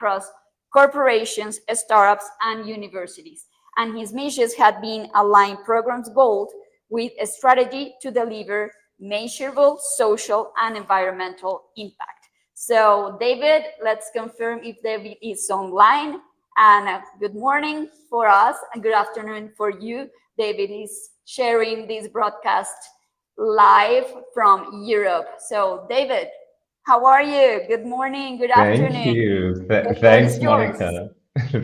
across corporations, startups, and universities. And his missions had been align programs' goals with a strategy to deliver measurable social and environmental impact. So, David, let's confirm if David is online. And good morning for us, and good afternoon for you. David is sharing this broadcast live from Europe. So, David, how are you? Good morning, good Thank afternoon. you. The floor is Thanks, yours. Monica.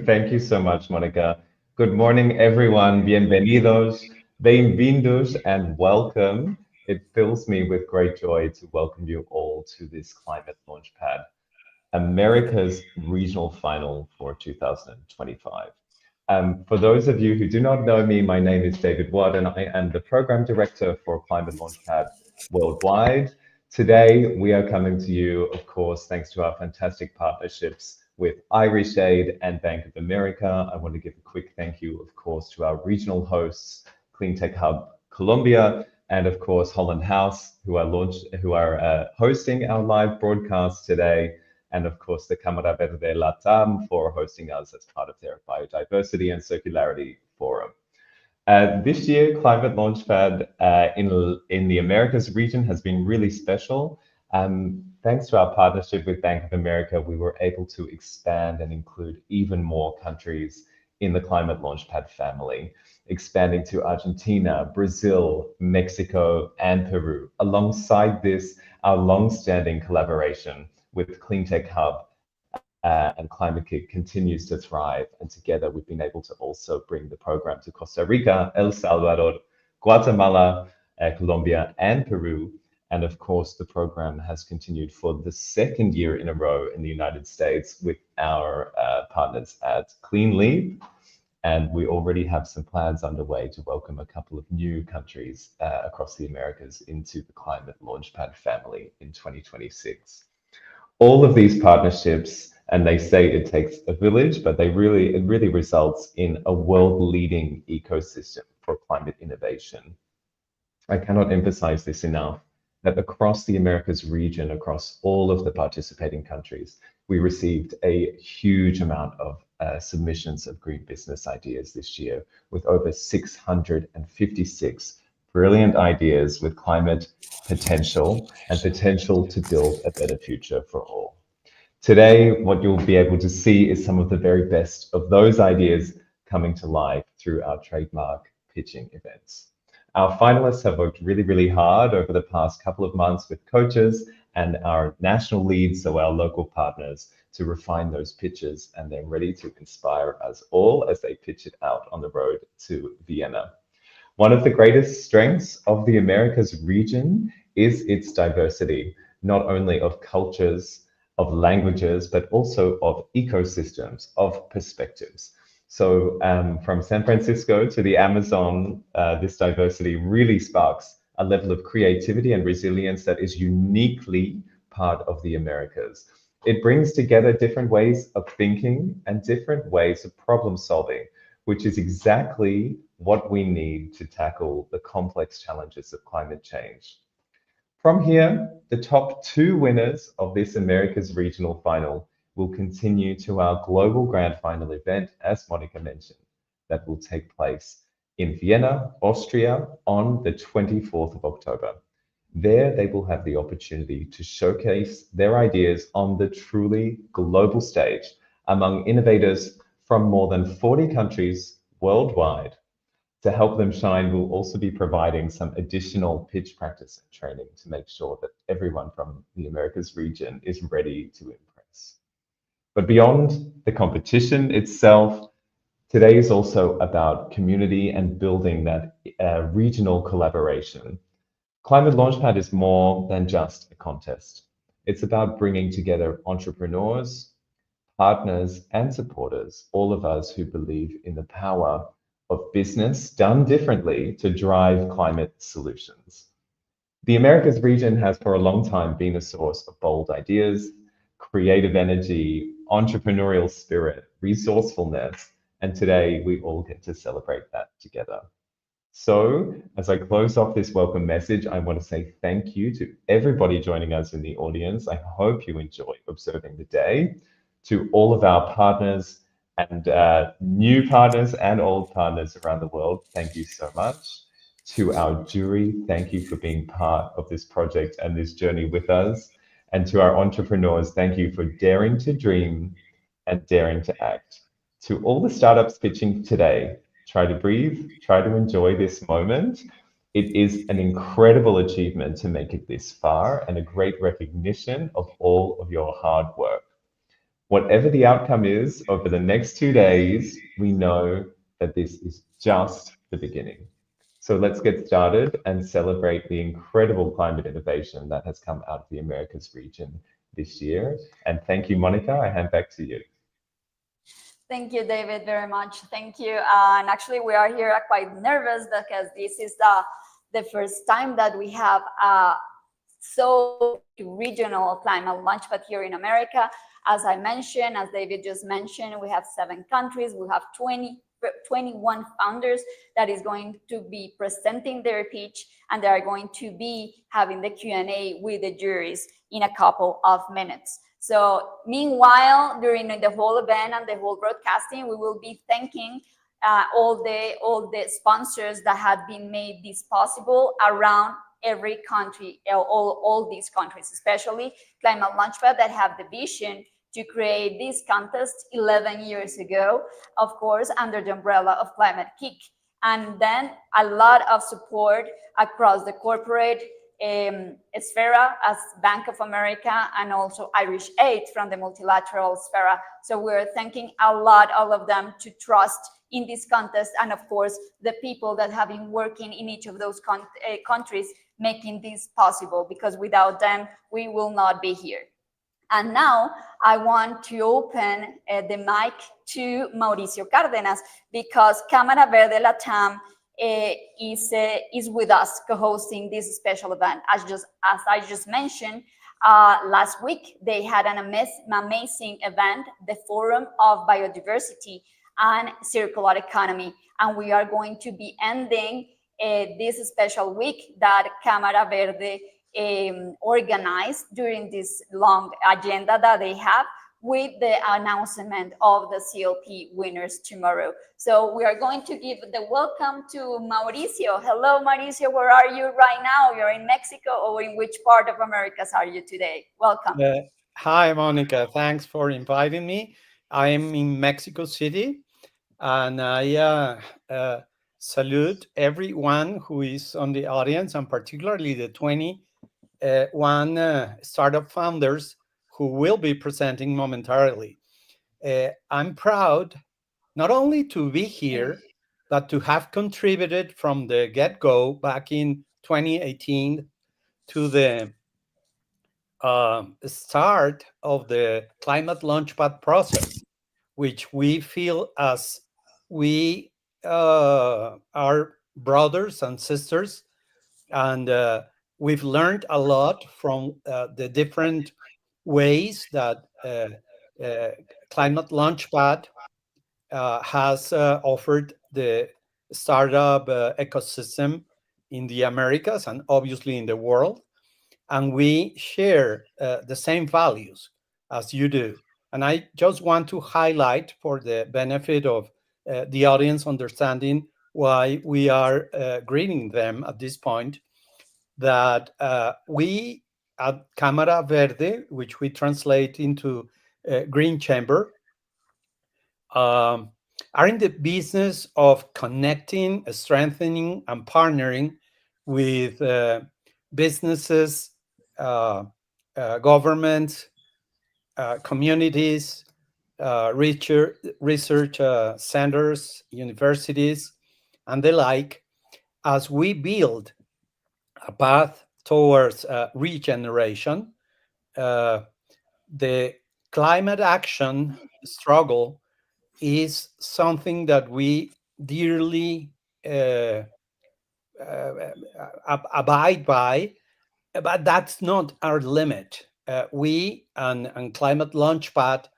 Thank you so much, Monica. Good morning, everyone. Bienvenidos, bem-vindos, and welcome. It fills me with great joy to welcome you all to this Climate Launchpad, America's regional final for 2025. For those of you who do not know me, my name is David Watt, and I am the Program Director for Climate Launchpad Worldwide. Today, we are coming to you, of course, thanks to our fantastic partnerships with Irish Aid and Bank of America. I want to give a quick thank you, of course, to our regional hosts, Cleantech Hub Colombia, and of course, Holland House, who are hosting our live broadcast today, and of course, the Cámara Verde Latam for hosting us as part of their Biodiversity and Circularity Forum. This year, Climate Launchpad in the Americas region has been really special. Thanks to our partnership with Bank of America, we were able to expand and include even more countries in the Climate Launchpad family, expanding to Argentina, Brazil, Mexico, and Peru. Alongside this, our long-standing collaboration with Cleantech Hub and Climatech continues to thrive. And together we've been able to also bring the program to Costa Rica, El Salvador, Guatemala, Colombia, and Peru. And of course, the program has continued for the second year in a row in the United States with our partners at Clean Leap. And we already have some plans underway to welcome a couple of new countries across the Americas into the Climate Launchpad family in 2026. All of these partnerships, and they say it takes a village, but it really results in a world-leading ecosystem for climate innovation. I cannot emphasize this enough, that across the Americas region, across all of the participating countries, we received a huge amount of submissions of green business ideas this year, with over 656 brilliant ideas with climate potential and potential to build a better future for all. Today, what you'll be able to see is some of the very best of those ideas coming to life through our trademark pitching events. Our finalists have worked really, really hard over the past couple of months with coaches and our national leads, so our local partners, to refine those pitches, and they're ready to inspire us all as they pitch it out on the road to Vienna. One of the greatest strengths of the Americas region is its diversity, not only of cultures, of languages, but also of ecosystems, of perspectives. So from San Francisco to the Amazon, this diversity really sparks a level of creativity and resilience that is uniquely part of the Americas. It brings together different ways of thinking and different ways of problem solving, which is exactly what we need to tackle the complex challenges of climate change. From here, the top two winners of this Americas regional final will continue to our global grand final event, as Monica mentioned, that will take place in Vienna, Austria on the 24th of October. There, they will have the opportunity to showcase their ideas on the truly global stage among innovators from more than 40 countries worldwide. To help them shine, we'll also be providing some additional pitch practice and training to make sure that everyone from the Americas region is ready to impress. But beyond the competition itself, today is also about community and building that regional collaboration. Climate Launchpad is more than just a contest. It's about bringing together entrepreneurs, partners, and supporters, all of us who believe in the power of business done differently to drive climate solutions. The Americas region has for a long time been a source of bold ideas, creative energy, entrepreneurial spirit, resourcefulness, and today we all get to celebrate that together. So, as I close off this welcome message, I want to say thank you to everybody joining us in the audience. I hope you enjoy observing the day. To all of our partners and new partners and old partners around the world, thank you so much. To our jury, thank you for being part of this project and this journey with us. And to our entrepreneurs, thank you for daring to dream and daring to act. To all the startups pitching today, try to breathe, try to enjoy this moment. It is an incredible achievement to make it this far and a great recognition of all of your hard work. Whatever the outcome is over the next 2 days, we know that this is just the beginning. So let's get started and celebrate the incredible climate innovation that has come out of the Americas region this year. And thank you, Monica. I hand back to you. Thank you, David, very much. Thank you. And actually, we are here quite nervous because this is the first time that we have so big regional climate launchpad here in America. As I mentioned, as David just mentioned, we have 7 countries. We have 21 founders that is going to be presenting their pitch, and they are going to be having the Q&A with the juries in a couple of minutes. So meanwhile, during the whole event and the whole broadcasting, we will be thanking all the sponsors that have been made this possible around every country, all these countries, especially Climate Launchpad, that have the vision to create this contest 11 years ago, of course, under the umbrella of Climate Kick. And then a lot of support across the corporate sphere as Bank of America and also Irish Aid from the multilateral sphere. So we're thanking a lot, all of them, to trust in this contest, and of course, the people that have been working in each of those countries making this possible, because without them, we will not be here. And now I want to open the mic to Mauricio Cárdenas, because Cámara Verde Latam is with us co-hosting this special event. As I just mentioned, last week they had an amazing event, the Forum of Biodiversity and Circular Economy, and we are going to be ending this special week that Cámara Verde organized during this long agenda that they have, with the announcement of the CLP winners tomorrow. So we are going to give the welcome to Mauricio. Hello, Mauricio. Where are you right now? You're in Mexico, or in which part of Americas are you today? Welcome. Hi, Monica. Thanks for inviting me. I am in Mexico City, and I salute everyone who is on the audience, and particularly the 21 startup founders who will be presenting momentarily. I'm proud not only to be here, but to have contributed from the get-go back in 2018 to the start of the Climate Launchpad process, which we feel as we are brothers and sisters, and we've learned a lot from the different ways that Climate Launchpad has offered the startup ecosystem in the Americas and obviously in the world. And we share the same values as you do. And I just want to highlight, for the benefit of the audience understanding why we are greeting them at this point, that we at Cámara Verde, which we translate into Green Chamber, are in the business of connecting, strengthening, and partnering with businesses, governments, communities, research centers, universities, and the like, as we build a path towards regeneration. The climate action struggle is something that we dearly abide by, but that's not our limit. We and Climate Launchpad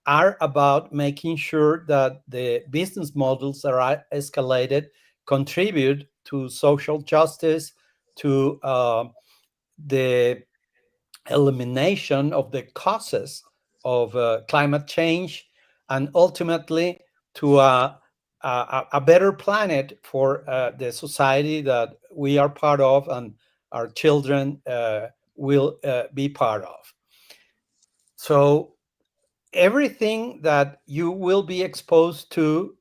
are about making sure that the business models that are escalated contribute to social justice, to the elimination of the causes of climate change, and ultimately to a better planet for the society that we are part of and our children will be part of. So everything that you will be exposed to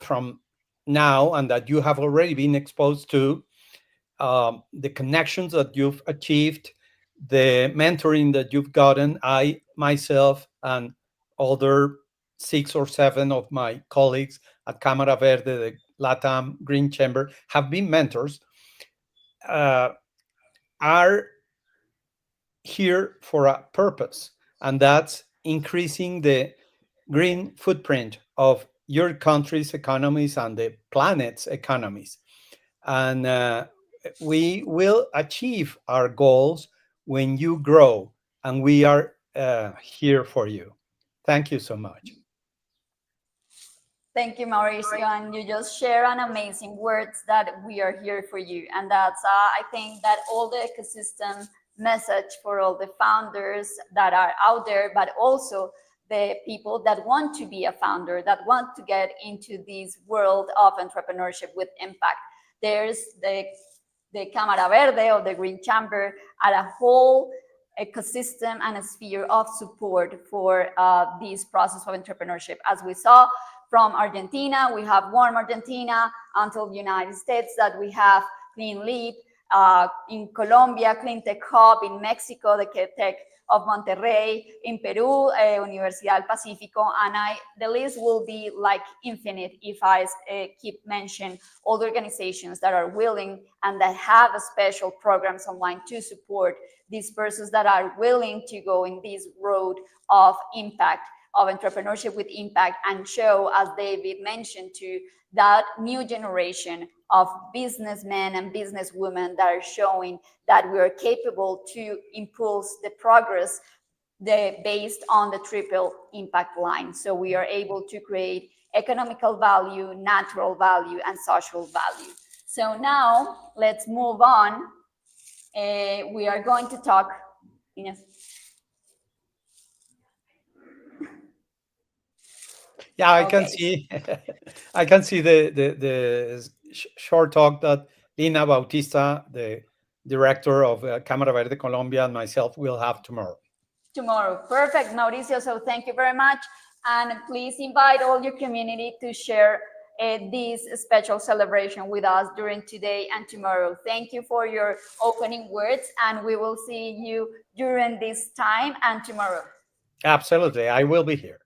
from now and that you have already been exposed to, the connections that you've achieved, the mentoring that you've gotten, I myself and other 6 or 7 of my colleagues at Cámara Verde, the LATAM Green Chamber, have been mentors, uh, are here for a purpose, and that's increasing the green footprint of your country's economies and the planet's economies. And we will achieve our goals when you grow, and we are here for you. Thank you so much. Thank you, Mauricio. And you just share an amazing words that we are here for you. And that's, I think that all the ecosystem message for all the founders that are out there, but also the people that want to be a founder, that want to get into this world of entrepreneurship with impact. There's the Cámara Verde or the Green Chamber at a whole ecosystem and a sphere of support for this process of entrepreneurship. As we saw, from Argentina, we have Warm Argentina, until the United States that we have Clean Leap, in Colombia, Climatech Hub, in Mexico, the Tech of Monterrey, in Peru, Universidad del Pacífico, and the list will be like infinite if I keep mentioning all the organizations that are willing and that have special programs online to support these persons that are willing to go in this road of impact, of entrepreneurship with impact, and show, as David mentioned too, that new generation of businessmen and businesswomen that are showing that we are capable to impulse the progress based on the triple impact line. So we are able to create economical value, natural value, and social value. So now let's move on. We are going to talk in a Yeah, I can see. I can see the short talk that Lina Bautista, the director of Cámara Verde Colombia, and myself will have tomorrow. Tomorrow. Perfect, Mauricio. So thank you very much. And please invite all your community to share this special celebration with us during today and tomorrow. Thank you for your opening words, and we will see you during this time and tomorrow. Absolutely. I will be here.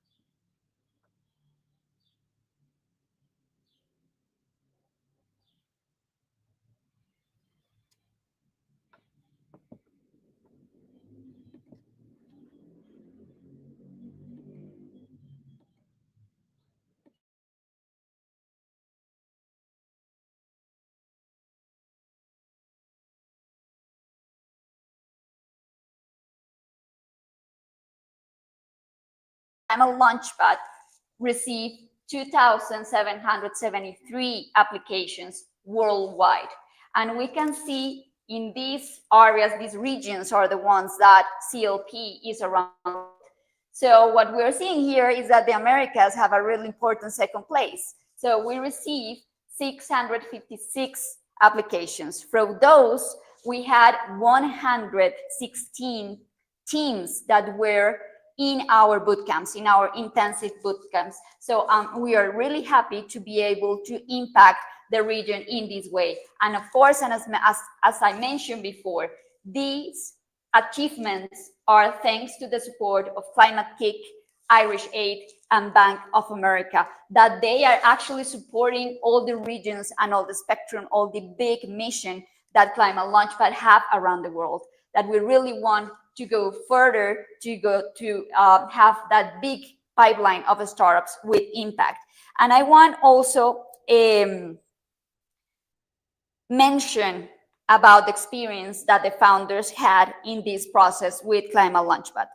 Climate Launchpad received 2,773 applications worldwide. And we can see in these areas, these regions are the ones that CLP is around. So what we're seeing here is that the Americas have a really important second place. So we received 656 applications. From those, we had 116 teams that were in our boot camps, in our intensive boot camps. So we are really happy to be able to impact the region in this way. And of course, and as I mentioned before, these achievements are thanks to the support of Climatech, Irish Aid, and Bank of America, that they are actually supporting all the regions and all the spectrum, all the big mission that Climate Launchpad have around the world, that we really want to go further, to go to have that big pipeline of startups with impact. And I want also mention about the experience that the founders had in this process with Climate Launchpad.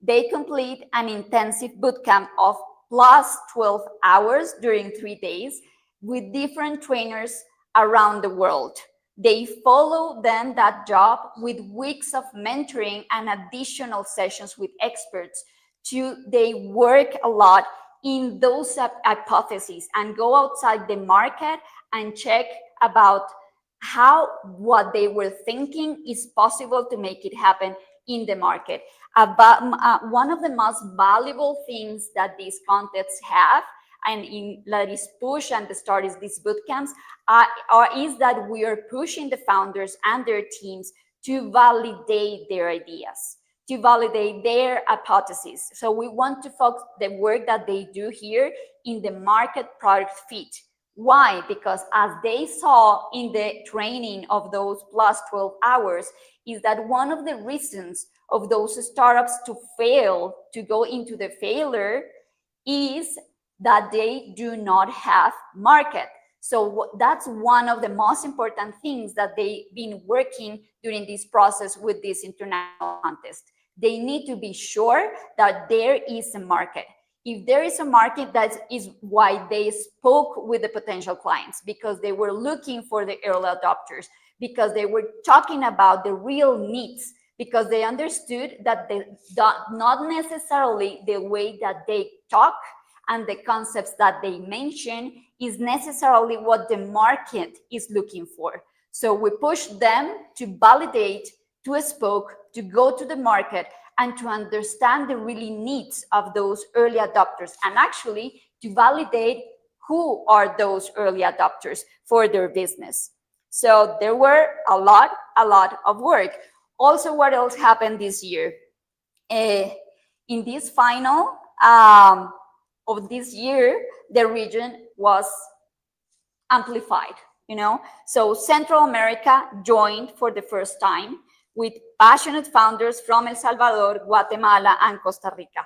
They complete an intensive bootcamp of plus 12 hours during 3 days with different trainers around the world. They follow then that job with weeks of mentoring and additional sessions with experts. They work a lot in those hypotheses and go outside the market and check about how what they were thinking is possible to make it happen in the market. One of the most valuable things that these contests have, and in that is push and the start is these boot camps, is that we are pushing the founders and their teams to validate their ideas, to validate their hypotheses. So we want to focus the work that they do here in the market product fit. Why? Because as they saw in the training of those plus 12 hours, is that one of the reasons of those startups to fail, to go into the failure, is that they do not have market. So that's one of the most important things that they've been working during this process with this international contest. They need to be sure that there is a market. If there is a market, that is why they spoke with the potential clients, because they were looking for the early adopters, because they were talking about the real needs, because they understood that not necessarily the way that they talk and the concepts that they mention is necessarily what the market is looking for. So we push them to validate, to spoke, to go to the market, and to understand the really needs of those early adopters, and actually to validate who are those early adopters for their business. So there were a lot of work. Also, what else happened this year? In this final of this year, the region was amplified, So Central America joined for the first time with passionate founders from El Salvador, Guatemala, and Costa Rica.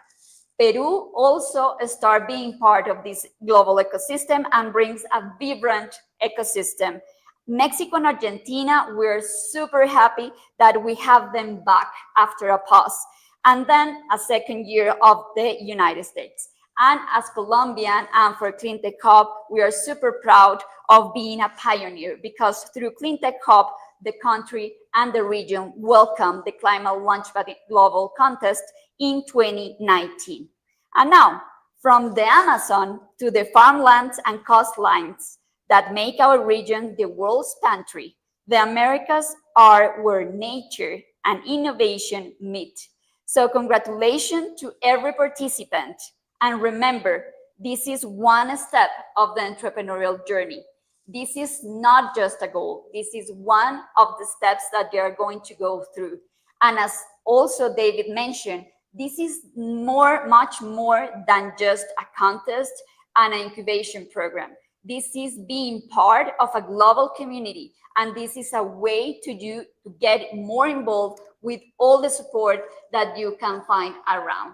Peru also started being part of this global ecosystem and brings a vibrant ecosystem. Mexico and Argentina, we're super happy that we have them back after a pause. And then a second year of the United States. And as Colombian and for Climatech Hub, we are super proud of being a pioneer, because through Climatech Hub, the country and the region welcomed the Climate Launchpad Global Contest in 2019. And now, from the Amazon to the farmlands and coastlines that make our region the world's pantry, the Americas are where nature and innovation meet. So congratulations to every participant. And remember, this is one step of the entrepreneurial journey. This is not just a goal. This is one of the steps that they are going to go through. And as also David mentioned, this is much more than just a contest and an incubation program. This is being part of a global community. And this is a way to get more involved with all the support that you can find around.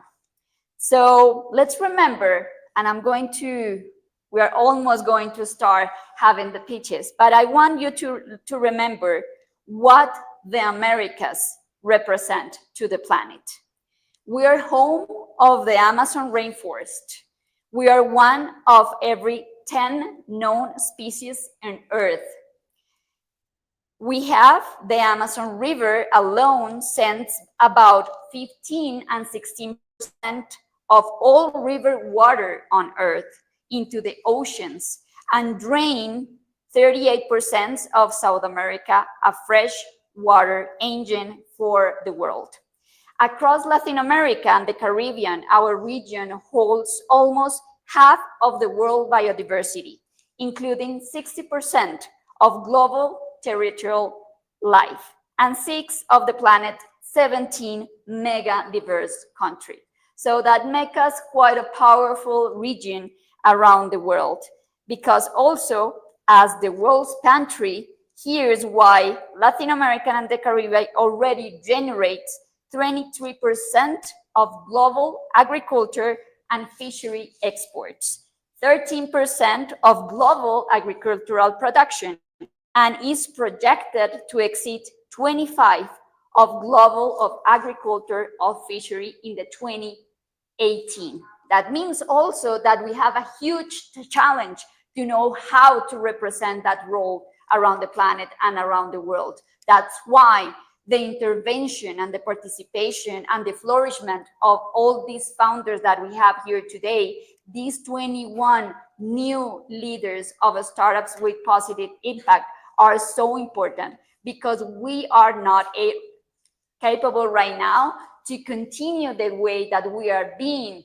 So let's remember, and we are almost going to start having the pitches, but I want you to remember what the Americas represent to the planet. We are home of the Amazon rainforest. We are one of every 10 known species on Earth. We have the Amazon River alone sends about 15 and 16% of all river water on Earth into the oceans and drain 38% of South America, a fresh water engine for the world. Across Latin America and the Caribbean, our region holds almost half of the world biodiversity, including 60% of global territorial life and 6 of the planet's 17 mega diverse countries. So that makes us quite a powerful region around the world, because also as the world's pantry, here's why Latin America and the Caribbean already generates 23% of global agriculture and fishery exports, 13% of global agricultural production, and is projected to exceed 25% of global of agriculture or fishery in the 2018. That means also that we have a huge challenge to know how to represent that role around the planet and around the world. That's why the intervention and the participation and the flourishment of all these founders that we have here today, these 21 new leaders of startups with positive impact, are so important, because we are not capable right now to continue the way that we are being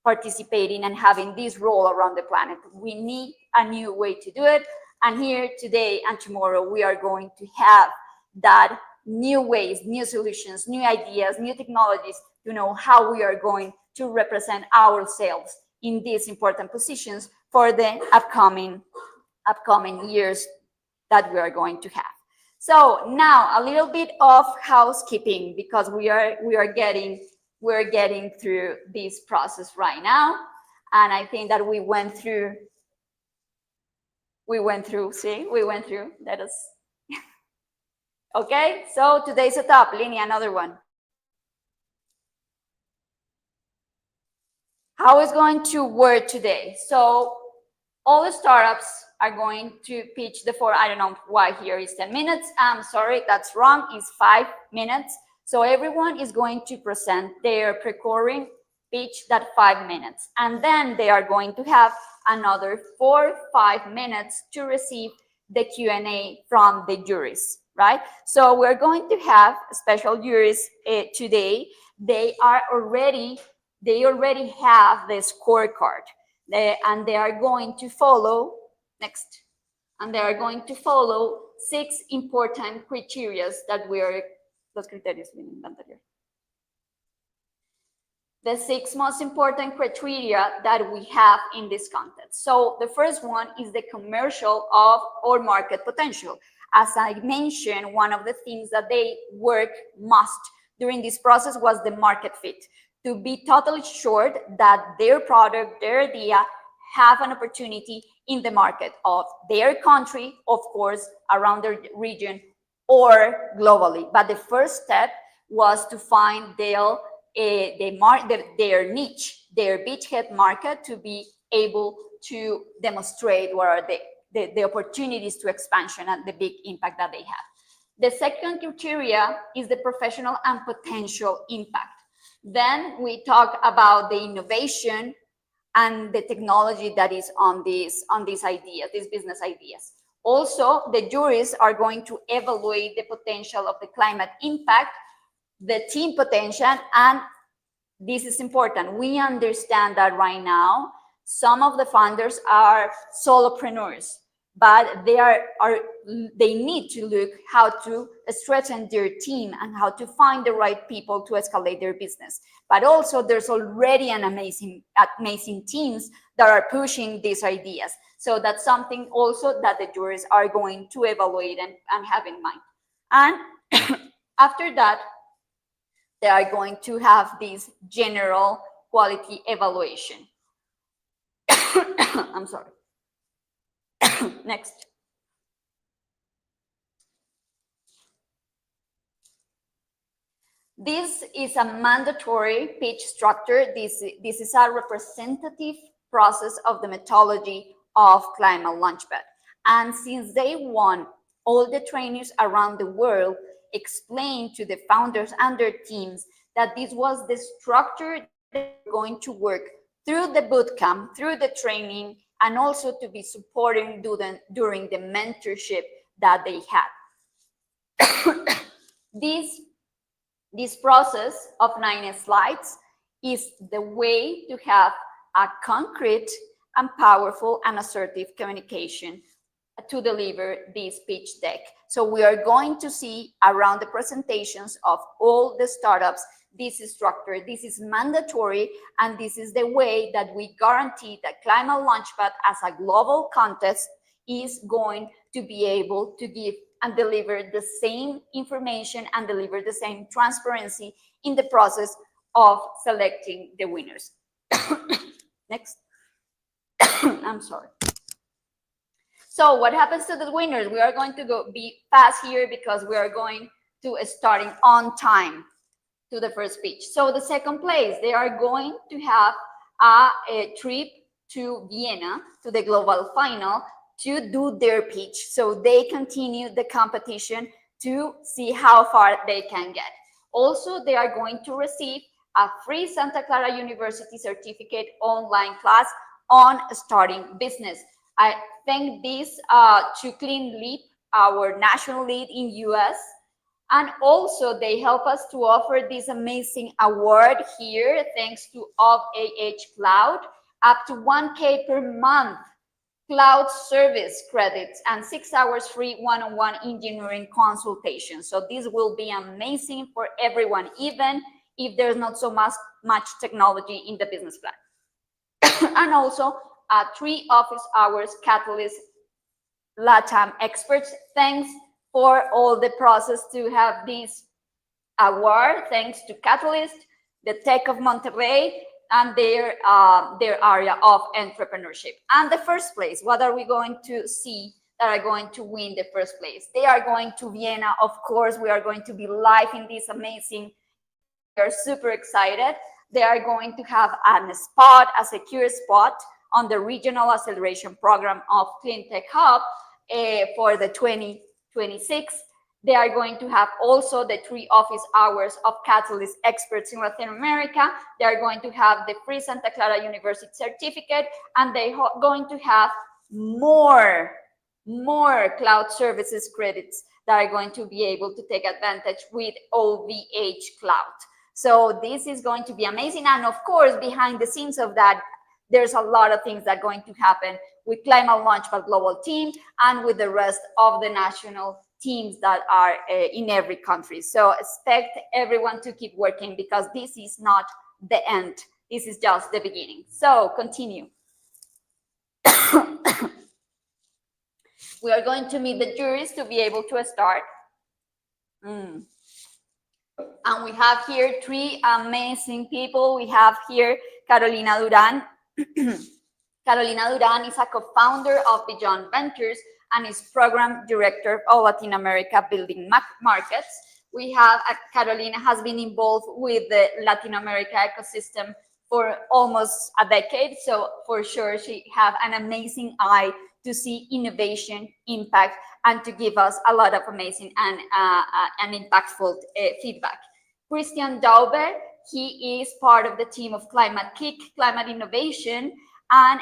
participating and having this role around the planet. We need a new way to do it. And here today and tomorrow, we are going to have that new ways, new solutions, new ideas, new technologies to know how we are going to represent ourselves in these important positions for the upcoming years that we are going to have. So now a little bit of housekeeping, because we're getting through this process right now, and I think that we went through. Let us. Okay, so today's setup, Lini, another one. How is going to work today? So all the startups are going to pitch the four. I don't know why here is 10 minutes. I'm sorry, that's wrong. It's 5 minutes. So everyone is going to present their pre-recording pitch that 5 minutes. And then they are going to have another 4-5 minutes to receive the Q&A from the juries, right? So we're going to have special juries today. They already have the scorecard. And they are going to follow, next, and they are going to follow 6 important criteria that we are, los criterios vienen anterior. The 6 most important criteria that we have in this contest. So the first one is the commercial or market potential. As I mentioned, one of the things that they work most during this process was the market fit, to be totally sure that their product, their idea, have an opportunity in the market of their country, of course, around their region, or globally. But the first step was to find their niche, their beachhead market, to be able to demonstrate what are the opportunities to expansion and the big impact that they have. The second criteria is the professional and potential impact. Then we talk about the innovation and the technology that is on these ideas, these business ideas. Also, the juries are going to evaluate the potential of the climate impact, the team potential, and this is important. We understand that right now, some of the founders are solopreneurs, but they need to look how to strengthen their team and how to find the right people to escalate their business. But also there's already an amazing teams that are pushing these ideas. So that's something also that the jurors are going to evaluate and have in mind. And after that, they are going to have this general quality evaluation. I'm sorry. Next. This is a mandatory pitch structure. This is a representative process of the methodology of Climate Launchpad. And since day one, all the trainers around the world explained to the founders and their teams that this was the structure that we're going to work through the bootcamp, through the training, and also to be supporting during the mentorship that they had. This process of 9 slides is the way to have a concrete and powerful and assertive communication to deliver this pitch deck. So we are going to see around the presentations of all the startups, this is structured, this is mandatory, and this is the way that we guarantee that Climate Launchpad as a global contest is going to be able to give and deliver the same information and deliver the same transparency in the process of selecting the winners. Next. I'm sorry. So what happens to the winners? We are going to be fast here because we are going to starting on time to the first pitch. So the second place, they are going to have a trip to Vienna, to the global final, to do their pitch. So they continue the competition to see how far they can get. Also, they are going to receive a free Santa Clara University certificate online class on starting business. I thank this to Clean Leap, our national lead in US. And also they help us to offer this amazing award here, thanks to Cloud, up to 1K per month cloud service credits and 6 hours free one-on-one engineering consultation. So this will be amazing for everyone, even if there's not so much technology in the business plan. And also 3 office hours Catalyst LATAM experts. Thanks for all the process to have this award, thanks to Catalyst, the Tech of Monterrey, and their area of entrepreneurship. And the first place, what are we going to see that are going to win the first place? They are going to Vienna, of course. We are going to be live in this amazing event. We are super excited. They are going to have a secure spot on the regional acceleration program of Climatech Hub for the 2026. They are going to have also the 3 office hours of Catalyst experts in Latin America. They are going to have the free Santa Clara University certificate, and they are going to have more cloud services credits that are going to be able to take advantage with OVH Cloud. So this is going to be amazing. And of course, behind the scenes of that, there's a lot of things that are going to happen with Climate Launchpad Global Team and with the rest of the national teams that are in every country. So expect everyone to keep working, because this is not the end. This is just the beginning. So continue. We are going to meet the juries to be able to start. And we have here 3 amazing people. We have here Carolina Duran. Carolina Duran is a co-founder of Beyond Ventures and is program director of Latin America Building Markets. We have Carolina has been involved with the Latin America ecosystem for almost a decade. So for sure, she have an amazing eye to see innovation, impact, and to give us a lot of amazing and impactful feedback. Christian Daube, he is part of the team of Climatech, Climate Innovation. And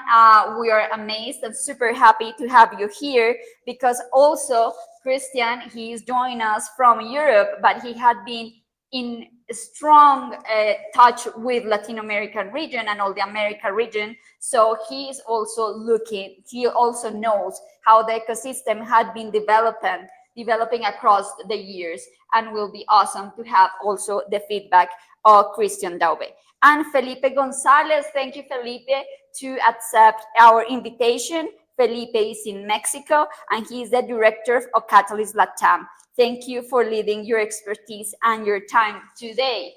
we are amazed and super happy to have you here, because also Christian, he is joining us from Europe, but he had been in strong touch with Latin American region and all the America region. So he is also he also knows how the ecosystem had been developing across the years, and will be awesome to have also the feedback of Christian Daube. And Felipe Gonzalez, thank you, Felipe, to accept our invitation. Felipe is in Mexico, and he is the director of Catalyst LATAM. Thank you for leading your expertise and your time today.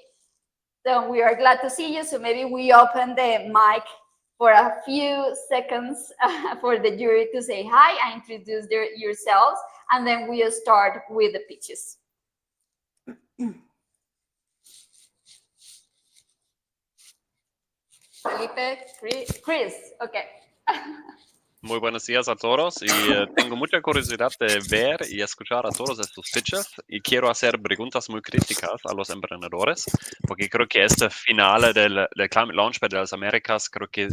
So we are glad to see you. So maybe we open the mic for a few seconds for the jury to say hi and introduce yourselves, and then we'll start with the pitches. Felipe, Chris, okay. Muy buenos días a todos y tengo mucha curiosidad de ver y escuchar a todos estos pitches y quiero hacer preguntas muy críticas a los emprendedores, porque creo que este final del Climate Launchpad de las Américas creo que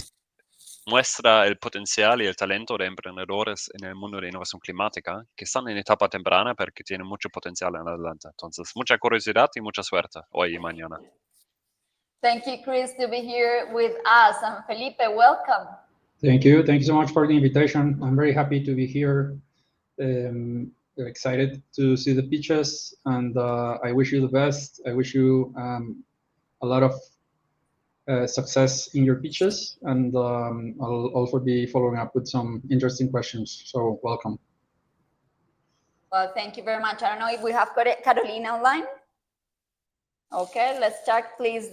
muestra el potencial y el talento de emprendedores en el mundo de innovación climática que están en etapa temprana pero que tienen mucho potencial en adelante. Entonces, mucha curiosidad y mucha suerte hoy y mañana. Thank you, Chris, to be here with us. And Felipe, welcome. Thank you so much for the invitation. I'm very happy to be here. Very excited to see the pitches, and I wish you the best. I wish you a lot of success in your pitches, and I'll also be following up with some interesting questions. So welcome. Well, thank you very much. I don't know if we have got Carolina online. Okay, let's check, please,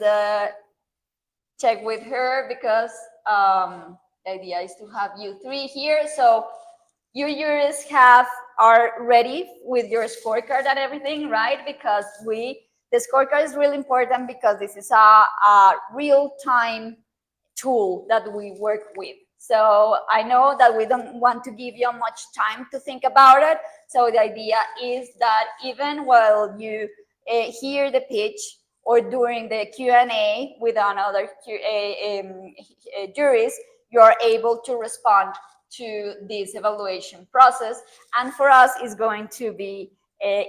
check with her, because the idea is to have you 3 here. So you jurors are ready with your scorecard and everything, right? Because the scorecard is really important, because this is a real-time tool that we work with. So I know that we don't want to give you much time to think about it. So the idea is that even while you hear the pitch or during the Q&A with another juries, you are able to respond to this evaluation process. And for us, it's going to be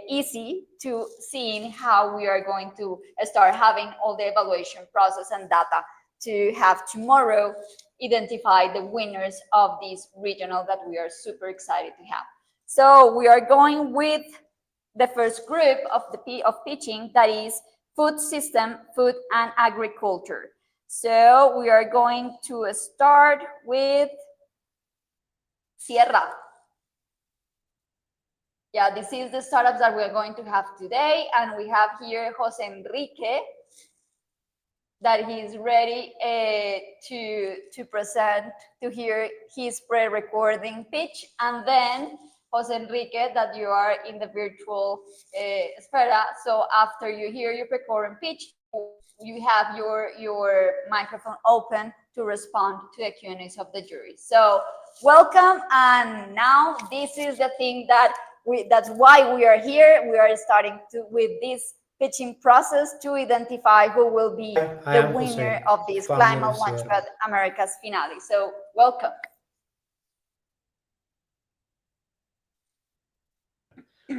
easy to seeing how we are going to start having all the evaluation process and data to have tomorrow identify the winners of this regional that we are super excited to have. So we are going with the first group of pitching, that is food system, food and agriculture. So we are going to start with Sierra. Yeah, this is the startups that we're going to have today. And we have here Jose Enrique, that he's ready to present, to hear his pre-recording pitch. And then Jose Enrique, that you are in the virtual Espera. So after you hear your pre-recording pitch, you have your microphone open to respond to the Q&As of the jury. So welcome. And now this is the thing that's why we are here. We are starting with this pitching process to identify who will be the winner of this Climate Launchpad Americas finale. So welcome.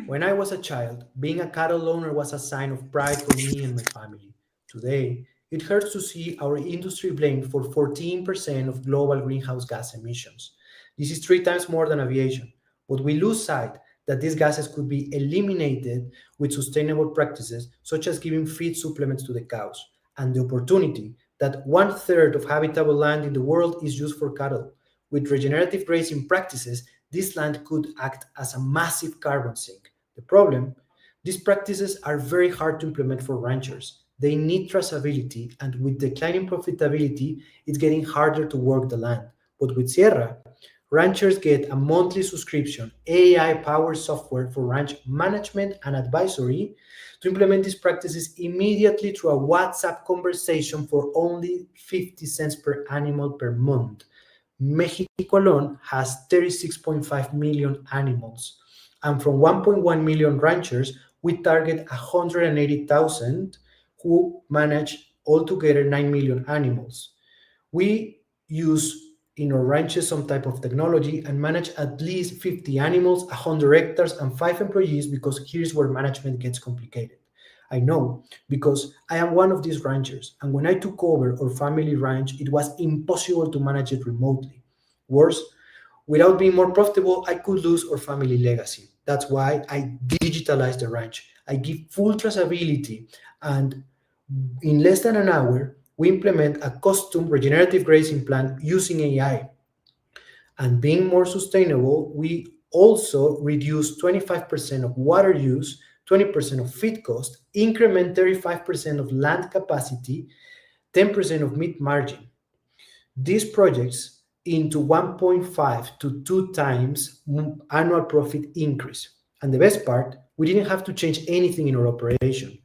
When I was a child, being a cattle owner was a sign of pride for me and my family. Today, it hurts to see our industry blamed for 14% of global greenhouse gas emissions. This is 3 times more than aviation, but we lose sight that these gases could be eliminated with sustainable practices such as giving feed supplements to the cows, and the opportunity that 1/3 of habitable land in the world is used for cattle. With regenerative grazing practices, this land could act as a massive carbon sink. The problem? These practices are very hard to implement for ranchers. They need traceability, and with declining profitability, it's getting harder to work the land. But with Sierra, ranchers get a monthly subscription, AI-powered software for ranch management and advisory to implement these practices immediately through a WhatsApp conversation for only 50 cents per animal per month. Mexico alone has 36.5 million animals, and from 1.1 million ranchers, we target 180,000 who manage altogether 9 million animals. We use in our ranches some type of technology and manage at least 50 animals, 100 hectares, and 5 employees, because here's where management gets complicated. I know because I am one of these ranchers, and when I took over our family ranch, it was impossible to manage it remotely. Worse, without being more profitable, I could lose our family legacy. That's why I digitalized the ranch. I give full traceability, and in less than an hour, we implement a custom regenerative grazing plan using AI. And being more sustainable, we also reduce 25% of water use, 20% of feed cost, increment 35% of land capacity, 10% of meat margin. These projects into 1.5 to 2 times annual profit increase. And the best part, we didn't have to change anything in our operation.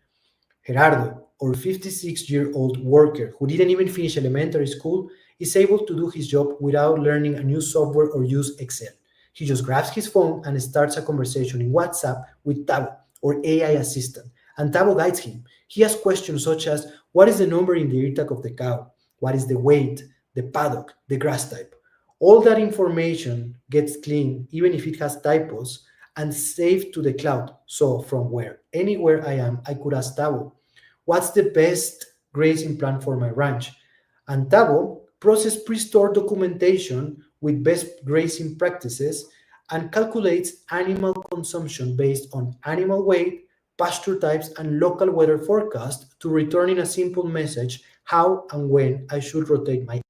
Gerardo, our 56-year-old worker who didn't even finish elementary school, is able to do his job without learning a new software or use Excel. He just grabs his phone and starts a conversation in WhatsApp with Tabo, or AI assistant, and Tabo guides him. He asks questions such as, what is the number in the ear tag of the cow? What is the weight, the paddock, the grass type? All that information gets clean, even if it has typos, and saved to the cloud. So from anywhere I am, I could ask Tabo, what's the best grazing plan for my ranch? And Tabo processes pre-stored documentation with best grazing practices and calculates animal consumption based on animal weight, pasture types, and local weather forecast to return in a simple message how and when I should rotate my.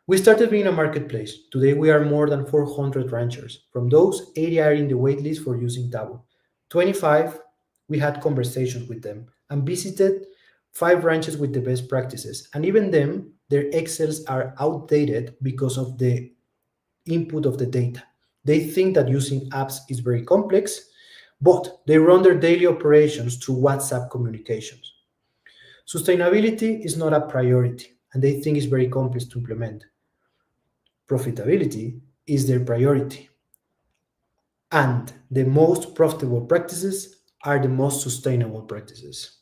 We started being a marketplace. Today we are more than 400 ranchers. From those, 80 are in the waitlist for using Tabo. 25, we had conversations with them and visited 5 ranches with the best practices. And even them, their Excels are outdated because of the input of the data. They think that using apps is very complex, but they run their daily operations through WhatsApp communications. Sustainability is not a priority, and they think it's very complex to implement. Profitability is their priority, and the most profitable practices are the most sustainable practices.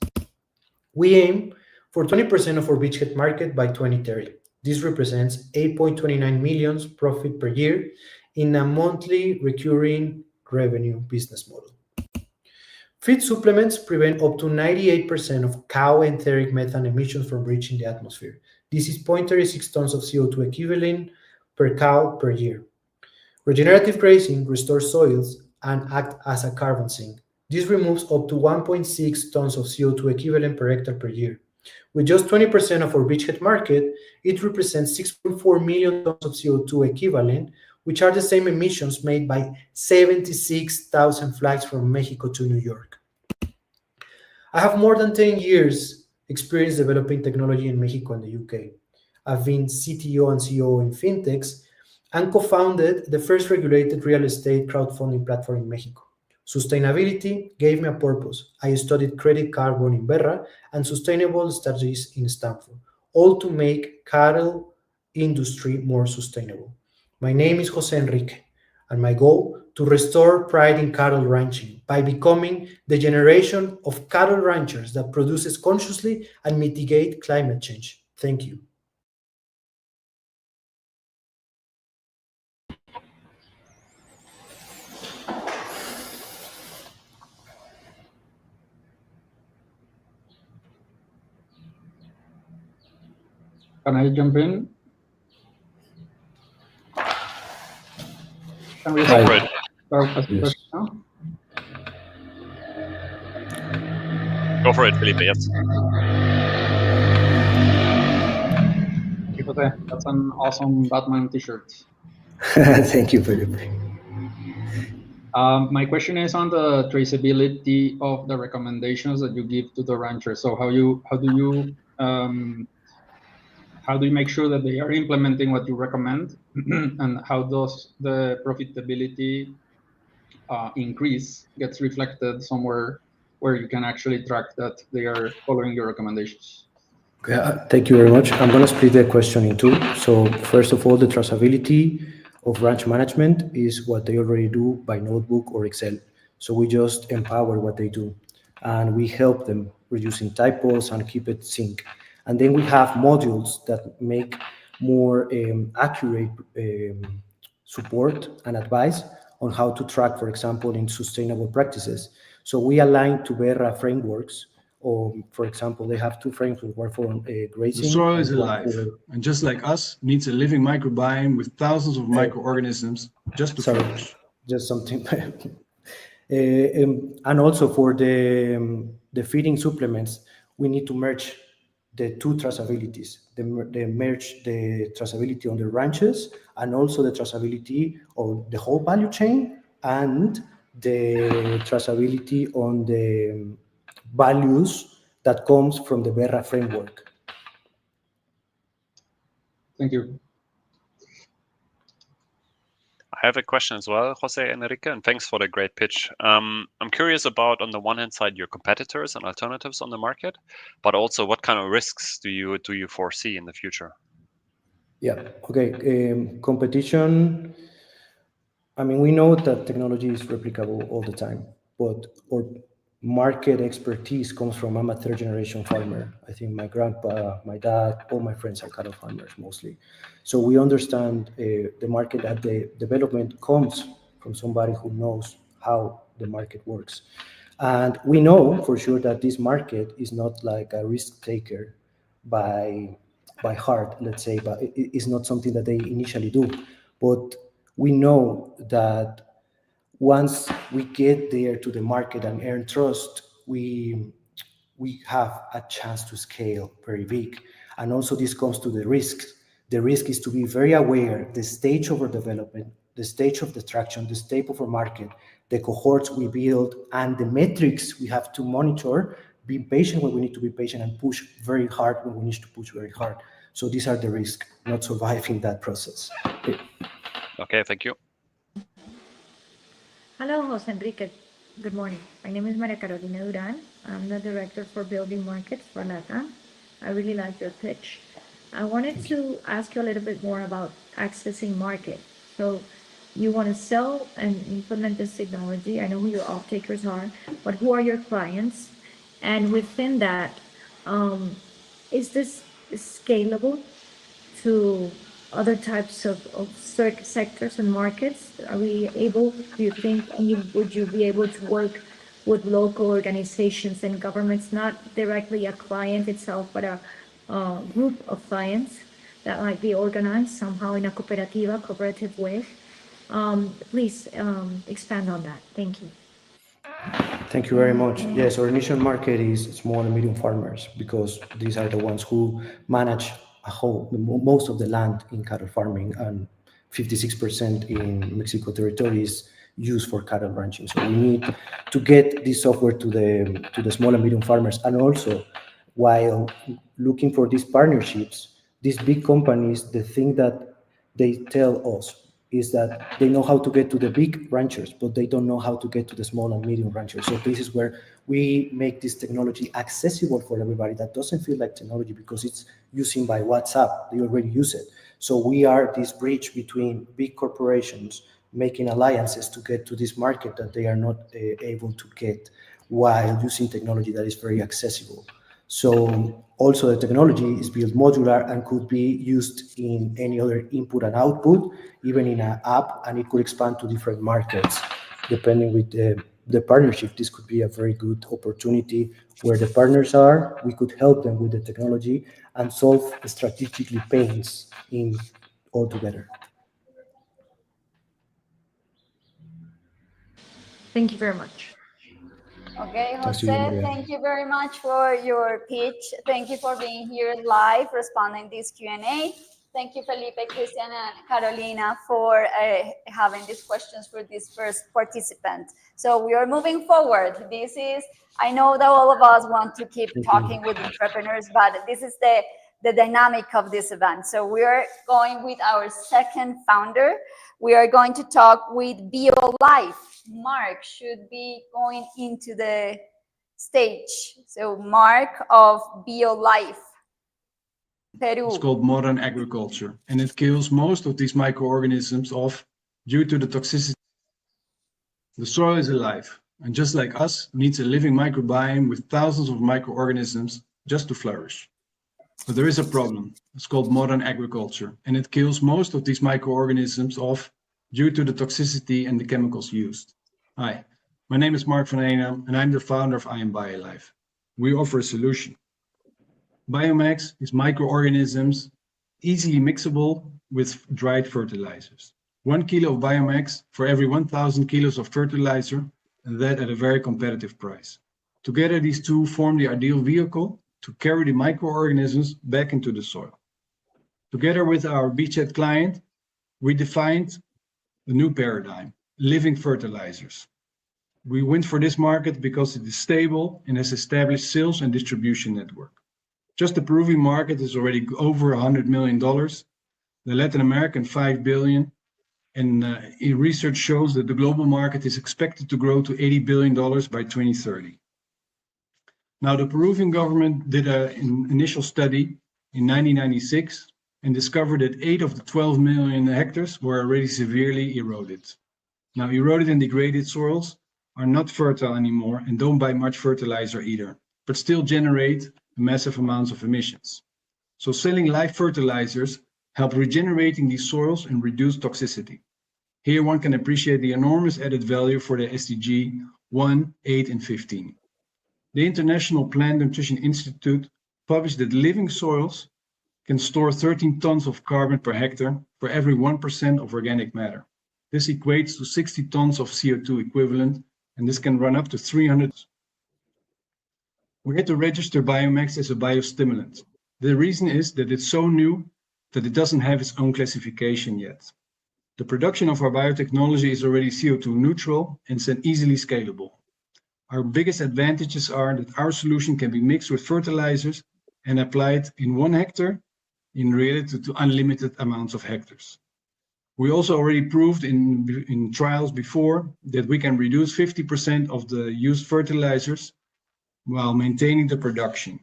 We aim for 20% of our beachhead market by 2030. This represents 8.29 million profit per year in a monthly recurring revenue business model. Feed supplements prevent up to 98% of cow enteric methane emissions from reaching the atmosphere. This is 0.36 tons of CO2 equivalent per cow per year. Regenerative grazing restores soils and acts as a carbon sink. This removes up to 1.6 tons of CO2 equivalent per hectare per year. With just 20% of our beachhead market, it represents 6.4 million tons of CO2 equivalent, which are the same emissions made by 76,000 flights from Mexico to New York. I have more than 10 years experience developing technology in Mexico and the UK. I've been CTO and CEO in fintechs and co-founded the first regulated real estate crowdfunding platform in Mexico. Sustainability gave me a purpose. I studied credit carbon in Berra and sustainable strategies in Stanford, all to make cattle industry more sustainable. My name is Jose Enrique, and my goal to restore pride in cattle ranching by becoming the generation of cattle ranchers that produces consciously and mitigate climate change. Thank you. Can I jump in? Can we Go for it. start asking questions now? Go for it, Felipe. Yes. Thank you, Jose. That's an awesome Batman t-shirt. Thank you, Felipe. My question is on the traceability of the recommendations that you give to the ranchers. So how do you make sure that they are implementing what you recommend, and how does the profitability increase gets reflected somewhere where you can actually track that they are following your recommendations? Thank you very much. I'm going to split the question in two. So first of all, the traceability of ranch management is what they already do by notebook or Excel. So we just empower what they do, and we help them reducing typos and keep it sync. And then we have modules that make more accurate support and advice on how to track, for example, in sustainable practices. So we align to Berra frameworks. Or, for example, they have two frameworks, one for grazing. The soil is alive, and just like us, needs a living microbiome with thousands of microorganisms just to flourish. Just something. And also for the feeding supplements, we need to merge the two traceabilities. They merge the traceability on the ranches and also the traceability of the whole value chain and the traceability on the values that comes from the Berra framework. Thank you. I have a question as well, Jose Enrique, and thanks for the great pitch. I'm curious about, on the one hand side, your competitors and alternatives on the market, but also what kind of risks do you foresee in the future? Yeah, okay. Competition, I mean, we know that technology is replicable all the time, but our market expertise comes from, I'm a third generation farmer. I think my grandpa, my dad, all my friends are cattle farmers mostly. So we understand the market, that the development comes from somebody who knows how the market works. And we know for sure that this market is not like a risk taker by heart, let's say, but it's not something that they initially do. But we know that once we get there to the market and earn trust, we have a chance to scale very big. And also this comes to the risks. The risk is to be very aware the stage of our development, the stage of the traction, the state of our market, the cohorts we build, and the metrics we have to monitor, be patient when we need to be patient, and push very hard when we need to push very hard. So these are the risks, not surviving that process. Okay, thank you. Hello, Jose Enrique. Good morning. My name is Maria Carolina Duran. I'm the director for building markets for LATAM. I really like your pitch. I wanted to ask you a little bit more about accessing market. So you want to sell and implement this technology. I know who your off-takers are, but who are your clients? And within that, is this scalable to other types of sectors and markets? Are we able, do you think, would you be able to work with local organizations and governments, not directly a client itself, but a group of clients that might be organized somehow in a cooperative way? Please expand on that. Thank you. Thank you very much. Yes, our initial market is small and medium farmers because these are the ones who manage most of the land in cattle farming, and 56% in Mexico territory is used for cattle ranching. So we need to get this software to the small and medium farmers, and also while looking for these partnerships, these big companies, the thing that they tell us is that they know how to get to the big ranchers, but they don't know how to get to the small and medium ranchers. So this is where we make this technology accessible for everybody that doesn't feel like technology because it's using by WhatsApp. They already use it. So we are this bridge between big corporations making alliances to get to this market that they are not able to get while using technology that is very accessible. So also the technology is built modular and could be used in any other input and output, even in an app, and it could expand to different markets. Depending with the partnership, this could be a very good opportunity where the partners are, we could help them with the technology and solve strategically pains in all together. Thank you very much. Okay, Thanks to you, Jose, Maria. thank you very much for your pitch. Thank you for being here live, responding this Q&A. Thank you, Felipe, Christian, and Carolina, for having these questions for this first participant. So we are moving forward. I know that all of us want to keep talking with entrepreneurs, but this is the dynamic of this event. So we are going with our second founder. We are going to talk with BioLife. Mark should be going into the stage. So Mark of BioLife, Peru. It's called modern agriculture, and it kills most of these microorganisms off due to the toxicity. The soil is alive, and just like us, needs a living microbiome with thousands of microorganisms just to flourish. But there is a problem. It's called modern agriculture, and it kills most of these microorganisms off due to the toxicity and the chemicals used. Hi, my name is Mark van Eenam, and I'm the founder of I Am BioLife. We offer a solution. Biomax is microorganisms easily mixable with dried fertilizers. 1 kilo of biomax for every 1,000 kilos of fertilizer, and that at a very competitive price. Together, these two form the ideal vehicle to carry the microorganisms back into the soil. Together with our beachhead client, we defined a new paradigm, living fertilizers. We went for this market because it is stable and has established sales and distribution network. Just the Peruvian market is already over $100 million, the Latin American 5 billion, and research shows that the global market is expected to grow to $80 billion by 2030. Now, the Peruvian government did an initial study in 1996 and discovered that 8 of the 12 million hectares were already severely eroded. Now, eroded and degraded soils are not fertile anymore and don't buy much fertilizer either, but still generate massive amounts of emissions. So selling live fertilizers help regenerating these soils and reduce toxicity. Here one can appreciate the enormous added value for the SDG 1, 8, and 15. The International Plant Nutrition Institute published that living soils can store 13 tons of carbon per hectare for every 1% of organic matter. This equates to 60 tons of CO2 equivalent, and this can run up to 300. We had to register Biomax as a biostimulant. The reason is that it's so new that it doesn't have its own classification yet. The production of our biotechnology is already CO2 neutral and is easily scalable. Our biggest advantages are that our solution can be mixed with fertilizers and applied in 1 hectare in reality to unlimited amounts of hectares. We also already proved in trials before that we can reduce 50% of the used fertilizers while maintaining the production.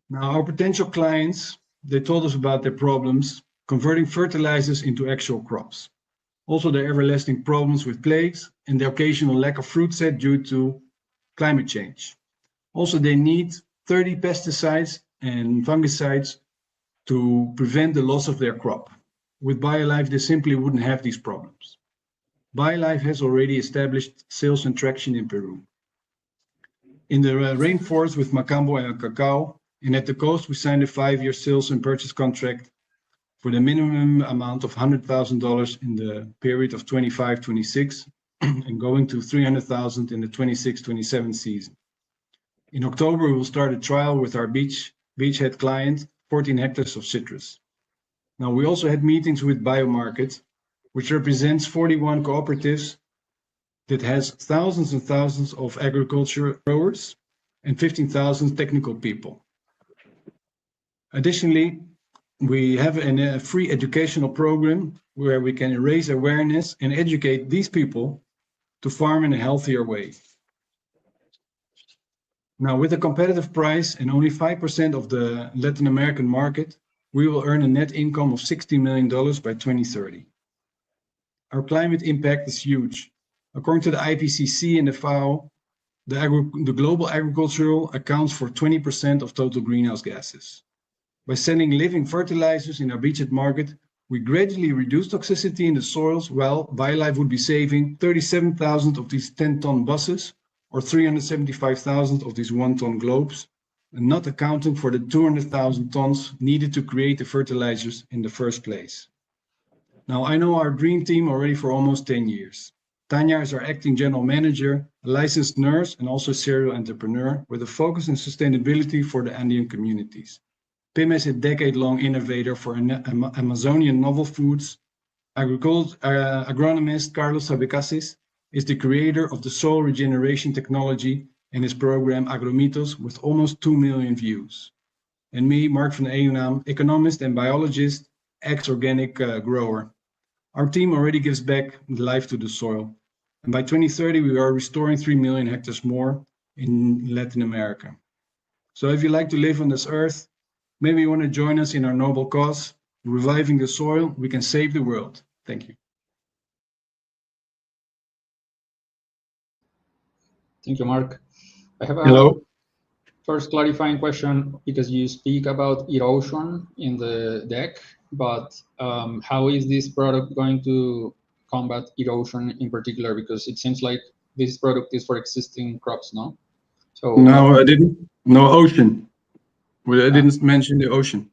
Now, our potential clients, they told us about their problems converting fertilizers into actual crops. Also, their everlasting problems with plagues and the occasional lack of fruit set due to climate change. Also, they need 30 pesticides and fungicides to prevent the loss of their crop. With BioLife, they simply wouldn't have these problems. BioLife has already established sales and traction in Peru. In the rainforest with Macambo and cacao, and at the coast, we signed a 5-year sales and purchase contract for the minimum amount of $100,000 in the period of 25-26 and going to $300,000 in the 26-27 season. In October, we will start a trial with our beachhead client, 14 hectares of citrus. Now, we also had meetings with Biomarket, which represents 41 cooperatives that has thousands and thousands of agriculture growers and 15,000 technical people. Additionally, we have a free educational program where we can raise awareness and educate these people to farm in a healthier way. Now, with a competitive price and only 5% of the Latin American market, we will earn a net income of $60 million by 2030. Our climate impact is huge. According to the IPCC and the FAO, the global agricultural accounts for 20% of total greenhouse gases. By selling living fertilizers in our beachhead market, we gradually reduce toxicity in the soils, while BioLife would be saving 37,000 of these 10-ton buses or 375,000 of these 1-ton globes, and not accounting for the 200,000 tons needed to create the fertilizers in the first place. Now, I know our dream team already for almost 10 years. Tanya is our acting general manager, a licensed nurse, and also a serial entrepreneur with a focus on sustainability for the Andean communities. Pim is a decade-long innovator for Amazonian novel foods. Agronomist Carlos Sabecasis is the creator of the soil regeneration technology and his program Agromitos with almost 2 million views. And me, Mark van Eenam, economist and biologist, ex-organic grower. Our team already gives back life to the soil. And by 2030, we are restoring 3 million hectares more in Latin America. So if you like to live on this earth, maybe you want to join us in our noble cause, reviving the soil, we can save the world. Thank you. Thank you, Mark. I have a Hello. first clarifying question because you speak about erosion in the deck, but how is this product going to combat erosion in particular? Because it seems like this product is for existing crops, no? So No, I didn't. No ocean. I didn't mention the ocean.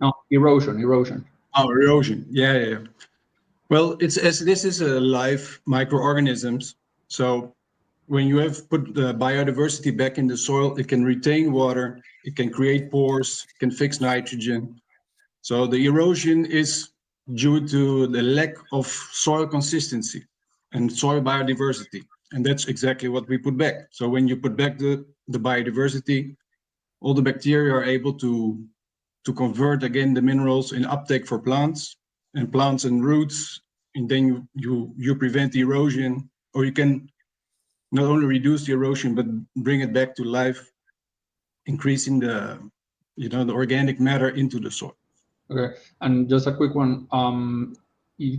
no, erosion. Oh, erosion. Yeah. Well, this is a live microorganisms. So when you have put the biodiversity back in the soil, it can retain water, it can create pores, it can fix nitrogen. So the erosion is due to the lack of soil consistency and soil biodiversity. And that's exactly what we put back. So when you put back the biodiversity, all the bacteria are able to convert again the minerals in uptake for plants and roots, and then you prevent the erosion, or you can not only reduce the erosion but bring it back to life, increasing the organic matter into the soil. Okay, and just a quick one.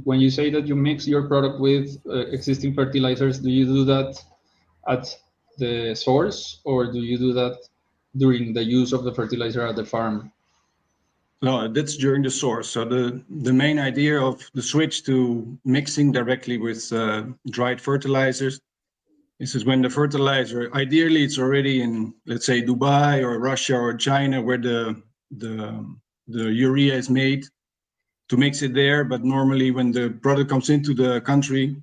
When you say that you mix your product with existing fertilizers, do you do that at the source, or do you do that during the use of the fertilizer at the farm? No, that's during the source. So the main idea of the switch to mixing directly with dried fertilizers is when the fertilizer, ideally it's already in, let's say, Dubai or Russia or China, where the urea is made, to mix it there. But normally when the product comes into the country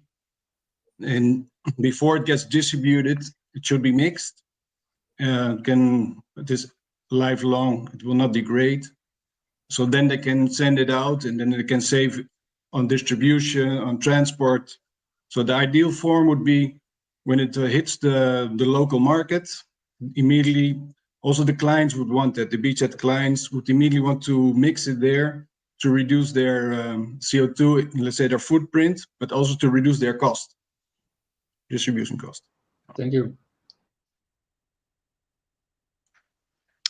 and before it gets distributed, it should be mixed. It is lifelong, it will not degrade. So then they can send it out, and then they can save on distribution, on transport. So the ideal form would be when it hits the local market, immediately, also the clients would want that. The beachhead clients would immediately want to mix it there, to reduce their CO2, let's say their footprint, but also to reduce their cost, distribution cost. Thank you.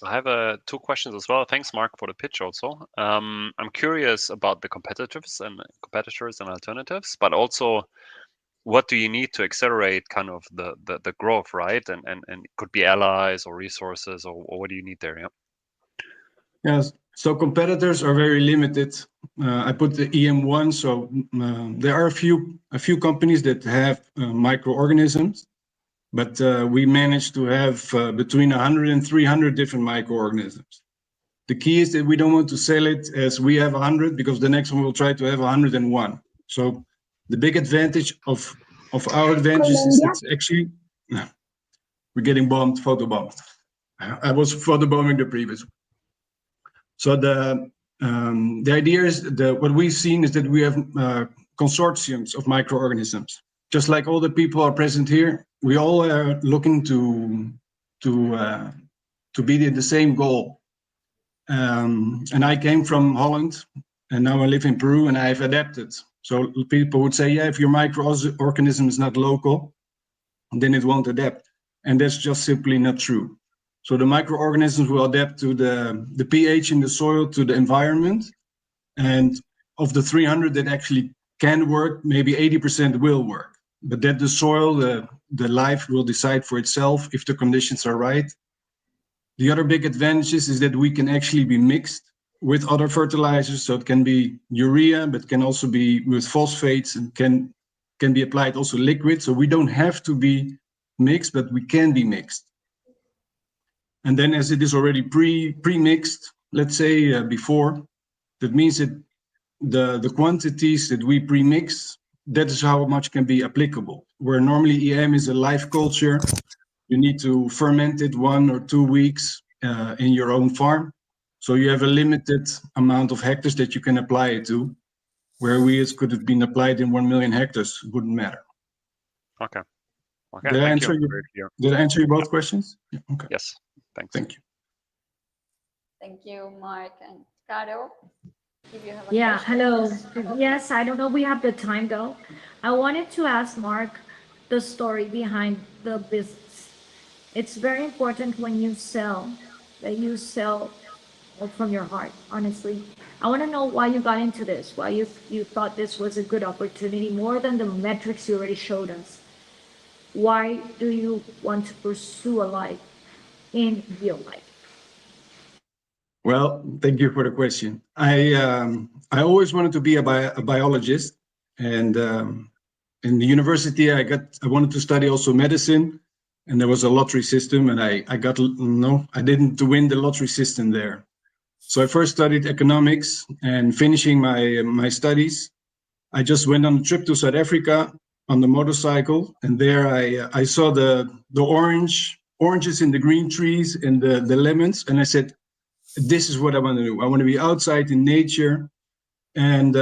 I have two questions as well. Thanks, Mark, for the pitch also. I'm curious about the competitors and alternatives, but also what do you need to accelerate kind of the growth, right? And it could be allies or resources, or what do you need there? Yeah. Yes, so competitors are very limited. I put the EM1, so there are a few companies that have microorganisms, but we managed to have between 100 and 300 different microorganisms. The key is that we don't want to sell it as we have 100, because the next one will try to have 101. So the big advantage of our advantage is that actually we're getting bombed, photobombed. I was photobombing the previous one. So the idea is that what we've seen is that we have consortiums of microorganisms. Just like all the people are present here, we all are looking to be the same goal. And I came from Holland, and now I live in Peru, and I've adapted. So people would say, yeah, if your microorganism is not local, then it won't adapt. And that's just simply not true. So the microorganisms will adapt to the pH in the soil, to the environment. And of the 300 that actually can work, maybe 80% will work. But that the soil, the life will decide for itself if the conditions are right. The other big advantages is that we can actually be mixed with other fertilizers. So it can be urea, but can also be with phosphates, and can be applied also liquid. So we don't have to be mixed, but we can be mixed. And then as it is already pre-mixed, let's say before, that means that the quantities that we pre-mix, that is how much can be applicable. Where normally EM is a live culture, you need to ferment it 1 or 2 weeks in your own farm. So you have a limited amount of hectares that you can apply it to, where it could have been applied in 1 million hectares, it wouldn't matter. Okay. Okay. Did Thank you. Did I answer your both questions? Yeah, okay. Yes. Thanks. Thank you. Thank you, Mark and Caro. If you have a Yeah, question. hello. Yes, I don't know if we have the time though. I wanted to ask Mark the story behind the business. It's very important when you sell that you sell from your heart, honestly. I want to know why you got into this, why you thought this was a good opportunity more than the metrics you already showed us. Why do you want to pursue a life in real life? Well, thank you for the question. I always wanted to be a biologist, and in the university I wanted to study also medicine, and there was a lottery system, and I didn't win the lottery system there. So I first studied economics, and finishing my studies, I just went on a trip to South Africa on the motorcycle, and there I saw the oranges in the green trees and the lemons, and I said, this is what I want to do. I want to be outside in nature, and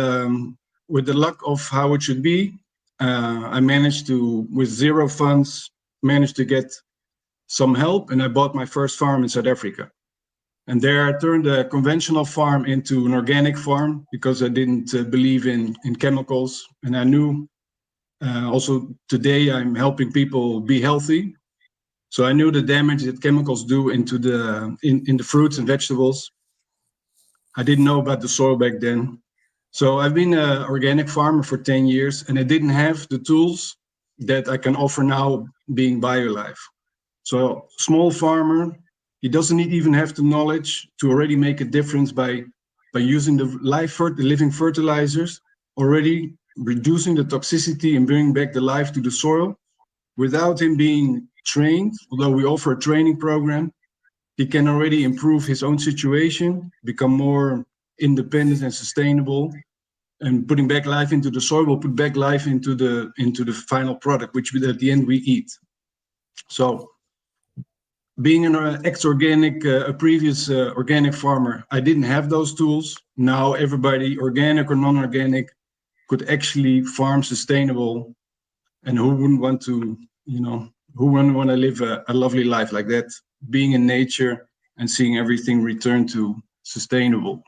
with the luck of how it should be, I managed to, with 0 funds, managed to get some help, and I bought my first farm in South Africa. And there I turned a conventional farm into an organic farm because I didn't believe in chemicals, and I knew also today I'm helping people be healthy. So I knew the damage that chemicals do into in the fruits and vegetables. I didn't know about the soil back then. So I've been an organic farmer for 10 years, and I didn't have the tools that I can offer now being BioLife. So small farmer, he doesn't even have the knowledge to already make a difference by using the living fertilizers, already reducing the toxicity and bringing back the life to the soil without him being trained. Although we offer a training program, he can already improve his own situation, become more independent and sustainable, and putting back life into the soil will put back life into the final product, which at the end we eat. So being an ex-organic, a previous organic farmer, I didn't have those tools. Now everybody, organic or non-organic, could actually farm sustainable. And who wouldn't want to, who wouldn't want to live a lovely life like that, being in nature and seeing everything return to sustainable?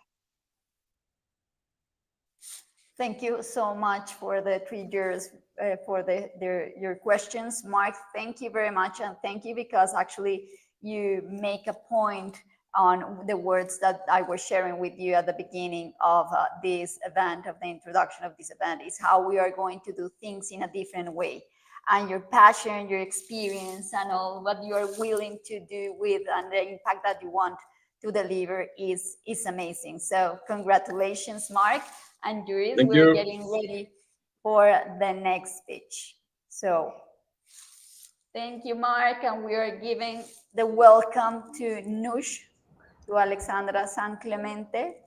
Thank you so much for the 3 years for your questions. Mark, thank you very much. And thank you because actually you make a point on the words that I was sharing with you at the beginning of this event, of the introduction of this event, is how we are going to do things in a different way. And your passion, your experience, and all what you are willing to do with and the impact that you want to deliver is amazing. So congratulations, Mark. And Juris, Thank we're you. getting ready for the next speech. So thank you, Mark. And we are giving the welcome to Nush, to Alexandra San Clemente.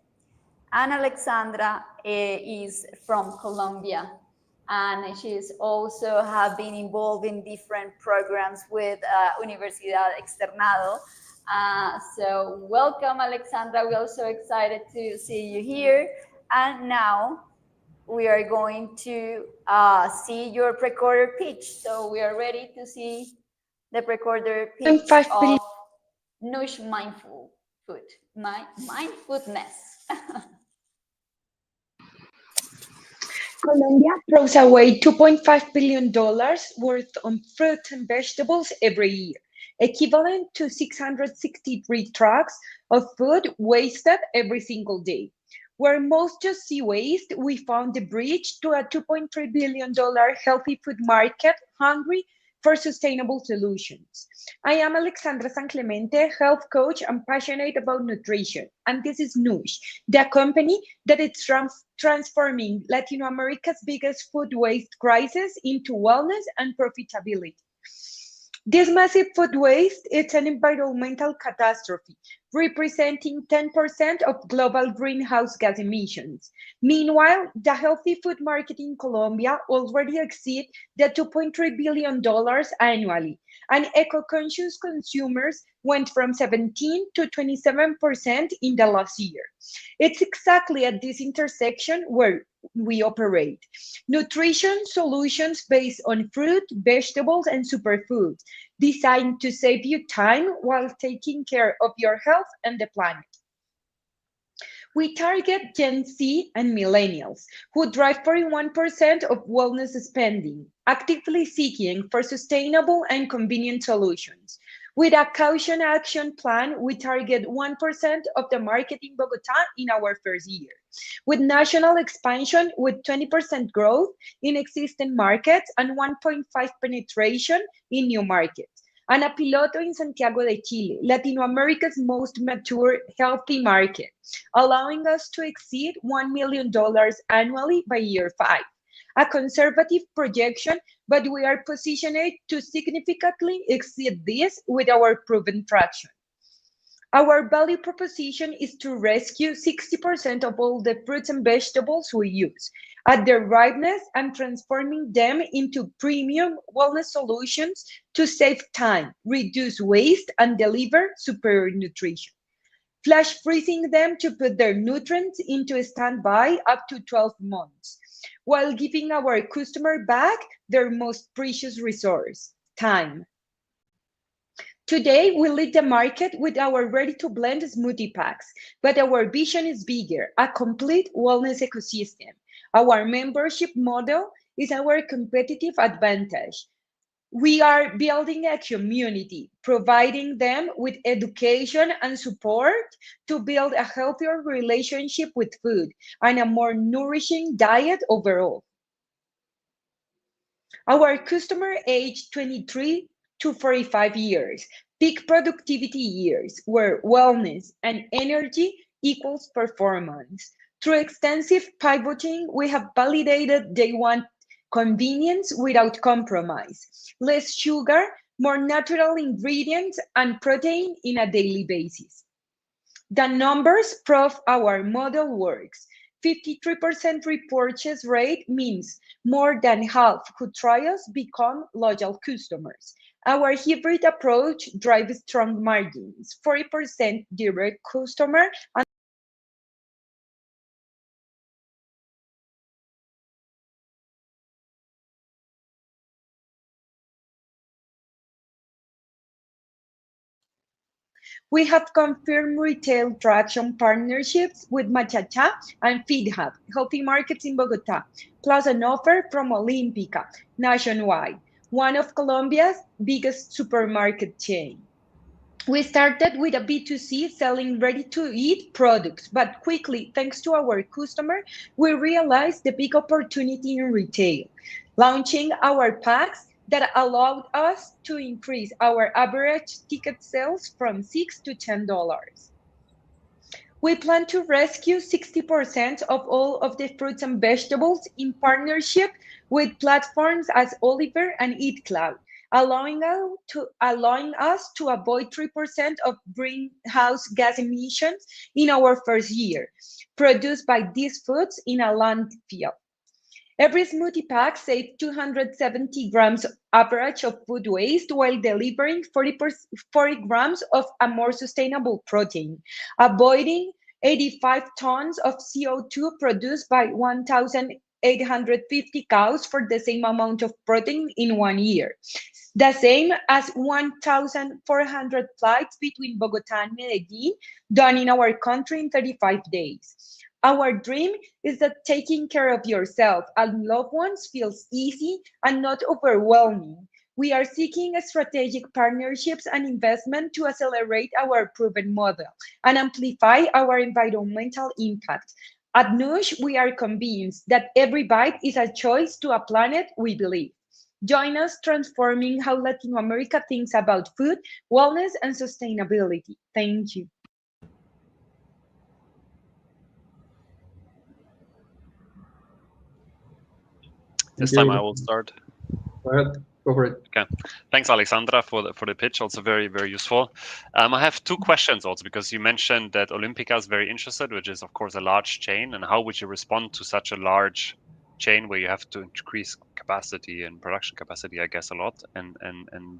And Alexandra is from Colombia. And she's also have been involved in different programs with Universidad Externado. So welcome, Alexandra. We're also excited to see you here. And now we are going to see your pre-recorded pitch. So we are ready to see the pre-recorded pitch of Nush Mindful Food, mindfulness. Colombia throws away $2.5 billion worth of fruit and vegetables every year, equivalent to 663 trucks of food wasted every single day. Where most just see waste, we found the bridge to a $2.3 billion healthy food market hungry for sustainable solutions. I am Alexandra San Clemente, health coach and passionate about nutrition. And this is Nush, the company that is transforming Latin America's biggest food waste crisis into wellness and profitability. This massive food waste is an environmental catastrophe, representing 10% of global greenhouse gas emissions. Meanwhile, the healthy food market in Colombia already exceeds the $2.3 billion annually, and eco-conscious consumers went from 17 to 27% in the last year. It's exactly at this intersection where we operate. Nutrition solutions based on fruit, vegetables, and superfoods, designed to save you time while taking care of your health and the planet. We target Gen Z and millennials, who drive 41% of wellness spending, actively seeking for sustainable and convenient solutions. With a caution action plan, we target 1% of the market in Bogotá in our first year. With national expansion with 20% growth in existing markets and 1.5 penetration in new markets. And a piloto in Santiago de Chile, Latin America's most mature healthy market, allowing us to exceed $1 million annually by year 5. A conservative projection, but we are positioned to significantly exceed this with our proven traction. Our value proposition is to rescue 60% of all the fruits and vegetables we use at their ripeness and transforming them into premium wellness solutions to save time, reduce waste, and deliver superior nutrition. Flash freezing them to put their nutrients into standby up to 12 months, while giving our customer back their most precious resource, time. Today, we lead the market with our ready-to-blend smoothie packs, but our vision is bigger, a complete wellness ecosystem. Our membership model is our competitive advantage. We are building a community, providing them with education and support to build a healthier relationship with food and a more nourishing diet overall. Our customer age 23 to 45 years, peak productivity years, where wellness and energy equals performance. Through extensive pivoting, we have validated they want convenience without compromise, less sugar, more natural ingredients, and protein in a daily basis. The numbers prove our model works. 53% repurchase rate means more than half who try us become loyal customers. Our hybrid approach drives strong margins, 40% direct customer and We have confirmed retail traction partnerships with Machacha and Feed Hub, healthy markets in Bogotá, plus an offer from Olímpica nationwide, one of Colombia's biggest supermarket chains. We started with a B2C selling ready-to-eat products, but quickly, thanks to our customer, we realized the big opportunity in retail, launching our packs that allowed us to increase our average ticket sales from $6 to $10. We plan to rescue 60% of all of the fruits and vegetables in partnership with platforms as Oliver and EatCloud, allowing us to avoid 3% of greenhouse gas emissions in our first year, produced by these foods in a landfill. Every smoothie pack saves 270 grams average of food waste while delivering 40 grams of a more sustainable protein, avoiding 85 tons of CO2 produced by 1,850 cows for the same amount of protein in 1 year. The same as 1,400 flights between Bogotá and Medellin done in our country in 35 days. Our dream is that taking care of yourself and loved ones feels easy and not overwhelming. We are seeking strategic partnerships and investment to accelerate our proven model and amplify our environmental impact. At Nush, we are convinced that every bite is a choice to a planet we believe. Join us transforming how Latin America thinks about food, wellness, and sustainability. Thank you. This time I will start. Go ahead. Go for it. Okay. Thanks, Alexandra, for the pitch. Also very, very useful. I have two questions also, because you mentioned that Olympica is very interested, which is, of course, a large chain. And how would you respond to such a large chain where you have to increase capacity and production capacity, I guess, a lot? And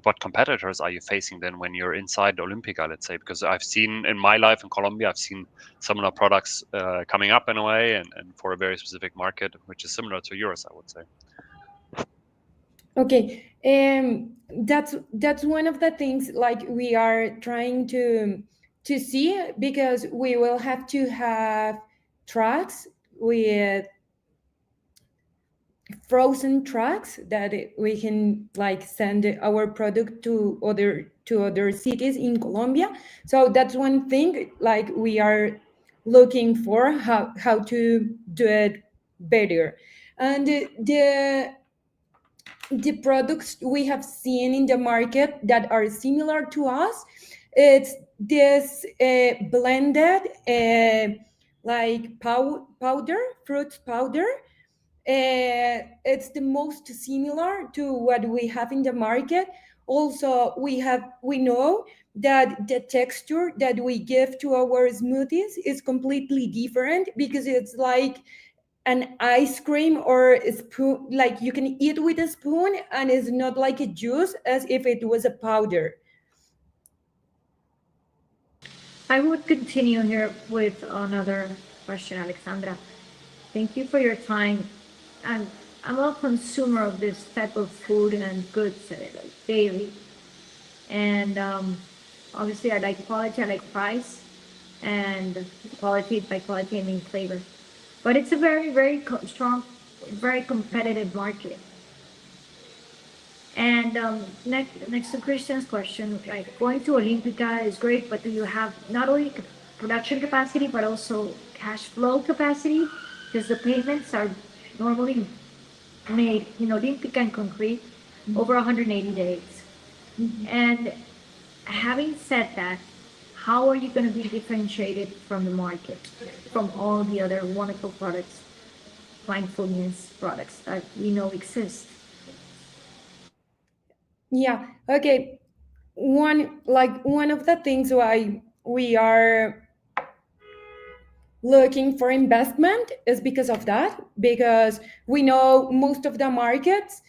what competitors are you facing then when you're inside Olympica, let's say? Because I've seen in my life in Colombia, I've seen similar products coming up in a way and for a very specific market, which is similar to yours, I would say. Okay, that's one of the things like we are trying to see, because we will have to have trucks with frozen trucks that we can like send our product to other cities in Colombia. So that's one thing like we are looking for how to do it better. And the products we have seen in the market that are similar to us, it's this blended like powder, fruit powder. It's the most similar to what we have in the market. Also, we know that the texture that we give to our smoothies is completely different, because it's like an ice cream or a spoon, like you can eat with a spoon, and it's not like a juice as if it was a powder. I would continue here with another question, Alexandra. Thank you for your time. I'm I'm a consumer of this type of food and goods like daily, and obviously I like quality, I like price, and quality by quality I mean flavor. But it's a very strong, very competitive market. And next to Christian's question, like going to Olympica is great, but do you have not only production capacity but also cash flow capacity? Because the payments are normally made in Olympica and concrete over 180 days. And having said that, how are you going to be differentiated from the market, from all the other wonderful products, mindfulness products that we know exist? Yeah, okay. One of the things why we are looking for investment is because of that, because we know most of the markets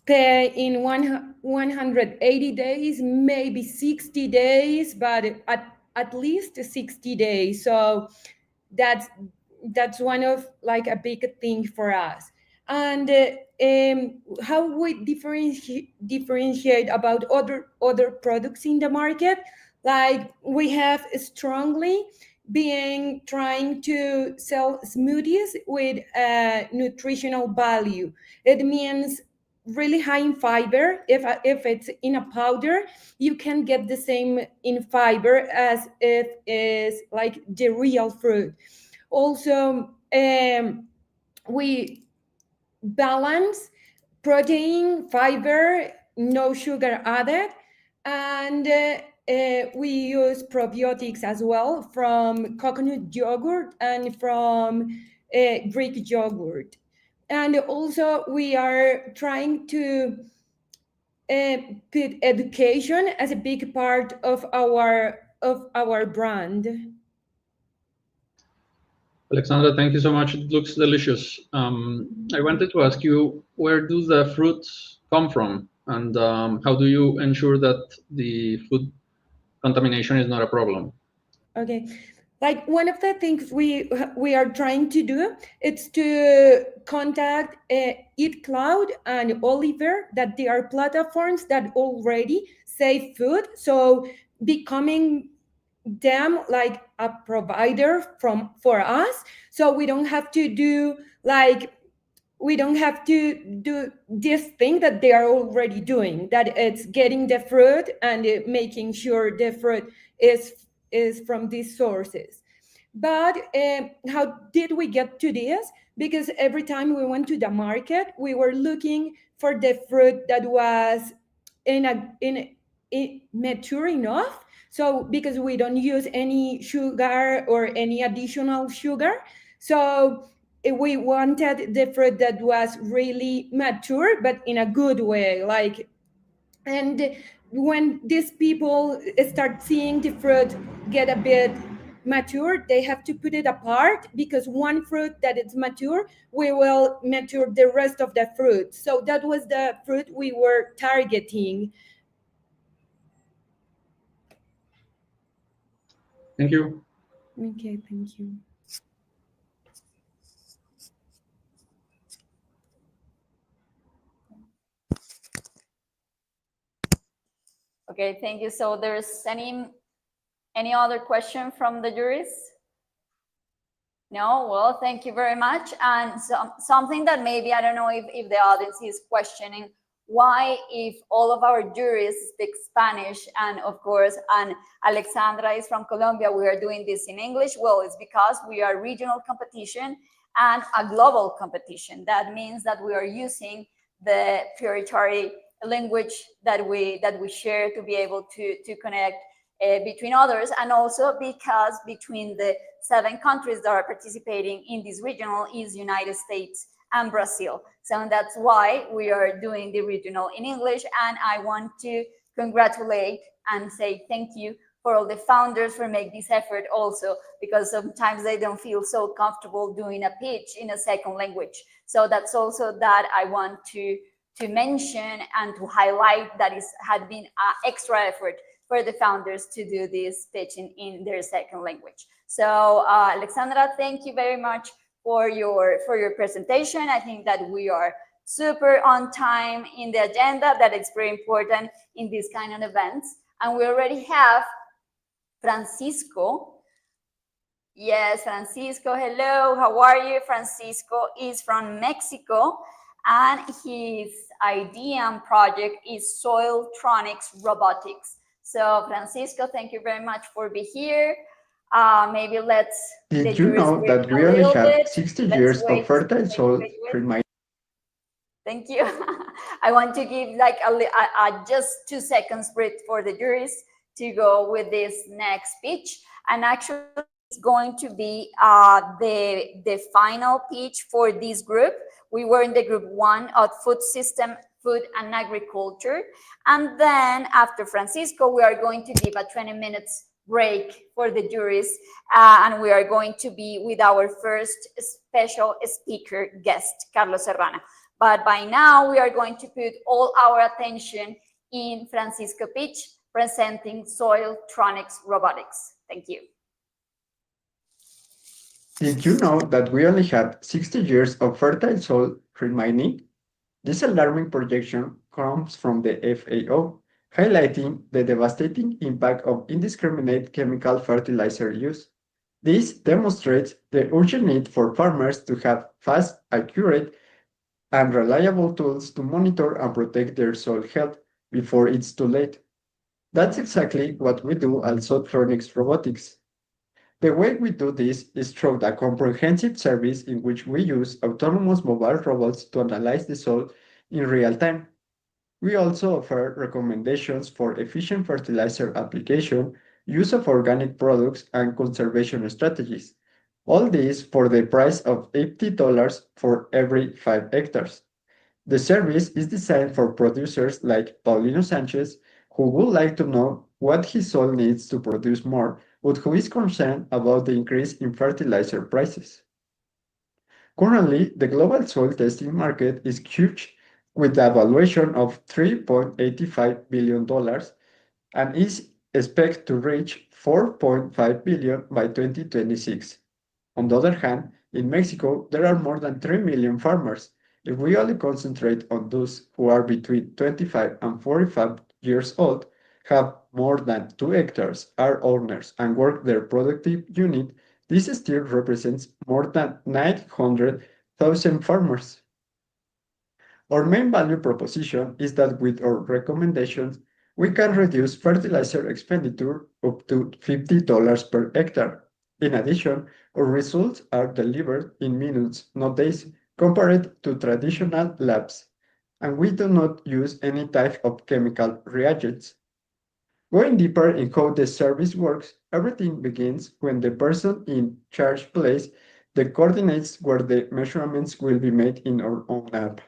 pay in 180 days, maybe 60 days, but at least 60 days. So that's one of like a big thing for us. And how we differentiate about other products in the market, Like we have strongly been trying to sell smoothies with nutritional value. It means really high in fiber. If it's in a powder, you can get the same in fiber as if it's like the real fruit. Also, we balance protein, fiber, no sugar added, and we use probiotics as well from coconut yogurt and from Greek yogurt. And also, we are trying to uh, put education as a big part of our brand. Alexandra, thank you so much. It looks delicious. I wanted to ask you, where do the fruits come from? And how do you ensure that the food contamination is not a problem? Okay. Like one of the things we are trying to do is to contact Eat Cloud and Oliver, that they are platforms that already save food. So becoming them like a provider for us, so we don't have to do like we don't have to do this thing that they are already doing, that it's getting the fruit and making sure the fruit is from these sources. But how did we get to this? Because every time we went to the market, we were looking for the fruit that was in mature enough. So because we don't use any sugar or any additional sugar, so we wanted the fruit that was really mature but in a good way, like. And when these people start seeing the fruit get a bit mature, they have to put it apart, because one fruit that is mature, we will mature the rest of the fruit. So that was the fruit we were targeting. Thank you. Okay, thank you. Okay, thank you. So there's any other question from the jurors? No? Well, thank you very much. And something that maybe, I don't know if the audience is questioning, why, if all of our juries speak Spanish, and of course, and Alexandra is from Colombia, we are doing this in English? Well, it's because we are regional competition and a global competition. That means that we are using the priority language that we share to be able to connect between others, and also because between the 7 countries that are participating in this regional is United States and Brazil. So that's why we are doing the regional in English. And I want to congratulate and say thank you for all the founders for making this effort also, because sometimes they don't feel so comfortable doing a pitch in a second language. So that's also that I want to mention and to highlight that it had been an extra effort for the founders to do this pitching in their second language. So Alexandra, thank you very much for your presentation. I think that we are super on time in the agenda. That is very important in these kind of events. And we already have Francisco. Yes, Francisco, hello, how are you? Francisco is from Mexico, and his idea and project is Soiltronics Robotics. So Francisco, thank you very much for being here. Maybe let's Did you know that we a only little have bit. 60 Let's years wait, of fertile soil wait. remind? Thank you. I want to give like a just 2 seconds break for the juries to go with this next speech. And actually, it's going to be the final pitch for this group. We were in the group 1 of food system, food and agriculture. And then after Francisco, we are going to give a 20 minutes break for the juries. And we are going to be with our first special speaker guest, Carlos Serrana. But by now, we are going to put all our attention in Francisco pitch, presenting Soiltronics Robotics. Thank you. Did you know that we only have 60 years of fertile soil remaining? This alarming projection comes from the FAO, highlighting the devastating impact of indiscriminate chemical fertilizer use. This demonstrates the urgent need for farmers to have fast, accurate, and reliable tools to monitor and protect their soil health before it's too late. That's exactly what we do at Sotronics Robotics. The way we do this is through a comprehensive service in which we use autonomous mobile robots to analyze the soil in real time. We also offer recommendations for efficient fertilizer application, use of organic products, and conservation strategies. All this for the price of $80 for every 5 hectares. The service is designed for producers like Paulino Sanchez, who would like to know what his soil needs to produce more, but who is concerned about the increase in fertilizer prices. Currently, the global soil testing market is huge, with a valuation of $3.85 billion and is expected to reach 4.5 billion by 2026. On the other hand, in Mexico, there are more than 3 million farmers. If we only concentrate on those who are between 25 and 45 years old, have more than 2 hectares, are owners, and work their productive unit, this still represents more than 900,000 farmers. Our main value proposition is that with our recommendations, we can reduce fertilizer expenditure up to $50 per hectare. In addition, our results are delivered in minutes, not days, compared to traditional labs, and we do not use any type of chemical reagents. Going deeper in how the service works, everything begins when the person in charge places the coordinates where the measurements will be made in our own app.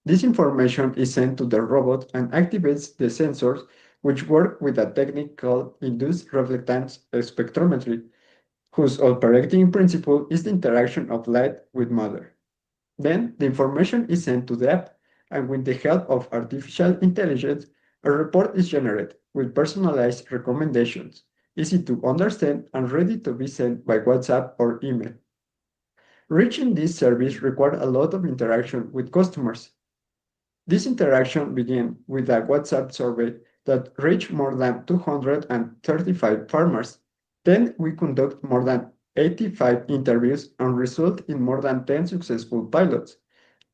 This information is sent to the robot and activates the sensors, which work with a technique called induced reflectance spectrometry, whose operating principle is the interaction of light with matter. Then the information is sent to the app, and with the help of artificial intelligence, a report is generated with personalized recommendations, easy to understand and ready to be sent by WhatsApp or email. Reaching this service required a lot of interaction with customers. This interaction began with a WhatsApp survey that reached more than 235 farmers. Then we conduct more than 85 interviews and result in more than 10 successful pilots.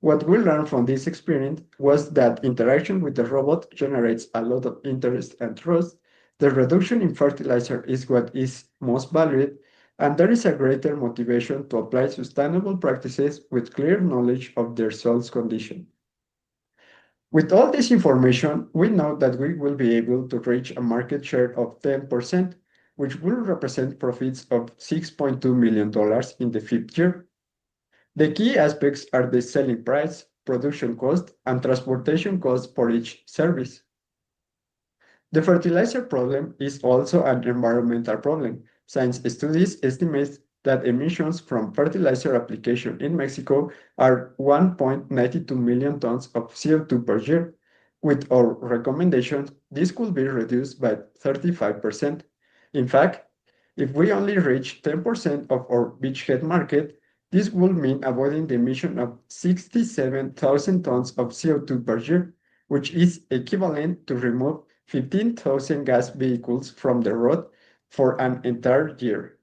What we learned from this experience was that interaction with the robot generates a lot of interest and trust. The reduction in fertilizer is what is most valued, and there is a greater motivation to apply sustainable practices with clear knowledge of their soil's condition. With all this information, we know that we will be able to reach a market share of 10%, which will represent profits of $6.2 million in the fifth year. The key aspects are the selling price, production cost, and transportation cost for each service. The fertilizer problem is also an environmental problem. Science studies estimate that emissions from fertilizer application in Mexico are 1.92 million tons of CO2 per year. With our recommendations, this could be reduced by 35%. In fact, if we only reach 10% of our beachhead market, this would mean avoiding the emission of 67,000 tons of CO2 per year, which is equivalent to remove 15,000 gas vehicles from the road for an entire year.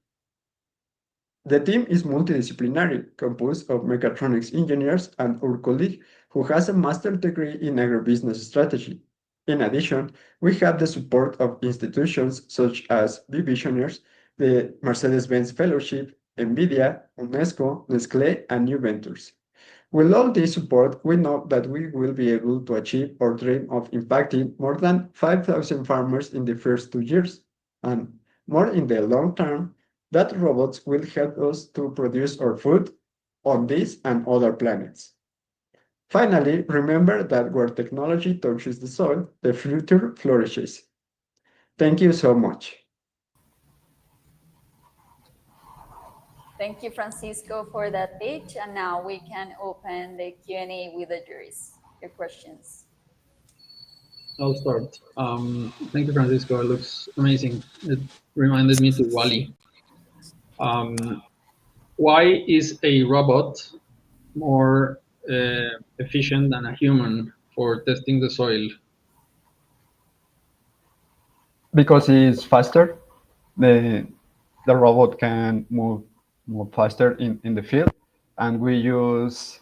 The team is multidisciplinary, composed of mechatronics engineers and our colleague who has a master's degree in agribusiness strategy. In addition, we have the support of institutions such as Be Visionaries, the Mercedes-Benz Fellowship, NVIDIA, UNESCO, Nestlé, and New Ventures. With all this support, we know that we will be able to achieve our dream of impacting more than 5,000 farmers in the first 2 years, and more in the long term, that robots will help us to produce our food on this and other planets. Finally, remember that where technology touches the soil, the future flourishes. Thank you so much. Thank you, Francisco, for that pitch. And now we can open the Q&A with the juries. Your questions. I'll start. Thank you, Francisco. It looks amazing. It reminded me to Wally. Why is a robot more efficient than a human for testing the soil? because it's faster. The the robot can move faster in the field, and we use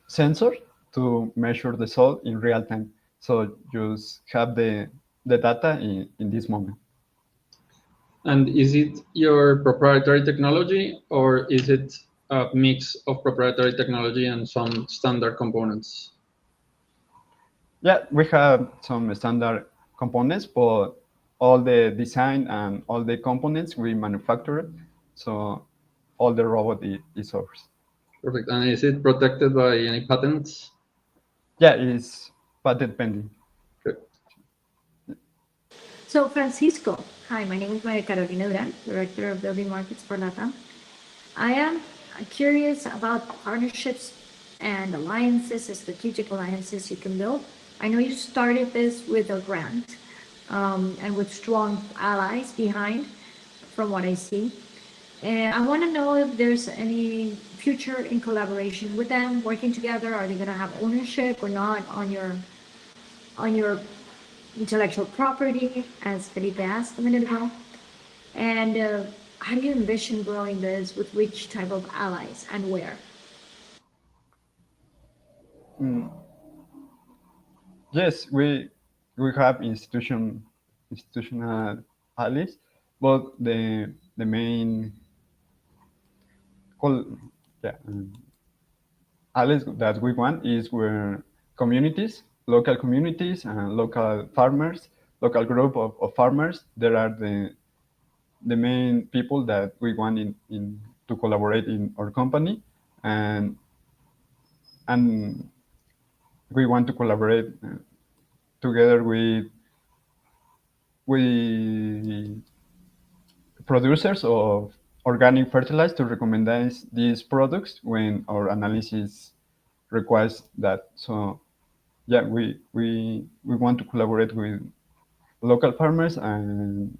sensor to measure the soil in real time. So just have the data in this moment. And is it your proprietary technology, or is it a mix of proprietary technology and some standard components? Yeah, we have some standard components, but all the design and all the components we manufacture it. So all the robot is ours. Perfect. And is it protected by any patents? Yeah, it's patent pending. Okay. So, Francisco, hi, my name is Maria Carolina Duran, Director of Building Markets for LATAM. I am curious about partnerships and alliances, strategic alliances you can build. I know you started this with a grant and with strong allies behind, from what I see. And I want to know if there's any future in collaboration with them, working together. Are they going to have ownership or not on your intellectual property, as Felipe asked a minute ago? And how do you envision growing this with which type of allies and where? Mm, yes, we have institutional allies, but the main call yeah allies that we want is where communities, local communities, and local farmers, local group of farmers. There are the main people that we want in to collaborate in our company, and and we want to collaborate together with producers of organic fertilizer to recommend these products when our analysis requires that. So yeah, we want to collaborate with local farmers and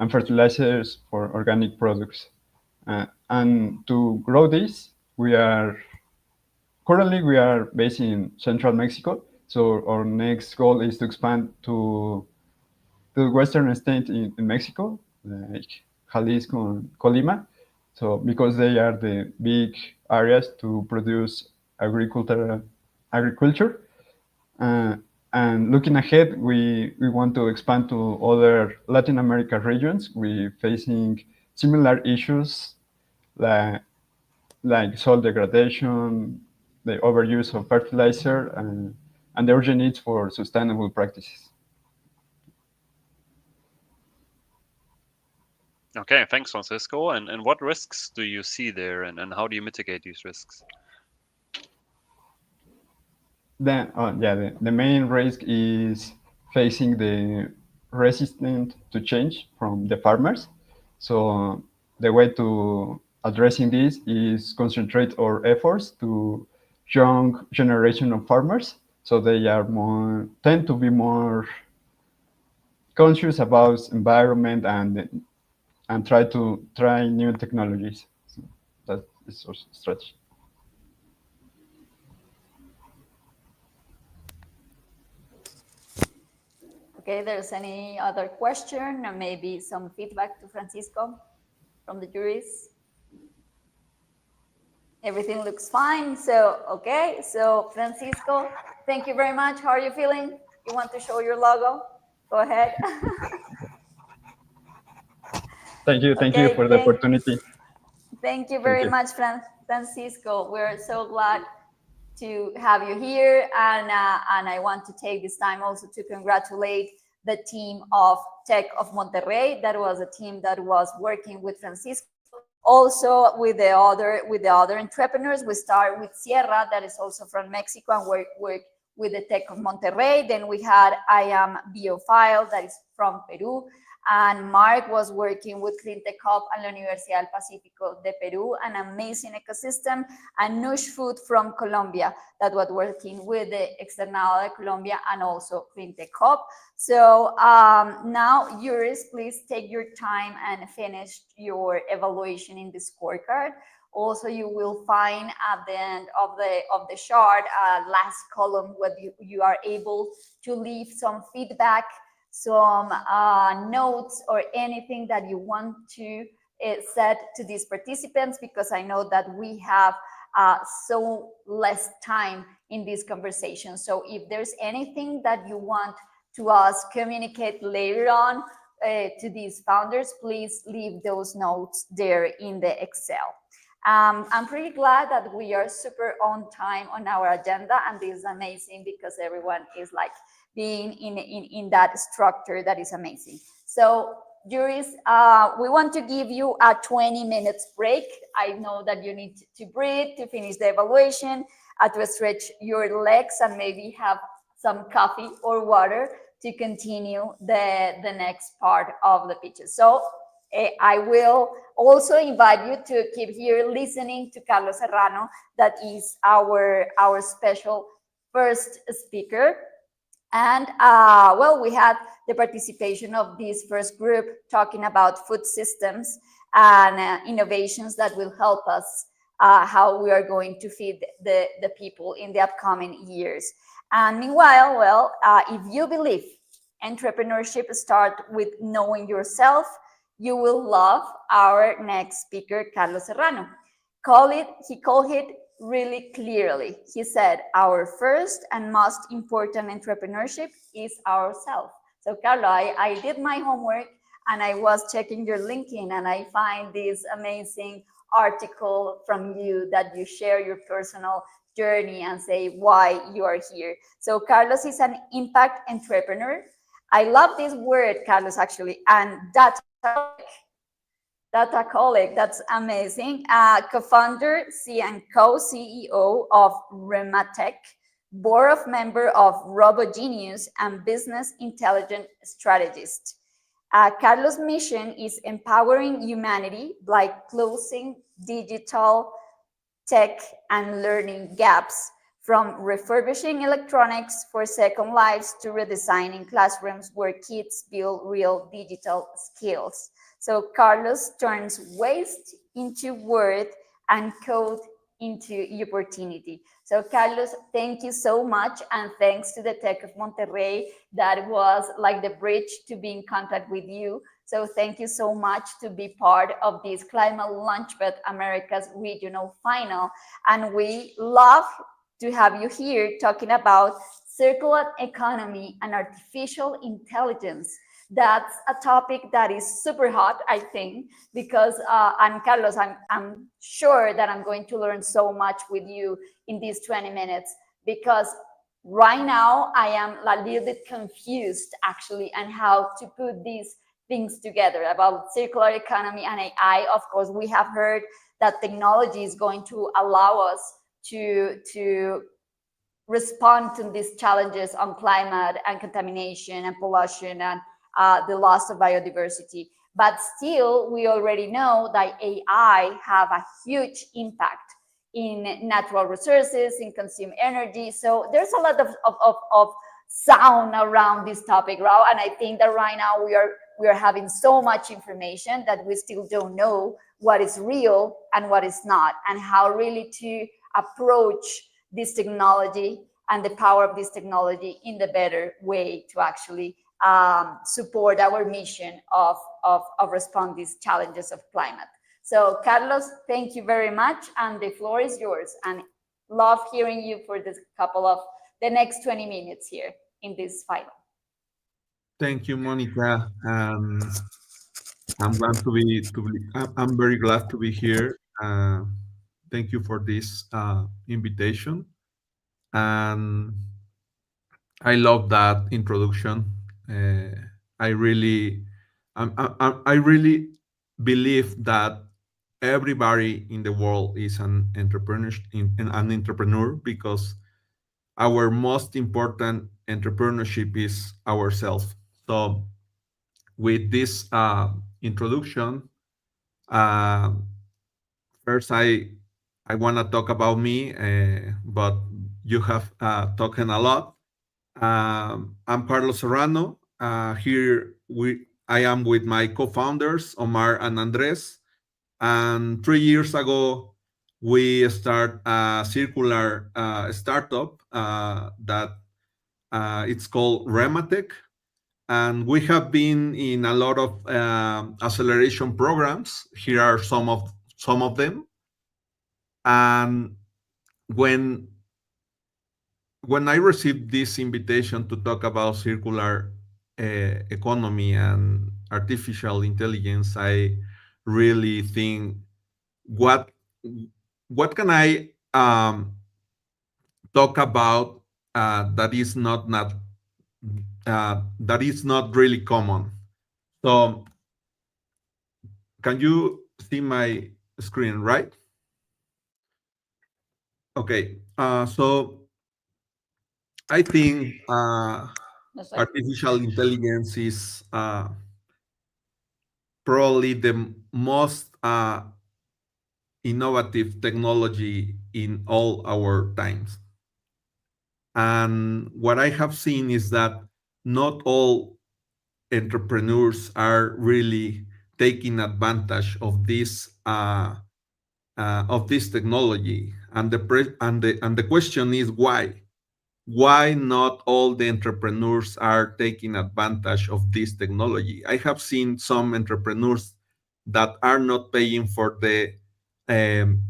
fertilizers for organic products. And to grow this, we are based in central Mexico. So our next goal is to expand to the western state in Mexico, like Jalisco and Colima. So because they are the big areas to produce agriculture. Uh, and looking ahead, we want to expand to other Latin America regions. We're facing similar issues like, like soil degradation, the overuse of fertilizer, and the urgent needs for sustainable practices. Okay, thanks, Francisco. And what risks do you see there, and how do you mitigate these risks? The main risk is facing the resistance to change from the farmers. So the way to addressing this is concentrate our efforts to young generation of farmers, so they are more tend to be more conscious about environment and try new technologies. So that is our strategy. Okay, there's any other question or maybe some feedback to Francisco from the juries? Everything looks fine. So, okay. So, Francisco, thank you very much. How are you feeling? You want to show your logo? Go ahead. Thank you Okay, for the opportunity. thank you Thank very you. much, Francisco. We're so glad to have you here, and I want to take this time also to congratulate the team of Tech of Monterrey. That was a team that was working with Francisco, also with the other entrepreneurs. We start with Sierra, that is also from Mexico, and work with the Tech of Monterrey. Then we had I Am Biofile, that is from Peru. And Mark was working with Climatech and la Universidad del Pacífico de Peru, an amazing ecosystem, and Nush Food from Colombia that was working with the Externado de Colombia and also Climatech. So now, Yuris, please take your time and finish your evaluation in the scorecard. Also, you will find at the end of the chart, last column, where you are able to leave some feedback some notes or anything that you want to said to these participants, because I know that we have so less time in this conversation. So if there's anything that you want to us communicate later on to these founders, please leave those notes there in the Excel. I'm pretty glad that we are super on time on our agenda, and this is amazing because everyone is like being in that structure that is amazing. So Juris, we want to give you a 20 minutes break. I know that you need to breathe, to finish the evaluation, to stretch your legs and maybe have some coffee or water to continue the next part of the pitches. So I will also invite you to keep here listening to Carlos Serrano, that is our special first speaker. And well, we had the participation of this first group talking about food systems and innovations that will help us how we are going to feed the people in the upcoming years. And meanwhile, well, if you believe entrepreneurship starts with knowing yourself, you will love our next speaker, Carlos Serrano. He called it really clearly. He said, our first and most important entrepreneurship is ourselves. So Carlo, I did my homework and I was checking your LinkedIn and I find this amazing article from you that you share your personal journey and say why you are here. So Carlos is an impact entrepreneur. I love this word, Carlos, actually, and Datacolic, that's amazing. Co-founder, and co-CEO of Climatech, board of member of RoboGenius, and business intelligence strategist. Carlos' mission is empowering humanity by closing digital, tech, and learning gaps, from refurbishing electronics for second lives to redesigning classrooms where kids build real digital skills. So Carlos turns waste into worth and code into opportunity. So Carlos, thank you so much, and thanks to the Tech of Monterrey that was like the bridge to be in contact with you. So thank you so much to be part of this Climate Launchpad America's regional final. And we love to have you here talking about circular economy and artificial intelligence. That's a topic that is super hot, I think, because, and Carlos, I'm sure that I'm going to learn so much with you in these 20 minutes, because right now I am a little bit confused actually on how to put these things together about circular economy and AI. Of course, we have heard that technology is going to allow us to respond to these challenges on climate and contamination and pollution and the loss of biodiversity. But still, we already know that AI have a huge impact in natural resources, in consume energy. So there's a lot of sound around this topic, Rao. And I think that right now we are having so much information that we still don't know what is real and what is not, and how really to approach this technology and the power of this technology in the better way to actually support our mission of responding to these challenges of climate. So Carlos, thank you very much, and the floor is yours, and love hearing you for this the next 20 minutes here in this final. Thank you, Monica. I'm glad I'm very glad to be here. Thank you for this invitation, and I love that introduction. I really, I really believe that everybody in the world is an entrepreneur, because our most important entrepreneurship is ourselves. So, with this introduction, uh, first I want to talk about me, but you have talking a lot. I'm Carlos Serrano. Here I am with my co-founders, Omar and Andres. And 3 years ago, we start a circular startup that it's called Rematech. and we have been in a lot of acceleration programs. Here are some of them. And when I received this invitation to talk about circular economy and artificial intelligence, I really think what can I talk about that is not really common. So can you see my screen, right? Okay. So I think That's like, artificial intelligence is probably the most innovative technology in all our times. And what I have seen is that not all entrepreneurs are really taking advantage of this technology. And the question is why? Why not all the entrepreneurs are taking advantage of this technology? I have seen some entrepreneurs that are not paying for um,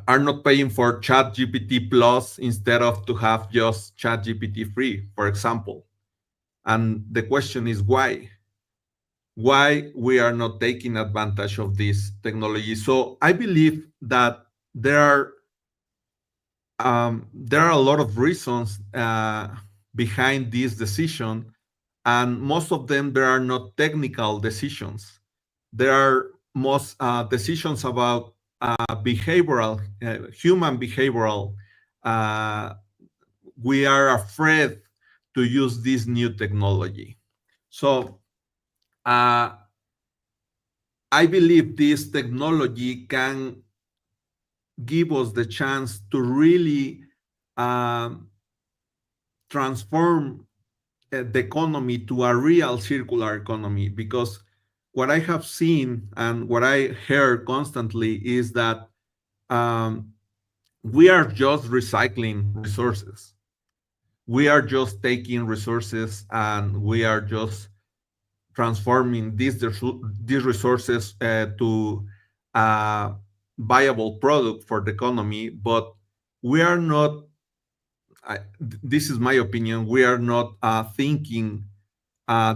are not paying for ChatGPT Plus instead of to have just ChatGPT free, for example. And the question is why? Why we are not taking advantage of this technology? So I believe that there are a lot of reasons behind this decision, and most of them there are not technical decisions. There are most decisions about human behavioral. Uh, we are afraid to use this new technology. So uh, I believe this technology can give us the chance to really um, transform the economy to a real circular economy, because what I have seen and what I hear constantly is that um, we are just recycling resources. We are just taking resources and we are just transforming these resources to a viable product for the economy, but we are not. This is my opinion. We are not thinking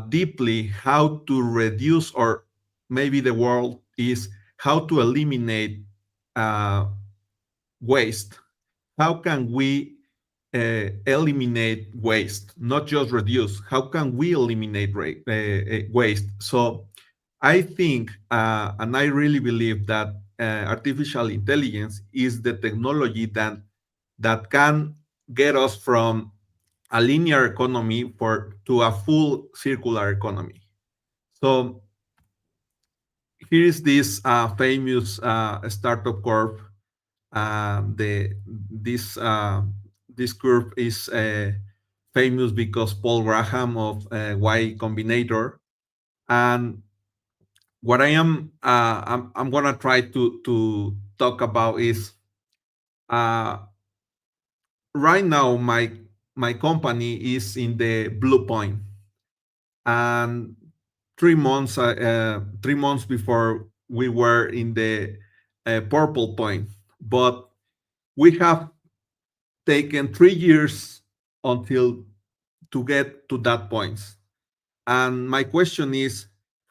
deeply how to reduce, or maybe the world is how to eliminate uh, waste. How can we eliminate waste, not just reduce? How can we eliminate waste? So I think, and I really believe that artificial intelligence is the technology that can get us from a linear economy to a full circular economy. So here is this famous startup curve. The this curve is famous because Paul Graham of Y Combinator. And what I'm gonna try to talk about is uh, right now my company is in the blue point, and 3 months before we were in the purple point, but we have taken 3 years until to get to that point. And my question is,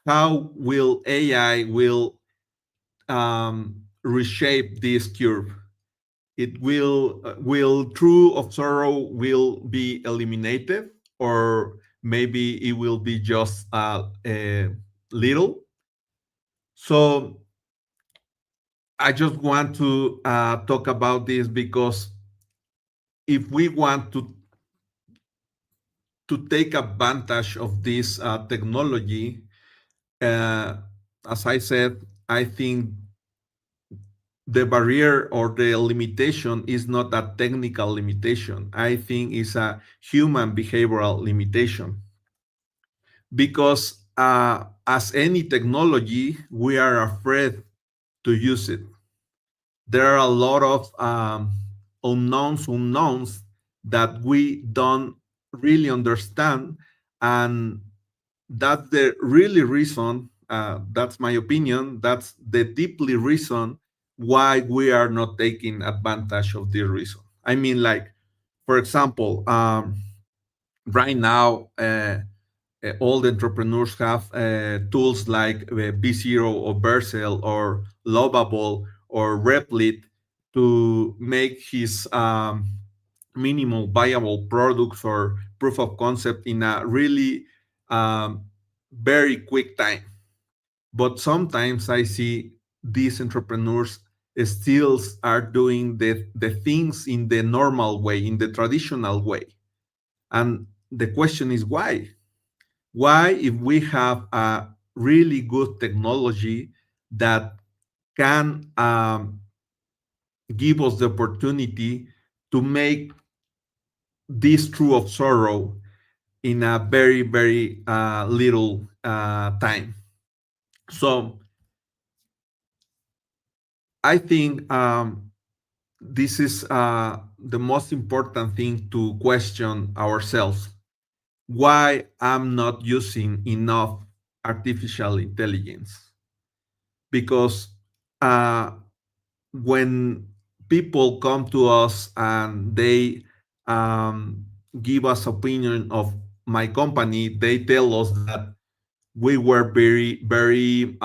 how will AI will reshape this curve? It will true of sorrow will be eliminated, or maybe it will be just a little. So I just want to talk about this because if we want to take advantage of this technology, uh, as I said, I think the barrier or the limitation is not a technical limitation. I think it's a human behavioral limitation, because as any technology, we are afraid to use it. There are a lot of unknowns that we don't really understand, And that's the really reason, that's my opinion, that's the deeply reason why we are not taking advantage of this reason. I mean, like, for example, right now, all the entrepreneurs have tools like B0 or Vercel or Lovable or Replit to make his minimal viable products or proof of concept in a really very quick time. But sometimes I see these entrepreneurs still are doing the things in the normal way, in the traditional way. And the question is why? Why, if we have a really good technology that can give us the opportunity to make this true of sorrow in a very, very little time? So I think this is the most important thing to question ourselves. Why I'm not using enough artificial intelligence? Because when people come to us and they um, give us opinion of my company, they tell us that we were very, very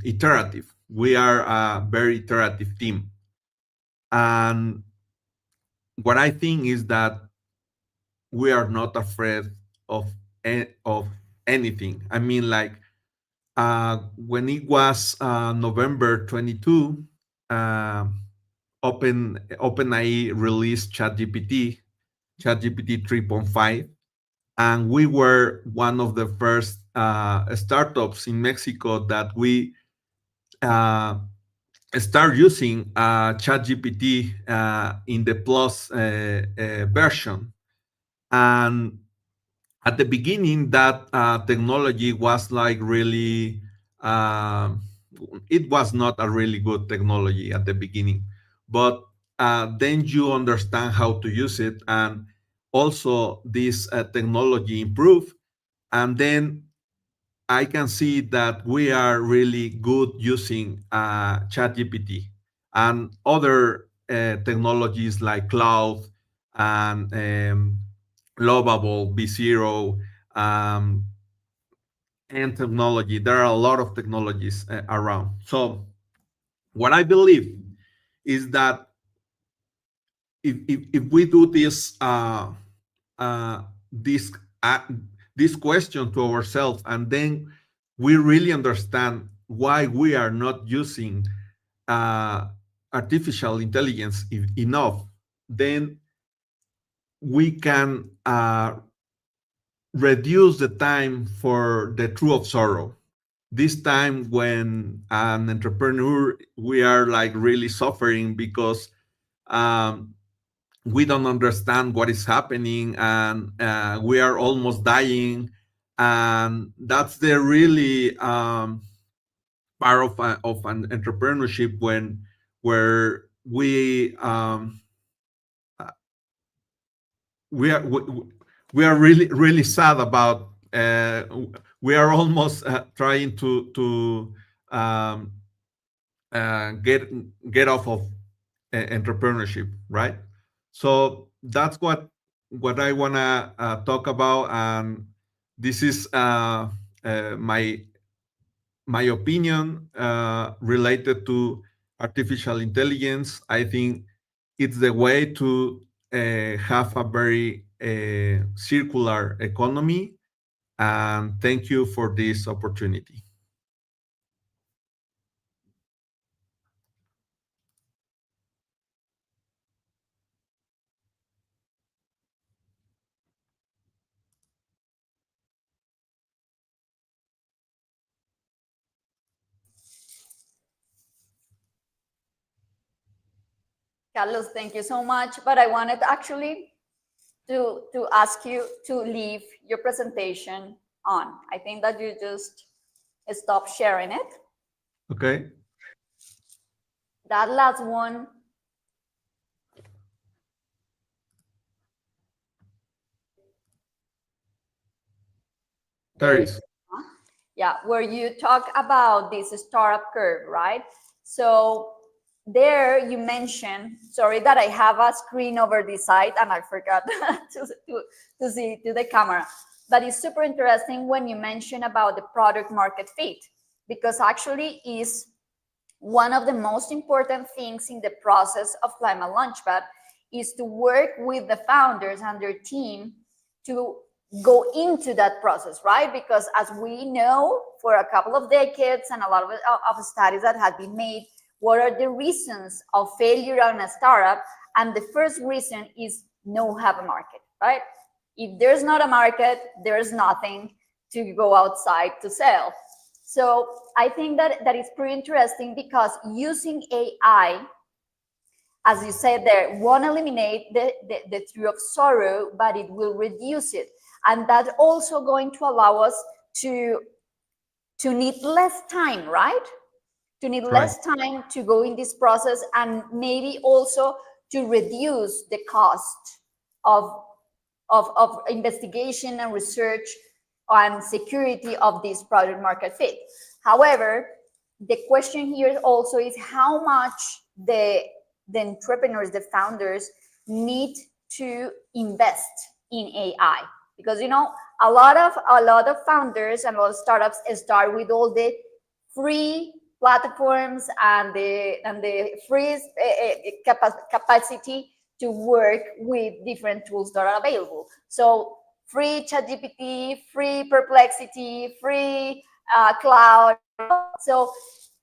iterative. We are a very iterative team. And what I think is that we are not afraid of of anything. I mean, like when it was November 22, OpenAI released ChatGPT 3.5, and we were one of the first startups in Mexico that we start using ChatGPT in the Plus version. And at the beginning, that technology was like really, it was not a really good technology at the beginning. But then you understand how to use it, and also this technology improved. And then I can see that we are really good using ChatGPT and other technologies like cloud and Lovable, B0, and technology. There are a lot of technologies around. So what I believe is that if we do uh, this uh, this question to ourselves, and then we really understand why we are not using uh, artificial intelligence enough, then we can reduce the time for the true of sorrow. This time when an entrepreneur, we are like really suffering because um, we don't understand what is happening, and we are almost dying. And that's the really part of an entrepreneurship when where uh, we are we are really really sad about we are almost trying to um, get off of entrepreneurship, right? So that's what I want to talk about, and this is my opinion related to artificial intelligence. I think it's the way to have a very circular economy. And thank you for this opportunity. Carlos, thank you so much. But I wanted actually to ask you to leave your presentation on. I think that you just stop sharing it. Okay. That last one. There is. Yeah, where you talk about this startup curve, right? So there you mentioned, sorry that I have a screen over this side and I forgot to see to the camera, but it's super interesting when you mention about the product market fit, because actually is one of the most important things in the process of Climate Launchpad is to work with the founders and their team to go into that process, right? Because as we know, for a couple of decades and a lot of studies that have been made, what are the reasons of failure on a startup? And the first reason is no have a market, right? If there's not a market, there's nothing to go outside to sell. So I think that is pretty interesting because using AI, as you said there, won't eliminate the tree of sorrow, but it will reduce it. And that's also going to allow us to need less time, right? To need Right. less time to go in this process, and maybe also to reduce the cost of investigation and research and security of this product market fit. However, the question here also is how much the entrepreneurs, the founders, need to invest in AI, because a lot of founders and a lot of startups start with all the free platforms and the free capacity to work with different tools that are available. So free ChatGPT, free Perplexity, free Cloud. So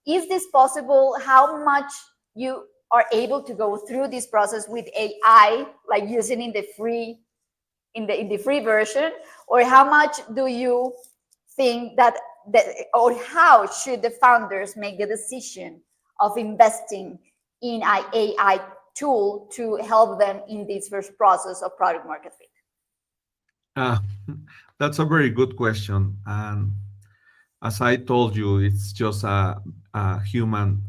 is this possible? How much you are able to go through this process with AI, like using in the free version, or how much do you think that or how should the founders make the decision of investing in an AI tool to help them in this first process of product market fit? Uh, that's a very good question. And as I told you, it's just a human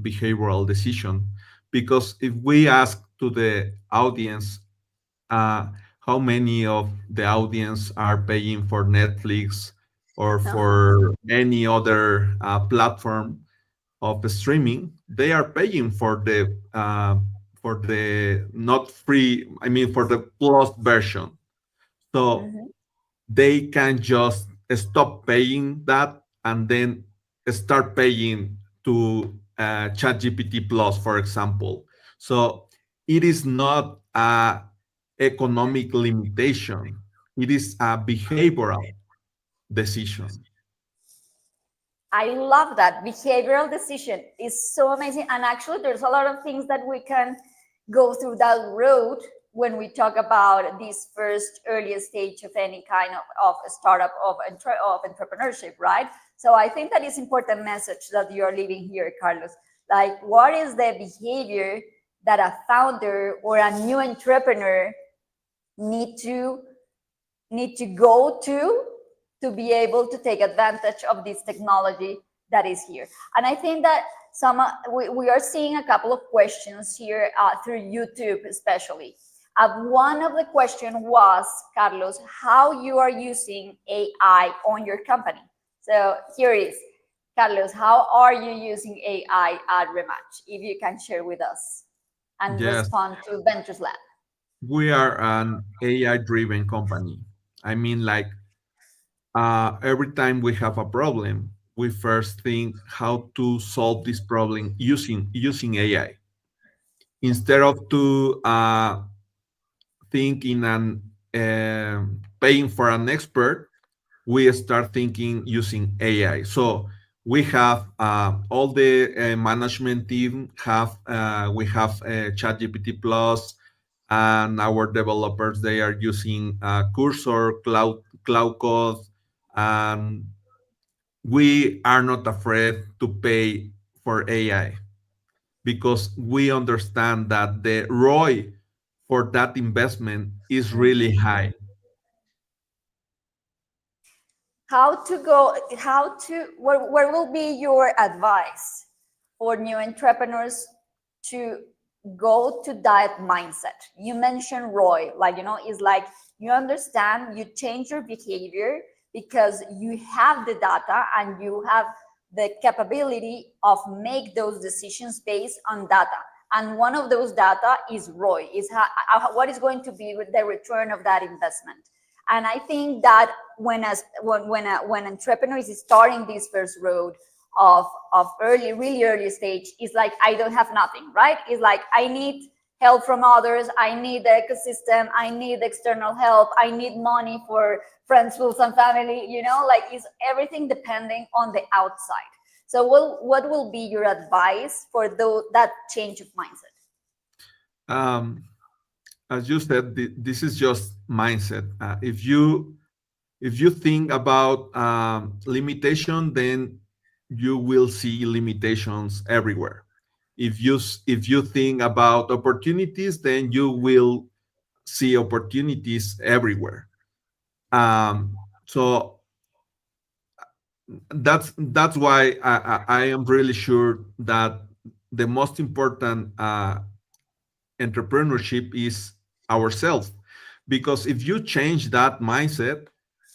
behavioral decision. Because if we ask to the audience uh, how many of the audience are paying for Netflix or for any other platform of streaming, they are paying for the not free. I mean, for the plus version. So they can just stop paying that and then start paying to ChatGPT Plus, for example. So it is not a economic limitation; it is a behavioral decision. I love that. Behavioral decision is so amazing. And actually, there's a lot of things that we can go through that road when we talk about this first earliest stage of any kind of a startup of entrepreneurship, right? So I think that is important message that you are leaving here, Carlos. Like, what is the behavior that a founder or a new entrepreneur need to go to be able to take advantage of this technology that is here? And I think that we are seeing a couple of questions here through YouTube, especially. One of the questions was, Carlos, how you are using AI on your company. So here is, Carlos, how are you using AI at Rematch? If you can share with us and Yes, respond to Ventures Lab. we are an AI-driven company. I mean, like every time we have a problem, we first think how to solve this problem using AI instead of to think in an paying for an expert. We start thinking using AI. So we have all the management team have we have ChatGPT Plus, and our developers they are using Cursor, Cloud Code, and we are not afraid to pay for AI because we understand that the ROI for that investment is really high. Where will be your advice for new entrepreneurs to go to that mindset? You mentioned ROI, like, it's like you understand, you change your behavior, because you have the data and you have the capability of make those decisions based on data. And one of those data is ROI, is what is going to be the return of that investment. And I think that when entrepreneurs is starting this first road of really early stage, it's like, I don't have nothing, right? It's like, I need help from others, I need the ecosystem, I need external help, I need money for friends, fools, and family, you know, like, it's everything depending on the outside. So what will be your advice for that change of mindset? As you said, this is just mindset. If you think about limitation, then you will see limitations everywhere. If you think about opportunities, then you will see opportunities everywhere. So that's why I am really sure that the most important entrepreneurship is ourselves, because if you change that mindset,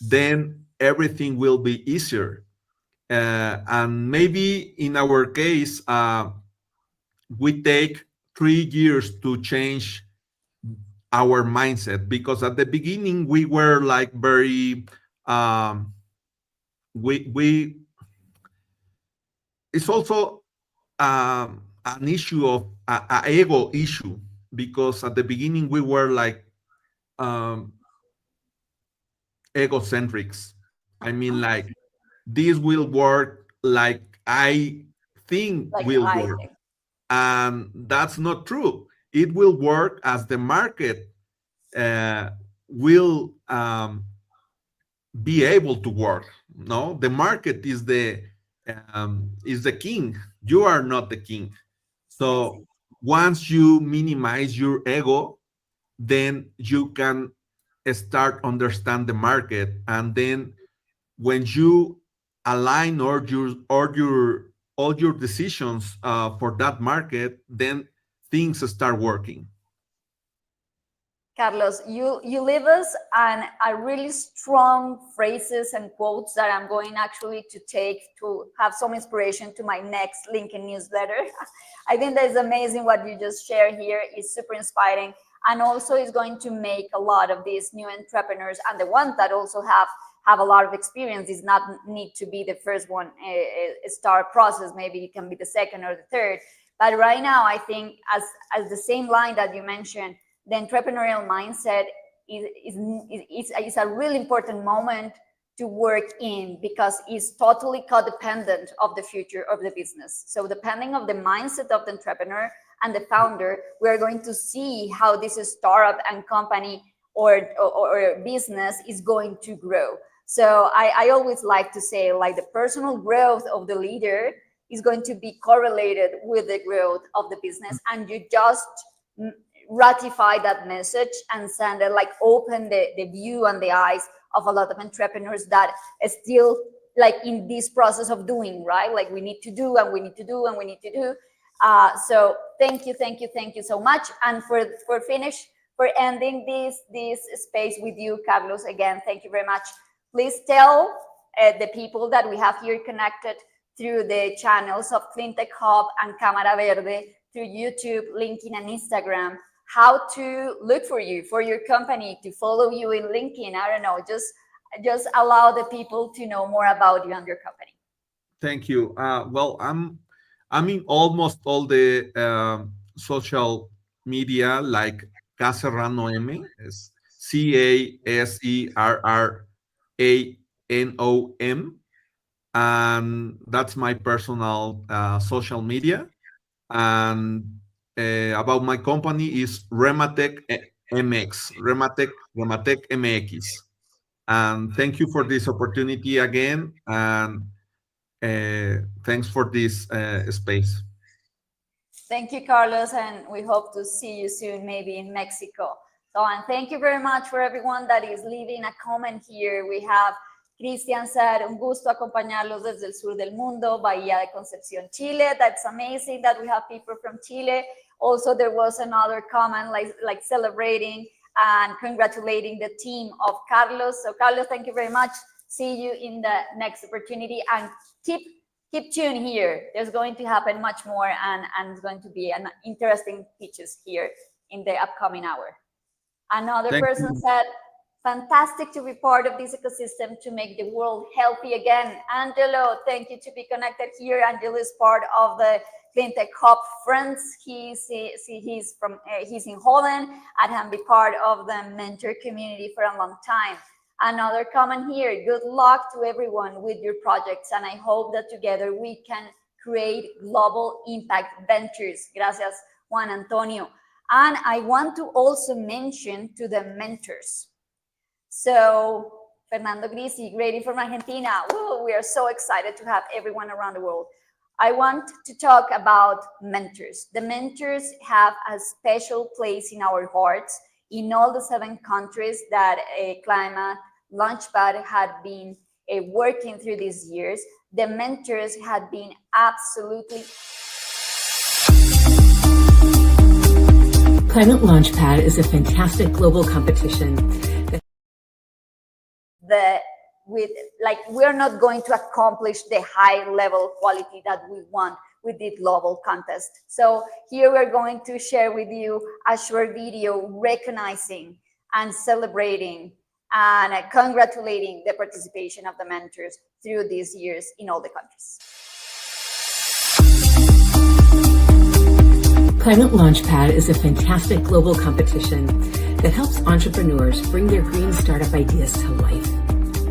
then everything will be easier. And maybe in our case, we take 3 years to change our mindset, because at the beginning we were like very we it's also an issue of a ego issue, because at the beginning we were like egocentrics. I mean, like, this will work like I think Like will I work, think. and that's not true. It will work as the market will be able to work. No, the market is the king. You are not the king. So once you minimize your ego, then you can start understand the market, and then when you align all your decisions for that market, then things start working. Carlos, you leave us on a really strong phrases and quotes that I'm going actually to take to have some inspiration to my next LinkedIn newsletter. I think that is amazing what you just shared here. It's super inspiring, and also is going to make a lot of these new entrepreneurs and the ones that also have a lot of experience, is not need to be the first one start process. Maybe it can be the second or the third. But right now, I think as the same line that you mentioned, the entrepreneurial mindset is a really important moment to work in, because it's totally codependent of the future of the business. So depending on the mindset of the entrepreneur and the founder, we are going to see how this startup and company or business is going to grow. So I always like to say, like, the personal growth of the leader is going to be correlated with the growth of the business, and you just ratify that message and send it, like, open the view and the eyes of a lot of entrepreneurs that is still like in this process of doing, right? Like, we need to do and we need to do and we need to do. So thank you so much. And for ending this space with you, Carlos, again, thank you very much. Please tell the people that we have here connected through the channels of Climatech Hub and Cámara Verde, through YouTube, LinkedIn, and Instagram, how to look for you, for your company, to follow you in LinkedIn. I don't know, just allow the people to know more about you and your company. Thank you. Well, I'm in almost all the social media, like Caserrano M, is CASERRANOM, and that's my personal social media. And about my company is Rematech MX, Rematech MX. And thank you for this opportunity again, and thanks for this space. Thank you, Carlos, and we hope to see you soon, maybe in Mexico. So, and thank you very much for everyone that is leaving a comment here. We have Cristian said, un gusto acompañarlos desde el sur del mundo, Bahía de Concepción, Chile. That's amazing that we have people from Chile. Also, there was another comment like celebrating and congratulating the team of Carlos. So, Carlos, thank you very much. See you in the next opportunity, and keep tuned here. There's going to happen much more, and it's going to be an interesting pitches here in the upcoming hour. Another person said, fantastic to be part of this ecosystem to make the world healthy again. Angelo, thank you to be connected here. Angelo is part of the Climatech Hub Friends. He's in Holland and has been part of the mentor community for a long time. Another comment here, good luck to everyone with your projects, and I hope that together we can create global impact ventures. Gracias, Juan Antonio. And I want to also mention to the mentors. So Fernando Grisi, greeting from Argentina. Woo, we are so excited to have everyone around the world. I want to talk about mentors. The mentors have a special place in our hearts in all the 7 countries that Climate Launchpad had been working through these years. The mentors had been absolutely... Climate Launchpad is a fantastic global competition. We're not going to accomplish the high level quality that we want with the global contest. So here we're going to share with you a short video recognizing and celebrating and congratulating the participation of the mentors through these years in all the countries. Climate Launchpad is a fantastic global competition that helps entrepreneurs bring their green startup ideas to life.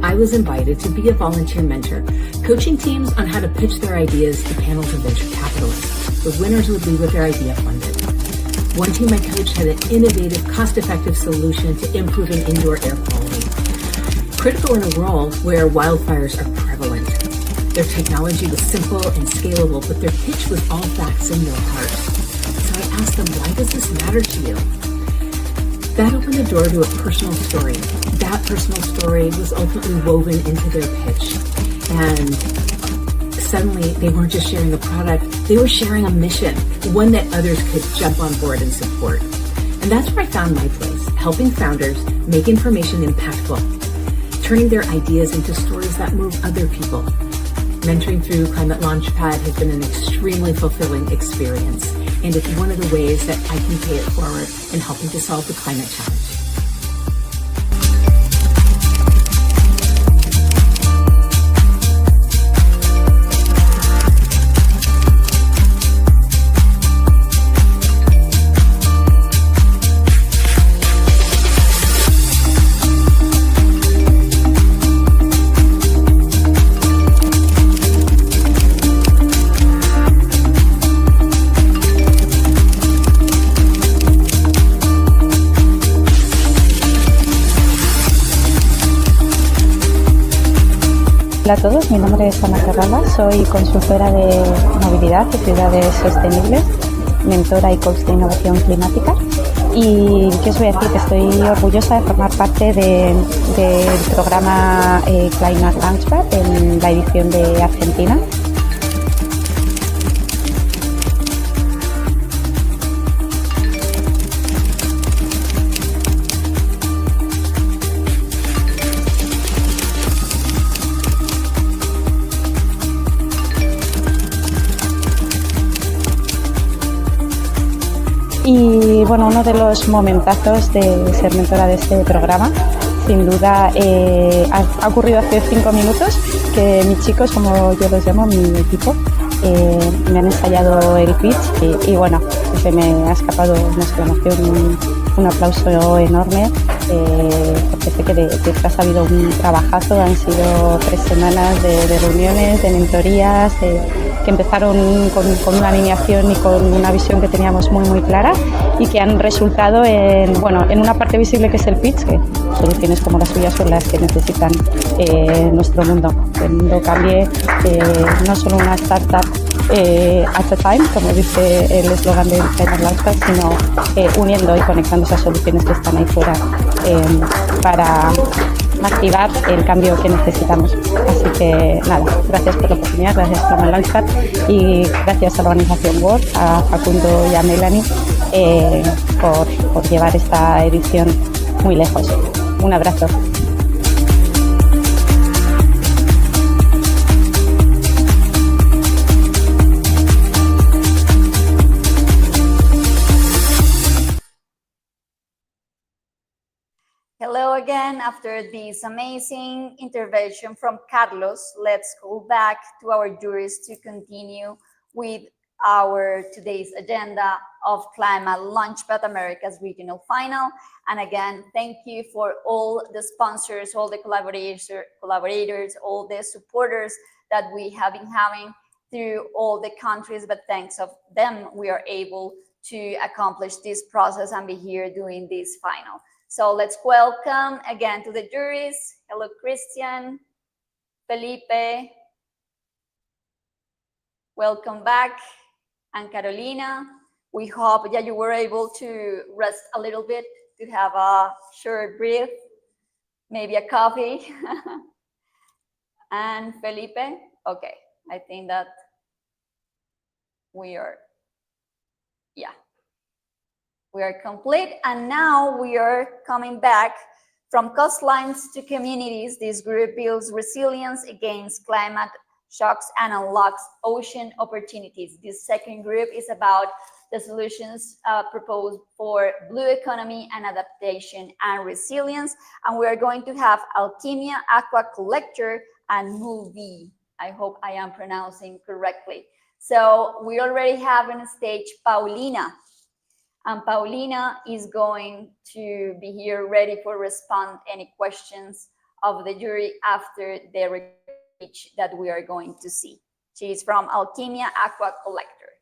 I was invited to be a volunteer mentor, coaching teams on how to pitch their ideas to panels of venture capitalists. The winners would leave with their idea funded. One team I coached had an innovative, cost-effective solution to improving indoor air quality. Critical in a world where wildfires are prevalent. Their technology was simple and scalable, but their pitch was all facts and no heart. So I asked them, why does this matter to you? That opened the door to a personal story. That personal story was ultimately woven into their pitch. And suddenly they weren't just sharing a product, they were sharing a mission, one that others could jump on board and support. And that's where I found my place, helping founders make information impactful, turning their ideas into stories that move other people. Mentoring through Climate Launchpad has been an extremely fulfilling experience, and it's one of the ways that I can pay it forward in helping to solve the climate challenge. Hola a todos, mi nombre es Ana Carrala, soy consultora de movilidad y ciudades sostenibles, mentora y coach de innovación climática. Y ¿qué os voy a decir? Que estoy orgullosa de formar parte del programa Climate Launchpad en la edición de Argentina. Y bueno, uno de los momentazos de ser mentora de este programa, sin duda, ha ocurrido hace 5 minutos, que mis chicos, como yo los llamo, mi equipo, me han ensayado el pitch y bueno, se me ha escapado una exclamación, un aplauso enorme, porque sé que detrás ha habido un trabajazo. Han sido 3 semanas de reuniones, de mentorías, que empezaron con una alineación y con una visión que teníamos muy clara y que han resultado en una parte visible, que es el pitch, que soluciones como las suyas son las que necesitan nuestro mundo. Que el mundo cambie, no solo una startup at a time, como dice el eslogan del Climate Launchpad, sino uniendo y conectando esas soluciones que están ahí fuera para activar el cambio que necesitamos. Así que nada, gracias por la oportunidad, gracias a Climate Launchpad y gracias a la organización World, a Facundo y a Melanie por llevar esta edición muy lejos. Un abrazo. again, after this amazing intervention from Carlos, let's go back to our jurors to continue with our today's agenda of Climate Launchpad America's Regional Final. And again, thank you for all the sponsors, all the collaborators, all the supporters that we have been having through all the countries, but thanks of them, we are able to accomplish this process and be here doing this final. So let's welcome again to the juries. Hello, Christian, Felipe. Welcome back. And Carolina, we hope that you were able to rest a little bit, to have a short breath, maybe a coffee. And Felipe, okay, I think that we are, yeah. We are complete, and now we are coming back from coastlines to communities. This group builds resilience against climate shocks and unlocks ocean opportunities. This second group is about the solutions proposed for blue economy and adaptation and resilience. And we are going to have Alchemia Aqua Collector and Movie. I hope I am pronouncing correctly. So we already have on stage Paulina. And Paulina is going to be here ready for respond any questions of the jury after the recorded speech that we are going to see. She is from Alchemia Aqua Collector.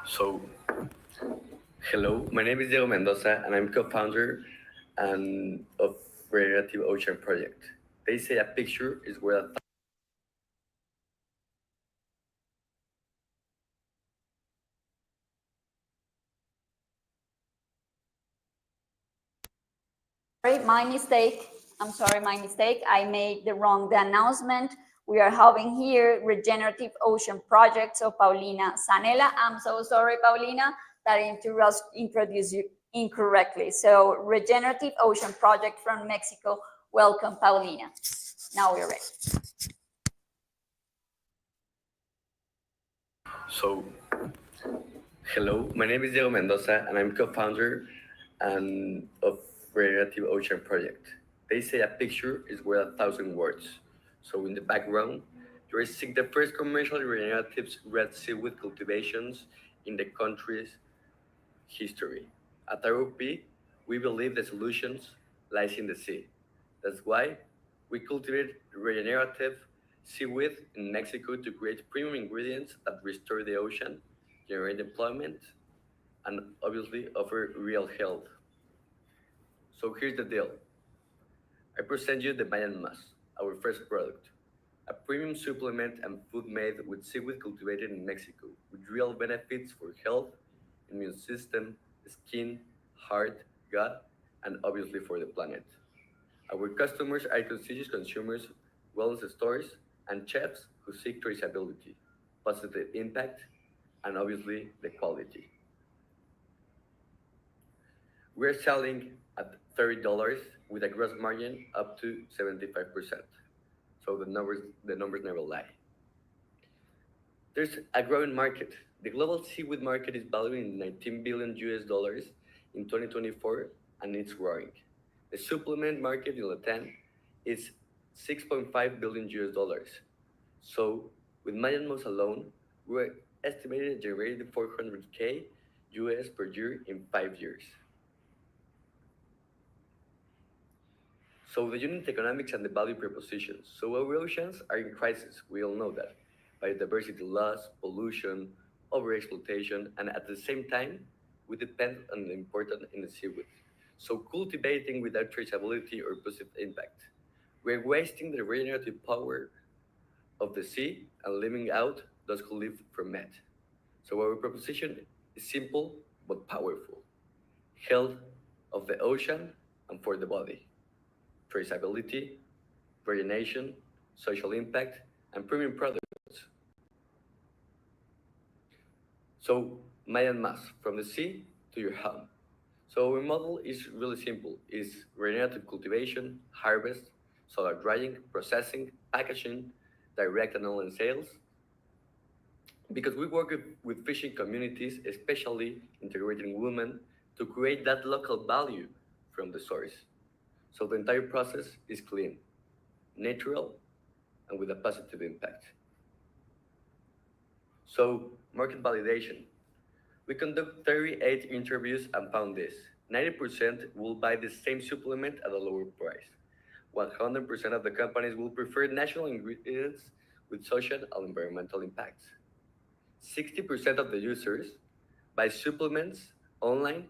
So, hello, my name is Diego Mendoza, and I'm co-founder of Regenerative Ocean Project. They say a picture is worth a My mistake. I'm sorry, my mistake. I made the wrong announcement. We are having here Regenerative Ocean Project. So Paulina Sanela, I'm so sorry, Paulina, that I introduced you incorrectly. So Regenerative Ocean Project from Mexico. Welcome, Paulina. Now we're ready. So, hello, my name is Diego Mendoza, and I'm co-founder of Regenerative Ocean Project. They say a picture is worth 1,000 words. So in the background, you are seeing the first commercial regenerative red seaweed cultivations in the country's history. At ROP, we believe the solutions lies in the sea. That's why we cultivate regenerative seaweed in Mexico to create premium ingredients that restore the ocean, generate employment, and obviously offer real health. So here's the deal. I present you the Mayan Mas, our first product, a premium supplement and food made with seaweed cultivated in Mexico, with real benefits for health, immune system, skin, heart, gut, and obviously for the planet. Our customers are conscious consumers, wellness stores, and chefs who seek traceability, positive impact, and obviously the quality. We're selling at $30 with a gross margin up to 75%. So the numbers never lie. There's a growing market. The global seaweed market is valued in 19 billion US dollars in 2024, and it's growing. The supplement market in Latin is 6.5 billion US dollars. So with Mayan Moss alone, we're estimated generating 400K US per year in 5 years. So the unit economics and the value propositions. So our oceans are in crisis. We all know that. Biodiversity loss, pollution, overexploitation, and at the same time, we depend on the important in the seaweed. So cultivating without traceability or positive impact. We're wasting the regenerative power of the sea and leaving out those who live from it. So our proposition is simple but powerful. Health of the ocean and for the body. Traceability, variation, social impact, and premium products. So Mayan Mas, from the sea to your home. So our model is really simple. It's regenerative cultivation, harvest, solar drying, processing, packaging, direct and online sales, because we work with fishing communities, especially integrating women to create that local value from the source. So the entire process is clean, natural, and with a positive impact. So, market validation. We conduct 38 interviews and found this. 90% will buy the same supplement at a lower price. 100% of the companies will prefer natural ingredients with social and environmental impacts. 60% of the users buy supplements online,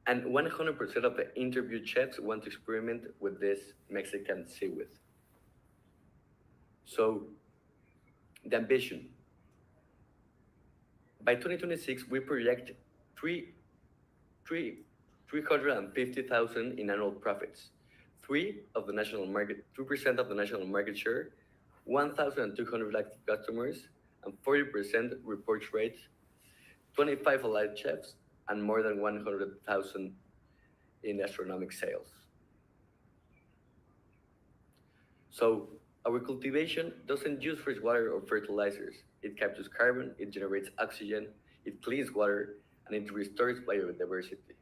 and 100% of the interviewed chefs want to experiment with this Mexican seaweed. So, the ambition. By 2026, we project three, three, 350,000 in annual profits, 3% of the national market share, 1,200 active customers, and 40% report rate, 25 allied chefs, and more than 100,000 in astronomic sales. So our cultivation doesn't use fresh water or fertilizers. It captures carbon, it generates oxygen, it cleans water, and it restores biodiversity.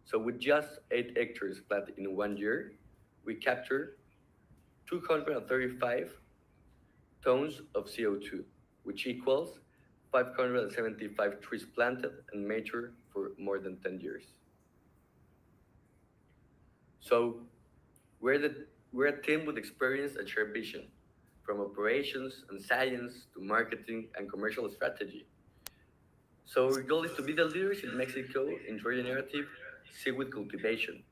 So with just 8 hectares planted in 1 year, we capture 235 tons of CO2, which equals 575 trees planted and matured for more than 10 years. So we're a team with experience and shared vision, from operations and science to marketing and commercial strategy. So our goal is to be the leaders in Mexico in regenerative seaweed cultivation,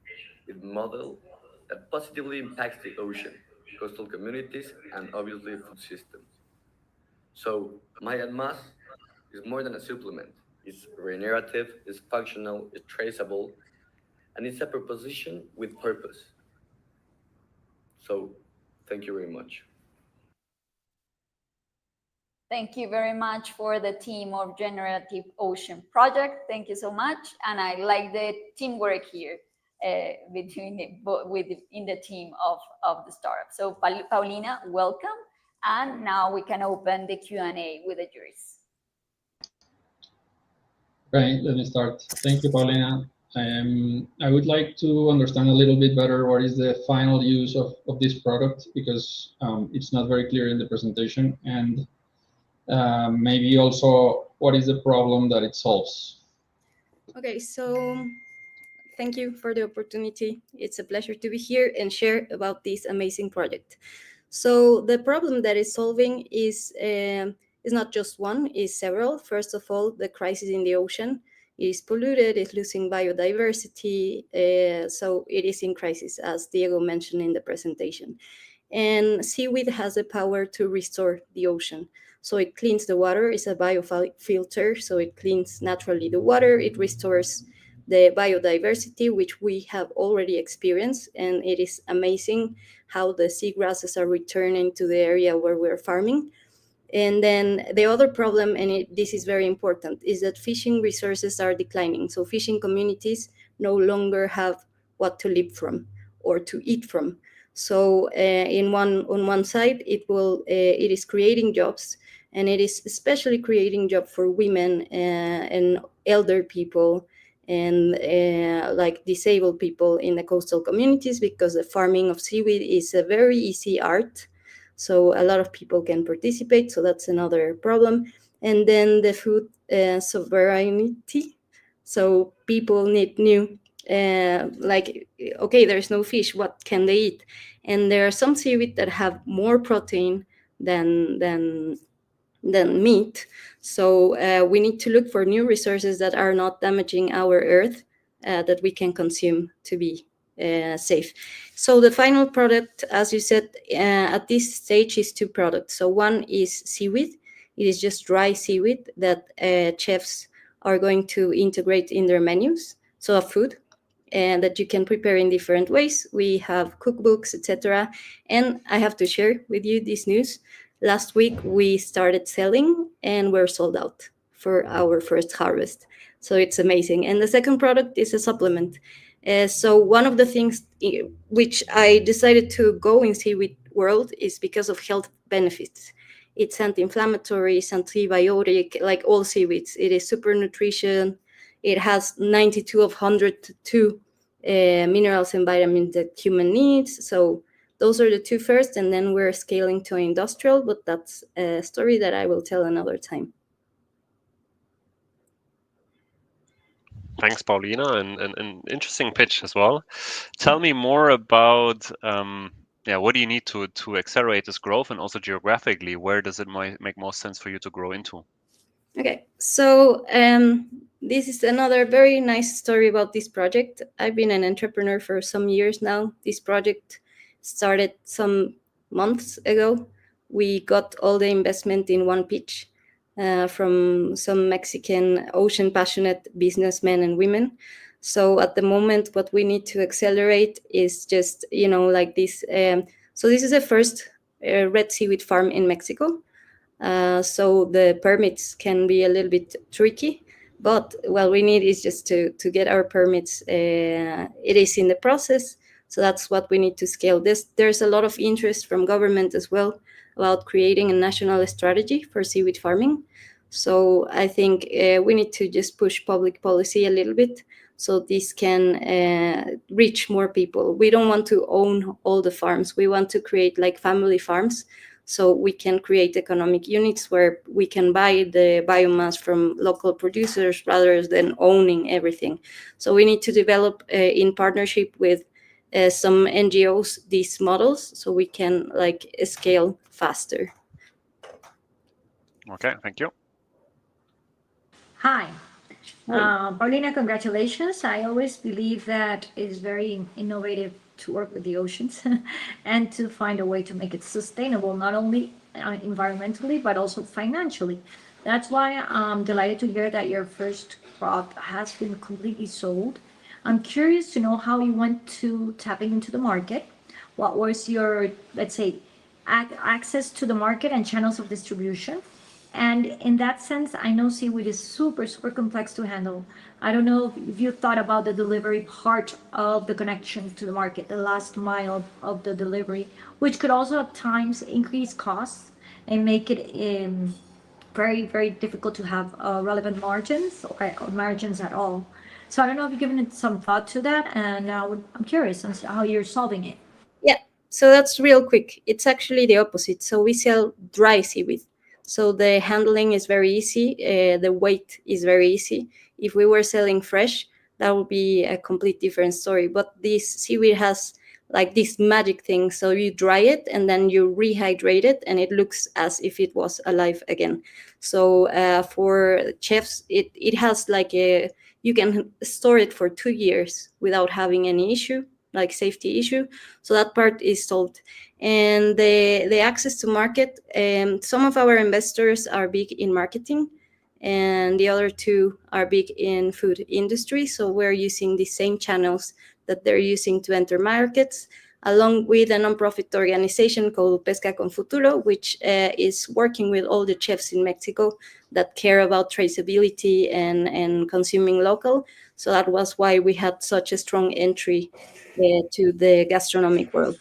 with model that positively impacts the ocean, coastal communities, and obviously food systems. So Maya Mas is more than a supplement. It's regenerative, it's functional, it's traceable, and it's a proposition with purpose. So thank you very much. Thank you very much for the team of Generative Ocean Project. Thank you so much. And I like the teamwork here in the team of the startup. So Paulina, welcome. And now we can open the Q&A with the juries. Okay, let me start. Thank you, Paulina. I would like to understand a little bit better what is the final use of this product, because it's not very clear in the presentation, and maybe also what is the problem that it solves. Okay, so thank you for the opportunity. It's a pleasure to be here and share about this amazing project. So the problem that is solving is not just one, is several. First of all, the crisis in the ocean is polluted, it's losing biodiversity, so it is in crisis, as Diego mentioned in the presentation. And seaweed has the power to restore the ocean. So it cleans the water, it's a biofilter, so it cleans naturally the water, it restores the biodiversity, which we have already experienced, and it is amazing how the seagrasses are returning to the area where we're farming. And then the other problem, and this is very important, is that fishing resources are declining. So fishing communities no longer have what to live from or to eat from. So on one side, it is creating jobs, and it is especially creating job for women and elder people and like disabled people in the coastal communities, because the farming of seaweed is a very easy art. So a lot of people can participate. So that's another problem. And then the food sovereignty. So people need new, okay, there's no fish. What can they eat? And there are some seaweed that have more protein than meat. So we need to look for new resources that are not damaging our earth, that we can consume to be safe. So the final product, as you said, at this stage is 2 products. So one is seaweed. It is just dry seaweed that chefs are going to integrate in their menus. So a food and that you can prepare in different ways. We have cookbooks, etc. And I have to share with you this news. Last week we started selling and we're sold out for our first harvest. So it's amazing. And the second product is a supplement. So one of the things which I decided to go in seaweed world is because of health benefits. It's anti-inflammatory, it's antibiotic, like all seaweeds. It is super nutrition. It has 92 of 102 minerals and vitamins that human needs. So those are the two first, and then we're scaling to industrial, but that's a story that I will tell another time. Thanks, Paulina, and an interesting pitch as well. Tell me more about what do you need to accelerate this growth, and also geographically, where does it make more sense for you to grow into? Okay, so this is another very nice story about this project. I've been an entrepreneur for some years now. This project started some months ago. We got all the investment in one pitch from some Mexican ocean passionate businessmen and women. So at the moment, what we need to accelerate is just, like this. So this is the first red seaweed farm in Mexico. So the permits can be a little bit tricky, but what we need is just to get our permits. It is in the process, so that's what we need to scale. There's a lot of interest from government as well about creating a national strategy for seaweed farming. So I think we need to just push public policy a little bit so this can reach more people. We don't want to own all the farms. We want to create like family farms, so we can create economic units where we can buy the biomass from local producers rather than owning everything. So we need to develop in partnership with some NGOs these models so we can like scale faster. Okay, thank you. Hi. Paulina, congratulations. I always believe that it's very innovative to work with the oceans and to find a way to make it sustainable, not only environmentally, but also financially. That's why I'm delighted to hear that your first crop has been completely sold. I'm curious to know how you went to tapping into the market. What was your, let's say, access to the market and channels of distribution? And in that sense, I know seaweed is super, super complex to handle. I don't know if you thought about the delivery part of the connection to the market, the last mile of the delivery, which could also at times increase costs and make it very, very difficult to have relevant margins or margins at all. So I don't know if you've given it some thought to that, and I'm curious on how you're solving it. Yeah, so that's real quick. It's actually the opposite. So we sell dry seaweed. So the handling is very easy. The weight is very easy. If we were selling fresh, that would be a complete different story. But this seaweed has like this magic thing. So you dry it and then you rehydrate it, and it looks as if it was alive again. So for chefs, it has like you can store it for 2 years without having any issue, like safety issue. So that part is solved. And the access to market, some of our investors are big in marketing, and the other two are big in food industry. So we're using the same channels that they're using to enter markets, along with a nonprofit organization called Pesca con Futuro, which is working with all the chefs in Mexico that care about traceability and consuming local. So that was why we had such a strong entry to the gastronomic world.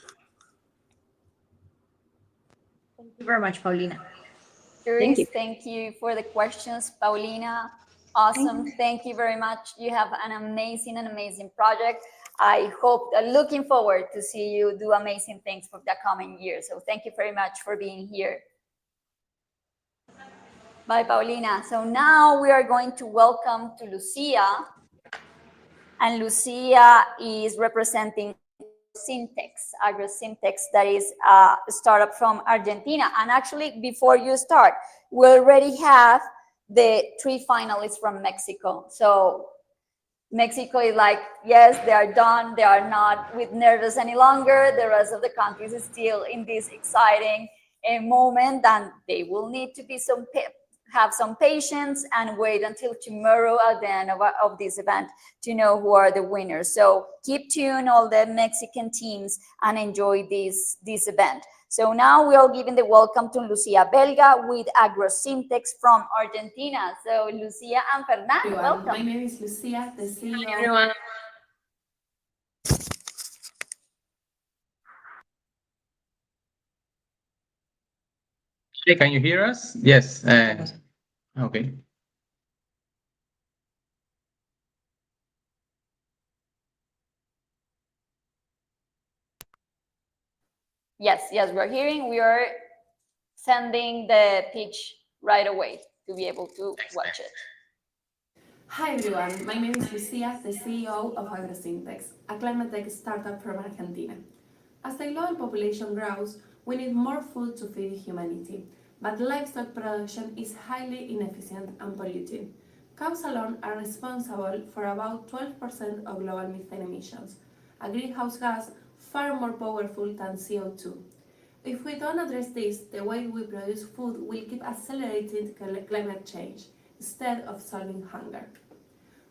Thank you very much, Paulina. Thank you. Thank you for the questions, Paulina. Awesome. Thank you very much. You have an amazing project. I hope, looking forward to see you do amazing things for the coming year. So thank you very much for being here. Bye, Paulina. So now we are going to welcome to Lucia. And Lucia is representing AgroSyntex, that is a startup from Argentina. And actually, before you start, we already have the 3 finalists from Mexico. So Mexico is like, yes, they are done. They are not with nervous any longer. The rest of the countries is still in this exciting moment, and they will need to be have some patience and wait until tomorrow at the end of this event to know who are the winners. So keep tuned, all the Mexican teams, and enjoy this event. So now we are giving the welcome to Lucia Belga with AgroSyntex from Argentina. So Lucia and Fernando, welcome. My name is Lucia, the CEO. Hi, everyone. Hey, can you hear us? Yes. Okay. Yes, we're hearing. We are sending the pitch right away to be able to watch it. Hi everyone, my name is Lucia, the CEO of AgroSyntex, a Climatech startup from Argentina. As the global population grows, we need more food to feed humanity, but livestock production is highly inefficient and polluting. Cows alone are responsible for about 12% of global methane emissions, a greenhouse gas far more powerful than CO2. If we don't address this, the way we produce food will keep accelerating climate change instead of solving hunger.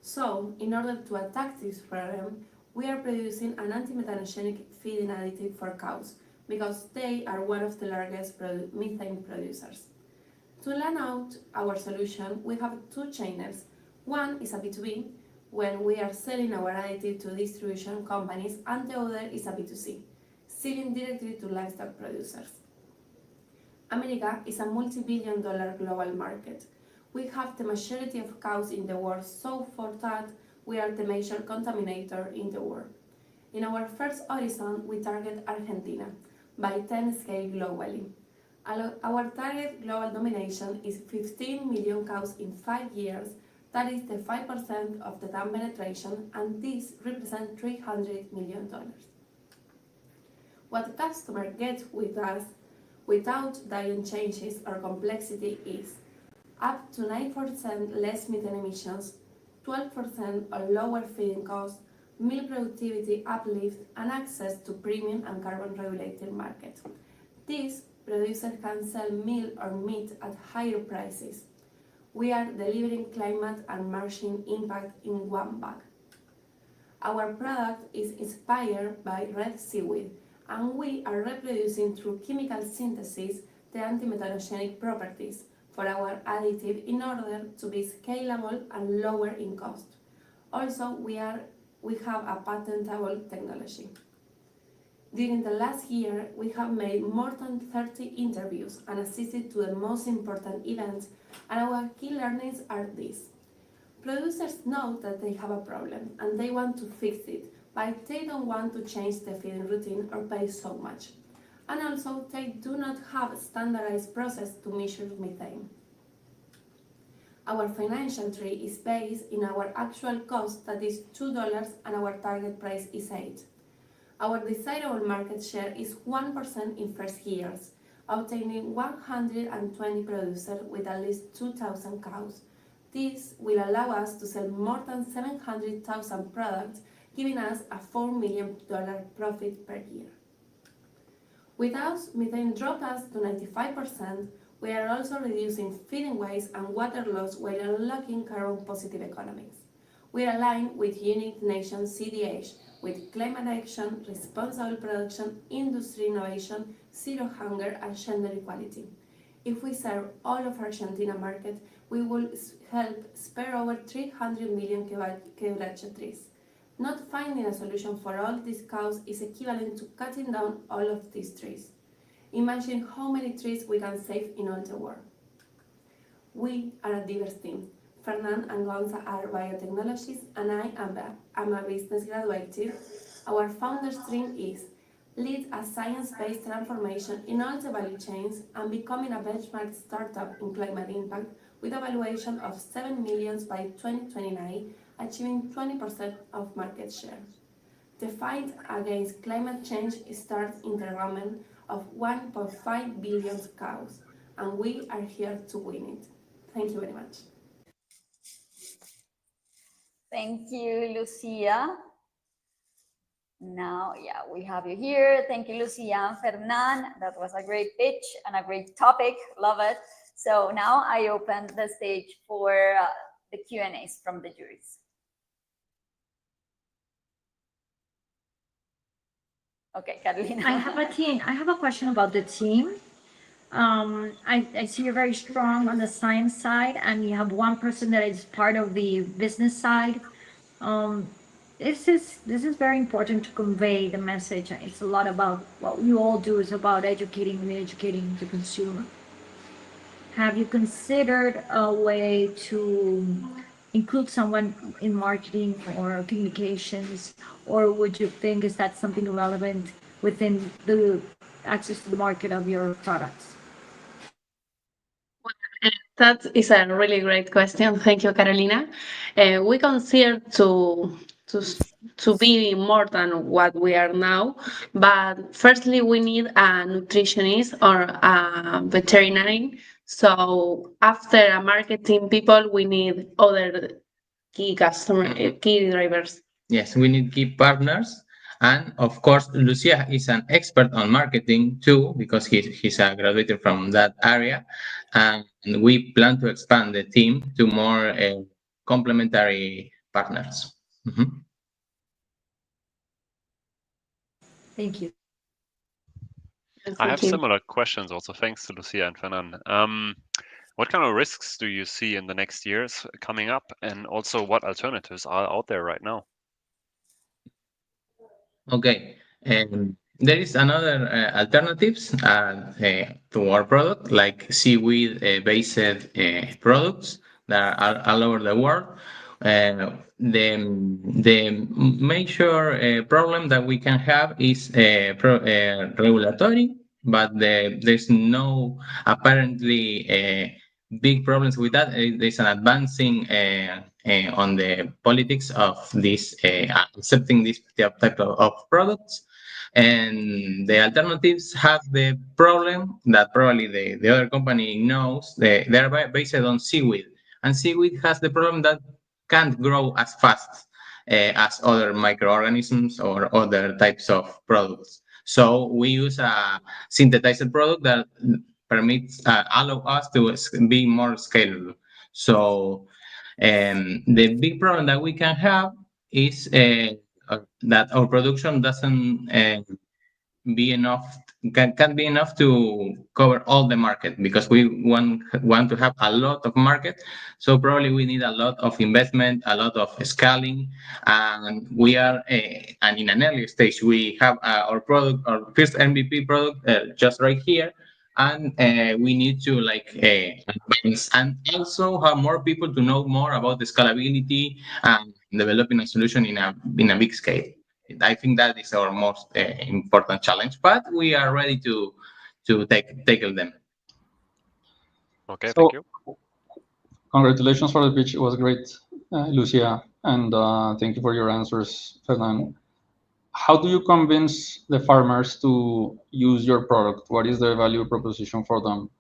So, in order to attack this problem, we are producing an anti-methanogenic feeding additive for cows because they are one of the largest methane producers. To learn out our solution, we have two channels. One is a B2B, when we are selling our additive to distribution companies, and the other is a B2C, selling directly to livestock producers. America is a multi-billion-dollar global market. We have the majority of cows in the world, so for that, we are the major contaminator in the world. In our first horizon, we target Argentina by 10 scale globally. Our target global domination is 15 million cows in 5 years. That is the 5% of the TAM penetration, and this represents $300 million. What the customer gets with us without diet changes or complexity is up to 9% less methane emissions, 12% or lower feeding costs, milk productivity uplift, and access to premium and carbon regulated markets. These producers can sell milk or meat at higher prices. We are delivering climate and margin impact in one bag. Our product is inspired by red seaweed, and we are reproducing through chemical synthesis the anti-methanogenic properties for our additive in order to be scalable and lower in cost. Also, we have a patentable technology. During the last year, we have made more than 30 interviews and assisted to the most important events, and our key learnings are these. Producers know that they have a problem and they want to fix it, but they don't want to change the feeding routine or pay so much. And also, they do not have a standardized process to measure methane. Our financial tree is based in our actual cost, that is $2, and our target price is 8. Our desirable market share is 1% in first years, obtaining 120 producers with at least 2,000 cows. This will allow us to sell more than 700,000 products, giving us a $4 million profit per year. Without methane dropped us to 95%, we are also reducing feeding waste and water loss while unlocking carbon positive economies. We are aligned with United Nations CDH with climate action, responsible production, industry innovation, zero hunger, and gender equality. If we serve all of Argentina market, we will help spare over 300 million quebracho trees. Not finding a solution for all these cows is equivalent to cutting down all of these trees. Imagine how many trees we can save in all the world. We are a diverse team. Fernand and Gonza are biotechnologists, and I am a business graduate. Our founder's dream is lead a science-based transformation in all the value chains and becoming a benchmark startup in climate impact with a valuation of $7 million by 2029, achieving 20% of market share. The fight against climate change starts in the ramen of 1.5 billion cows, and we are here to win it. Thank you very much. Thank you, Lucia. Now, yeah, we have you here. Thank you, Lucia and Fernan. That was a great pitch and a great topic. Love it. So now I open the stage for the Q&As from the juries. Okay, Carolina. I have a question about the team. I see you're very strong on the science side, and you have one person that is part of the business side. This is very important to convey the message. It's a lot about what you all do is about educating and educating the consumer. have you considered a way to include someone in marketing or communications, or would you think is that something relevant within the access to the market of your products? That is a really great question. Thank you, Carolina. We consider to to be more than what we are now, but firstly, we need a nutritionist or a veterinarian. So after a marketing people, we need other key customer, key drivers. Yes, we need key partners. And of course, Lucia is an expert on marketing too, because he's a graduate from that area. And we plan to expand the team to more complementary partners. Mhm. Thank you. I have you. similar questions also, thanks to Lucia and Fernand. What kind of risks do you see in the next years coming up, and also what alternatives are out there right now? Okay. There is another alternatives to our product, like seaweed based products that are all over the world. The major problem that we can have is regulatory, but there's no apparently big problems with that. There's an advancing on the politics of this accepting this type of products. And the alternatives have the problem that probably the other company knows. They're based on seaweed, and seaweed has the problem that can't grow as fast as other microorganisms or other types of products. So we use a synthesized product that permits allow us to be more scalable. So the big problem that we can have is that our production doesn't be enough can be enough to cover all the market, because we want to have a lot of market. So probably we need a lot of investment, a lot of scaling, and we are and in an early stage we have our product, our first MVP product just right here. And we need to advance and also have more people to know more about the scalability and developing a solution in a big scale. I think that is our most important challenge, but we are ready to tackle them. Okay, So, thank you. congratulations for the pitch. It was great, Lucia, and thank you for your answers, Fernand. How do you convince the farmers to use your product? What is the value proposition for them?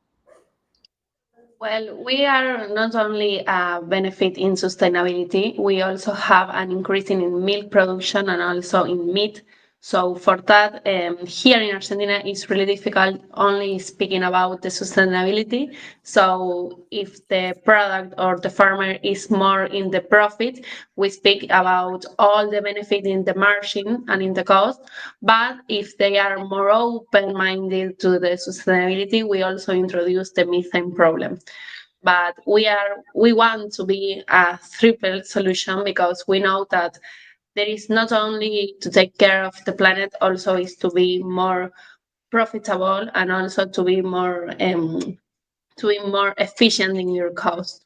Well, we are not only a benefit in sustainability, we also have an increase in milk production and also in meat. So for that, here in Argentina, it's really difficult only speaking about the sustainability. So if the product or the farmer is more in the profit, we speak about all the benefit in the margin and in the cost. But if they are more open-minded to the sustainability, we also introduce the methane problem. But we want to be a triple solution, because we know that there is not only to take care of the planet, also is to be more profitable and also to be more efficient in your cost.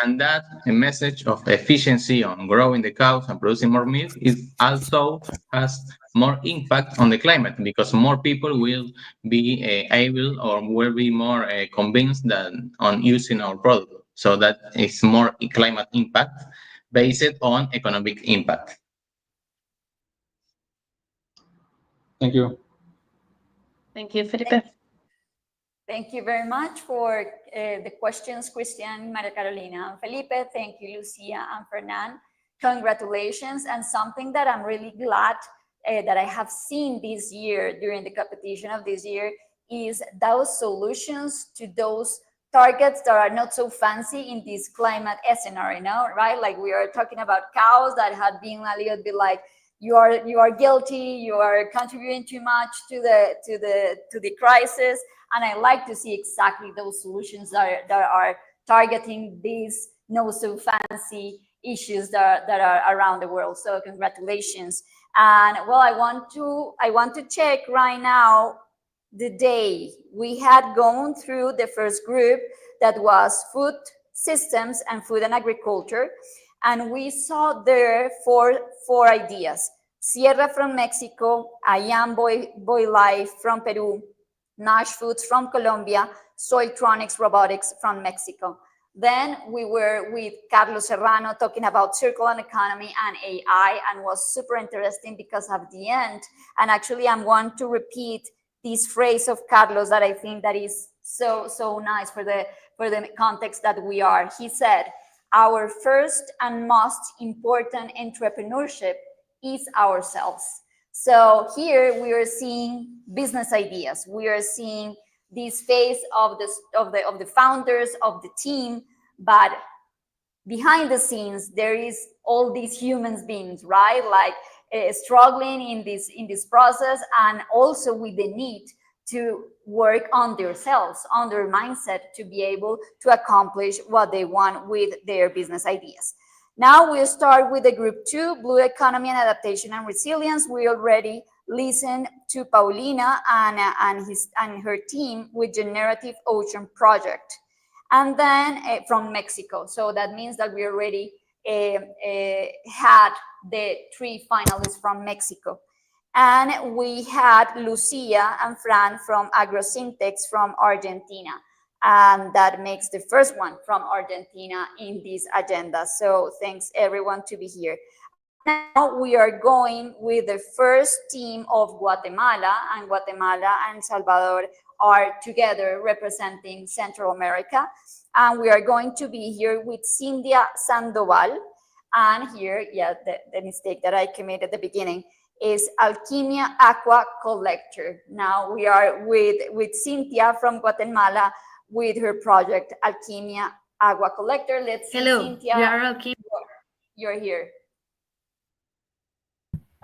And that message of efficiency on growing the cows and producing more milk is also has more impact on the climate, because more people will be able or will be more convinced than on using our product. So that is more climate impact based on economic impact. Thank you. Thank you, Felipe. Thank you very much for the questions, Christian, Maria Carolina, and Felipe. Thank you, Lucia and Fernand. Congratulations. And something that I'm really glad that I have seen this year during the competition of this year is those solutions to those targets that are not so fancy in this climate scenario, right? Like we are talking about cows that had been a little bit like, you are guilty, you are contributing too much to the crisis. And I like to see exactly those solutions that are targeting these not so fancy issues that are around the world. So congratulations. And well, I want to check right now the day we had gone through the first group that was food systems and food and agriculture, and we saw there four ideas: Sierra from Mexico, Ayam Boy Life from Peru, Nash Foods from Colombia, Soytronics Robotics from Mexico. Then we were with Carlos Serrano talking about circular economy and AI, and was super interesting because at the end, and actually I'm going to repeat this phrase of Carlos that I think that is so nice for the context that we are. He said, our first and most important entrepreneurship is ourselves. So here we are seeing business ideas. We are seeing this face of the founders of the team, but behind the scenes there is all these human beings, right? Like struggling in this process, and also with the need to work on themselves, on their mindset, to be able to accomplish what they want with their business ideas. Now we'll start with the group 2, Blue Economy and Adaptation and Resilience. We already listened to Paulina and her team with Generative Ocean Project, and then from Mexico. So that means that we already had the 3 finalists from Mexico. And we had Lucia and Fran from AgroSyntex from Argentina. And that makes the first one from Argentina in this agenda. So thanks everyone to be here. And now we are going with the first team of Guatemala, and Guatemala and Salvador are together representing Central America. And we are going to be here with Cindia Sandoval. And here, the mistake that I committed at the beginning is Alquimia Aqua Collector. Now we are with Cynthia from Guatemala with her project Alquimia Agua Collector. Let's see, Hello, Cynthia. we are Alquimia. You're here.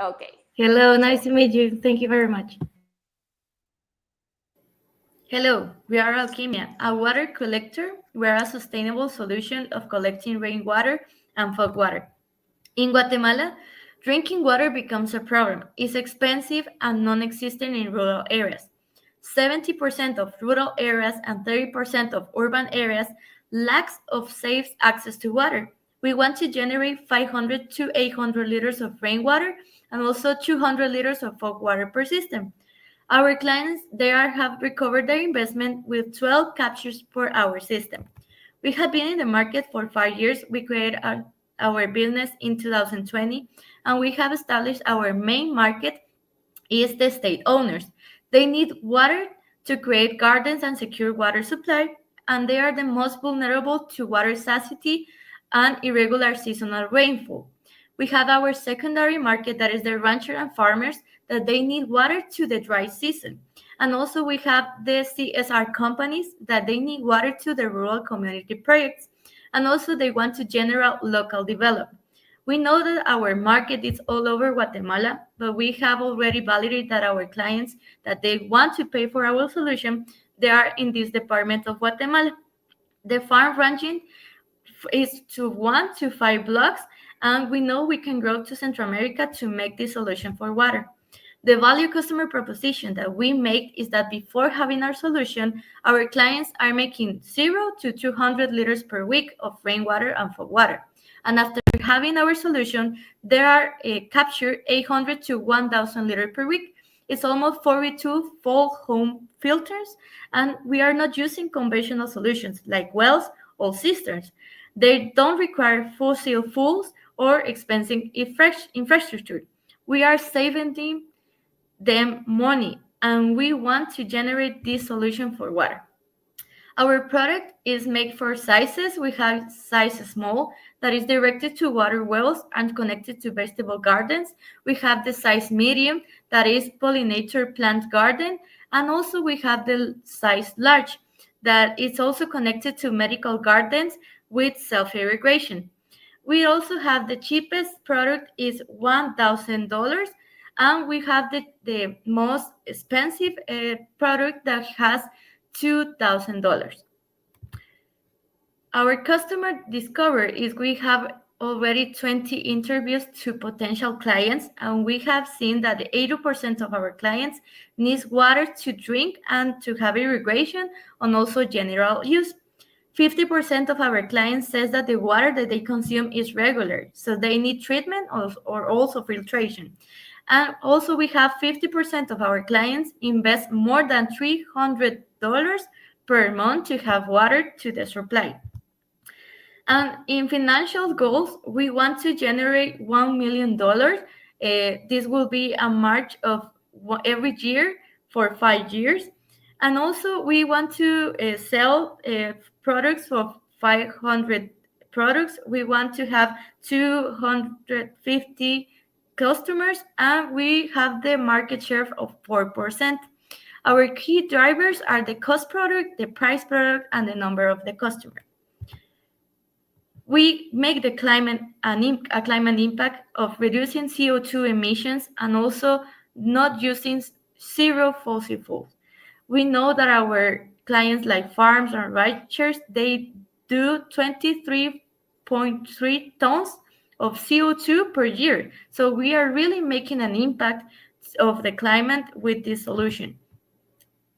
Okay. Hello, nice to meet you. Thank you very much. Hello, we are Alquimia, a water collector. We are a sustainable solution of collecting rainwater and fog water. In Guatemala, drinking water becomes a problem. It's expensive and non-existent in rural areas. 70% of rural areas and 30% of urban areas lacks of safe access to water. We want to generate 500 to 800 liters of rainwater and also 200 liters of fog water per system. Our clients have recovered their investment with 12 captures per hour system. We have been in the market for 5 years. We created our business in 2020, and we have established our main market is the state owners. They need water to create gardens and secure water supply, and they are the most vulnerable to water scarcity and irregular seasonal rainfall. We have our secondary market, that is the rancher and farmers, that they need water to the dry season. And also we have the CSR companies that they need water to the rural community projects. And also they want to generate local development. We know that our market is all over Guatemala, but we have already validated that our clients that they want to pay for our solution, they are in this department of Guatemala. The farm ranching is to 1 to 5 blocks, and we know we can grow to Central America to make this solution for water. The value customer proposition that we make is that before having our solution, our clients are making 0 to 200 liters per week of rainwater and fog water. And after having our solution, there are captured 800 to 1,000 liters per week. It's almost 42 full home filters, and we are not using conventional solutions like wells or cisterns. They don't require fossil fuels or expensive infrastructure. We are saving them money, and we want to generate this solution for water. Our product is made for sizes. We have size small that is directed to water wells and connected to vegetable gardens. We have the size medium that is pollinator plant garden. And also we have the size large that is also connected to medical gardens with self-irrigation. We also have the cheapest product is $1,000, and we have the most expensive product that has $2,000. Our customer discover is we have already 20 interviews to potential clients, and we have seen that 80% of our clients needs water to drink and to have irrigation and also general use. 50% of our clients says that the water that they consume is regular, so they need treatment or also filtration. And also we have 50% of our clients invest more than $300 per month to have water to the supply. And in financial goals, we want to generate $1 million. This will be a march of every year for 5 years. And also, we want to sell products of 500 products. We want to have 250 customers, and we have the market share of 4%. Our key drivers are the cost product, the price product, and the number of the customer. We make the climate a climate impact of reducing CO2 emissions and also not using zero fossil fuels. We know that our clients like farms and ranchers, they do 23.3 tons of CO2 per year. So we are really making an impact of the climate with this solution.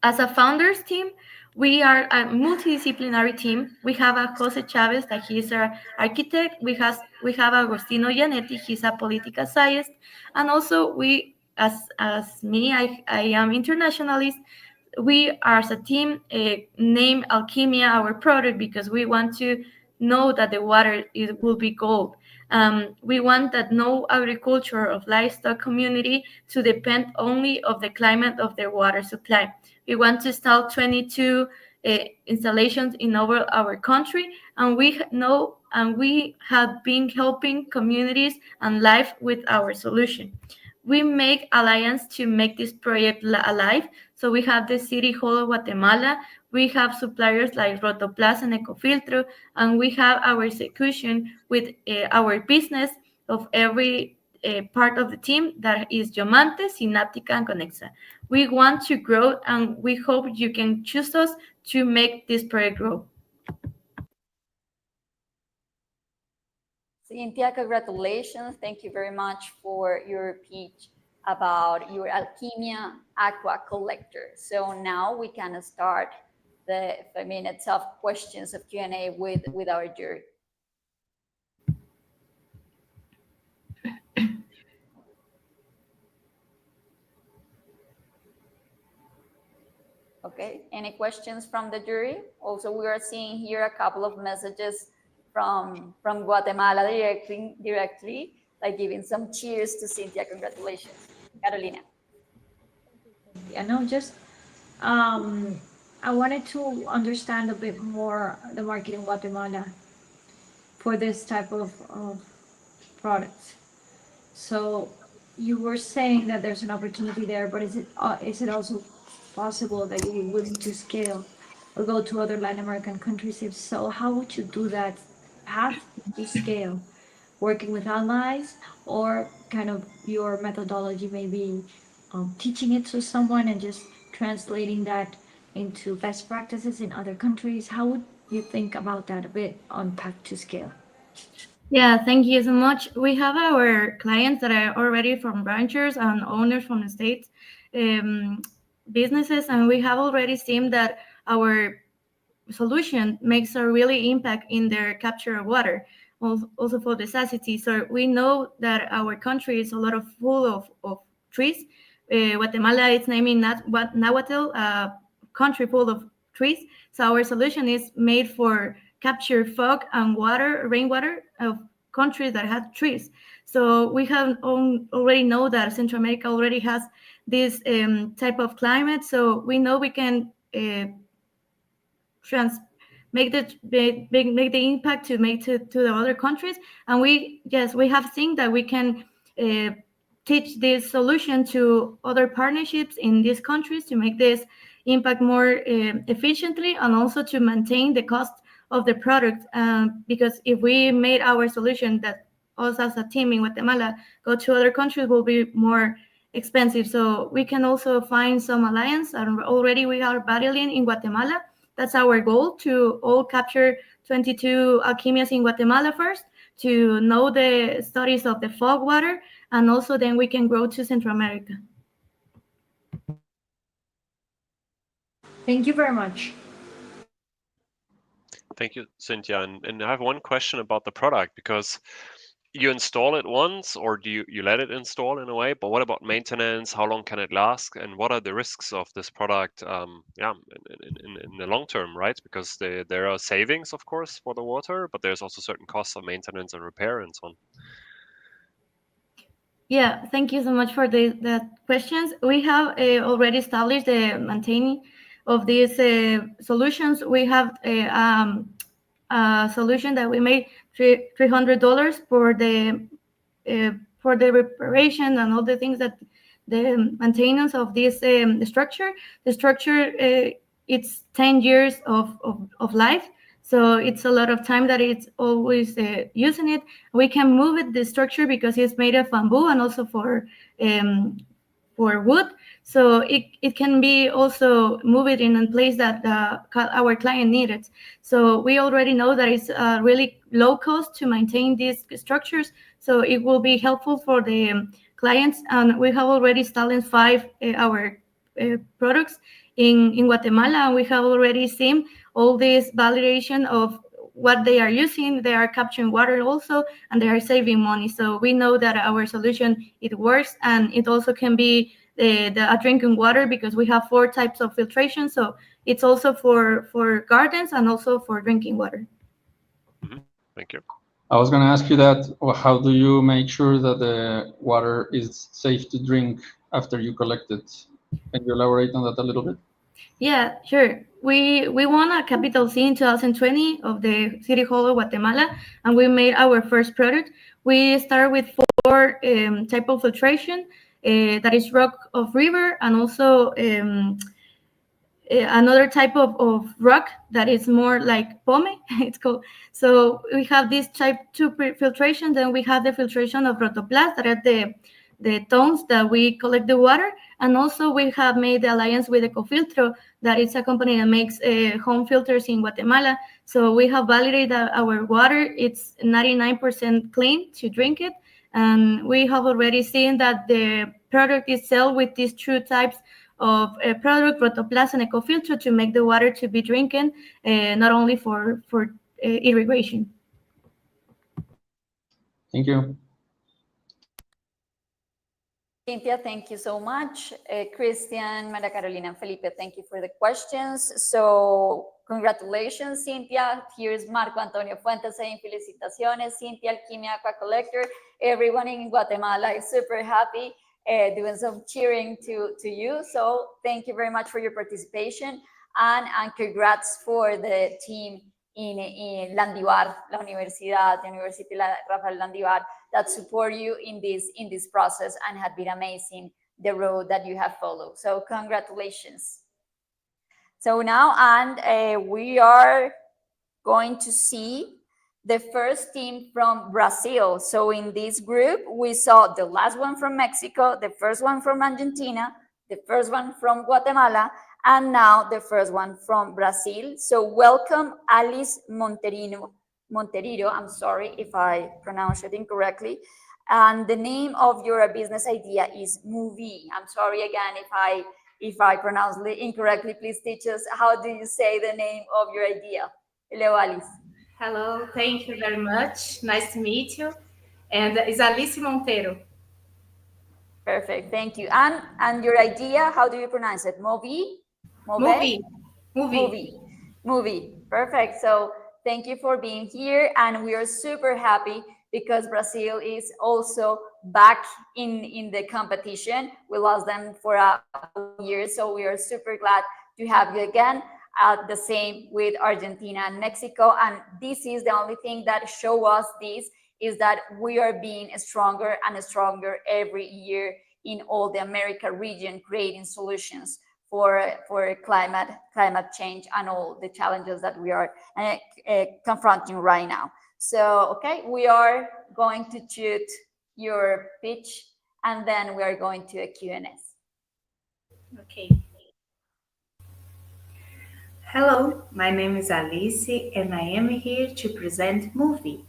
As a founders team, we are a multidisciplinary team. We have a Jose Chavez, that he is an architect. We have Agostino Gianetti, he's a political scientist. And also we, as me, I am internationalist. We are as a team name Alchemia our product because we want to know that the water will be gold. We want that no agriculture of livestock community to depend only of the climate of their water supply. We want to install 22 installations in over our country, and we know and we have been helping communities and life with our solution. We make alliance to make this project alive. So we have the City Hall of Guatemala, we have suppliers like Rotoplas and Ecofiltro, and we have our execution with our business of every part of the team that is Diamante, Synaptica, and Conexa. We want to grow, and we hope you can choose us to make this project grow. Cynthia, congratulations. Thank you very much for your pitch about your Alchemia Aqua Collector. So now we can start the 5 minutes of questions of Q&A with our jury. Okay, any questions from the jury? Also, we are seeing here a couple of messages from Guatemala directly, like giving some cheers to Cynthia. Congratulations. Carolina. Yeah, no, just I wanted to understand a bit more the market in Guatemala for this type of products. So you were saying that there's an opportunity there, but is it also possible that you're willing to scale or go to other Latin American countries? If so, how would you do that path to scale? Working with allies, or kind of your methodology maybe teaching it to someone and just translating that into best practices in other countries? How would you think about that a bit on path to scale? Yeah, thank you so much. We have our clients that are already from ranchers and owners from the states, businesses, and we have already seen that our solution makes a really impact in their capture of water, also for the scarcity. So we know that our country is a lot of full of trees. Guatemala is naming Nahuatl, a country full of trees. So our solution is made for capture fog and water, rainwater of countries that have trees. So we have already know that Central America already has this type of climate. So we know we can make the impact to make to the other countries. And we have seen that we can teach this solution to other partnerships in these countries to make this impact more efficiently, and also to maintain the cost of the product. Because if we made our solution that us as a team in Guatemala go to other countries, will be more expensive. So we can also find some alliance, and already we are battling in Guatemala. That's our goal, to all capture 22 alchemias in Guatemala first, to know the studies of the fog water, and also then we can grow to Central America. Thank you very much. Thank you, Cynthia. And I have one question about the product because you install it once or do you let it install in a way, but what about maintenance? How long can it last? And what are the risks of this product in the long term, right? Because there are savings, of course, for the water, but there's also certain costs of maintenance and repair and so on. Yeah, thank you so much for the questions. We have already established the maintaining of these solutions. We have a solution that we made $300 for the reparation and all the things that the maintenance of this structure. The structure it's 10 years of life, so it's a lot of time that it's always using it. We can move it the structure because it's made of bamboo and also for wood, so it can be also moved in a place that our client needed. So we already know that it's really low cost to maintain these structures, so it will be helpful for the clients. And we have already installed 5 our products in Guatemala, and we have already seen all this validation of what they are using. They are capturing water also, and they are saving money. So we know that our solution, it works, and it also can be the drinking water because we have 4 types of filtration. So it's also for gardens and also for drinking water. Thank you. I was going to ask you that. How do you make sure that the water is safe to drink after you collect it? Can you elaborate on that a little bit? Yeah, sure. We won a Capital C in 2020 of the City Hall of Guatemala, and we made our first product. We started with 4 type of filtration, that is rock of river, and also another type of rock that is more like pome. It's called. So we have this type 2 filtration. Then we have the filtration of rotoplast, that are the tones that we collect the water. And also we have made the alliance with Ecofiltro, that is a company that makes home filters in Guatemala. So we have validated that our water, it's 99% clean to drink it. And we have already seen that the product is sold with these 2 types of product, rotoplast and Ecofiltro, to make the water to be drinking, not only for irrigation. Thank you. Cynthia, thank you so much. Christian, Maria Carolina, and Felipe, thank you for the questions. So congratulations, Cynthia. Here's Marco Antonio Fuentes saying felicitaciones, Cynthia, Alquimia Aqua Collector. Everyone in Guatemala is super happy, doing some cheering to you. So thank you very much for your participation, and congrats for the team in Landívar, la Universidad Rafael Landívar, that support you in this process and have been amazing, the road that you have followed. So congratulations. So now, and we are going to see the first team from Brazil. So in this group, we saw the last one from Mexico, the first one from Argentina, the first one from Guatemala, and now the first one from Brazil. So welcome, Alice Monterino. I'm sorry if I pronounce it incorrectly. And the name of your business idea is Movie. I'm sorry again if I pronounce it incorrectly. Please teach us, how do you say the name of your idea? Hello, Alice. Hello, thank you very much. Nice to meet you. And it's Alice Monteiro. Perfect, thank you. And your idea, how do you pronounce it? Movie? Movie. Perfect. So thank you for being here, and we are super happy because Brazil is also back in the competition. We lost them for a year, so we are super glad to have you again. The same with Argentina and Mexico, and this is the only thing that show us this, is that we are being stronger and stronger every year in all the America region, creating solutions for climate change and all the challenges that we are confronting right now. So, okay, we are going to shoot your pitch, and then we are going to a Q&A. Okay. Hello, my name is Alice, and I am here to present Movie.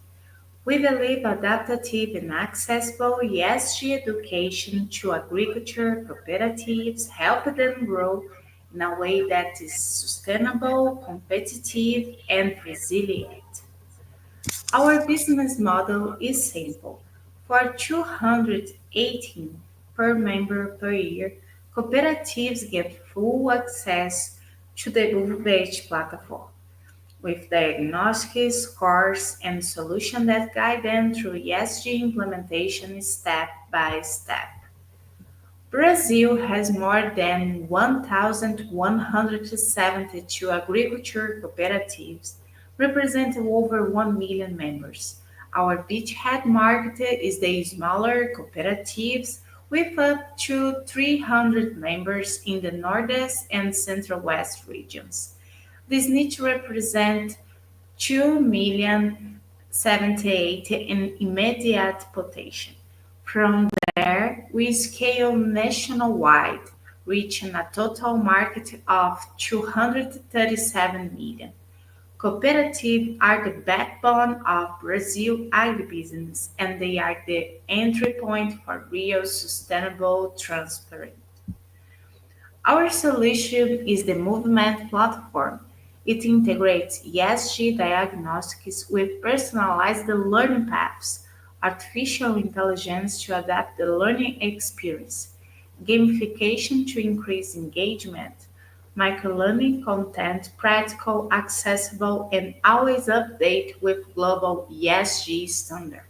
We believe adaptive and accessible ESG education to agriculture cooperatives help them grow in a way that is sustainable, competitive, and resilient. Our business model is simple. For 218 per member per year, cooperatives get full access to the Google-based platform with diagnostics, scores, and solutions that guide them through ESG implementation step by step. Brazil has more than 1,172 agriculture cooperatives, representing over 1 million members. Our beachhead market is the smaller cooperatives with up to 300 members in the Northeast and Central West regions. This niche represents 2,078 in immediate potential. From there, we scale nationwide, reaching a total market of 237 million. Cooperatives are the backbone of Brazil agribusiness, and they are the entry point for real sustainable transparency. Our solution is the Movement platform. It integrates ESG diagnostics with personalized learning paths, artificial intelligence to adapt the learning experience, gamification to increase engagement, microlearning content practical, accessible, and always update with global ESG standards.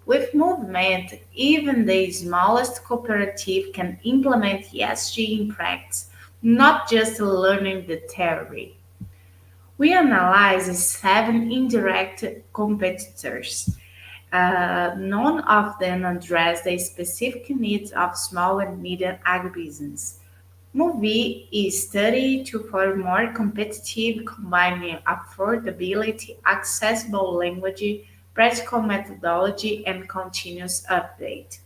With movement, even the smallest cooperative can implement ESG in practice, not just learning the theory. We analyzed seven indirect competitors. None of them address the specific needs of small and medium agribusiness. Movie is studied to for more competitive, combining affordability, accessible language, practical methodology, and continuous update.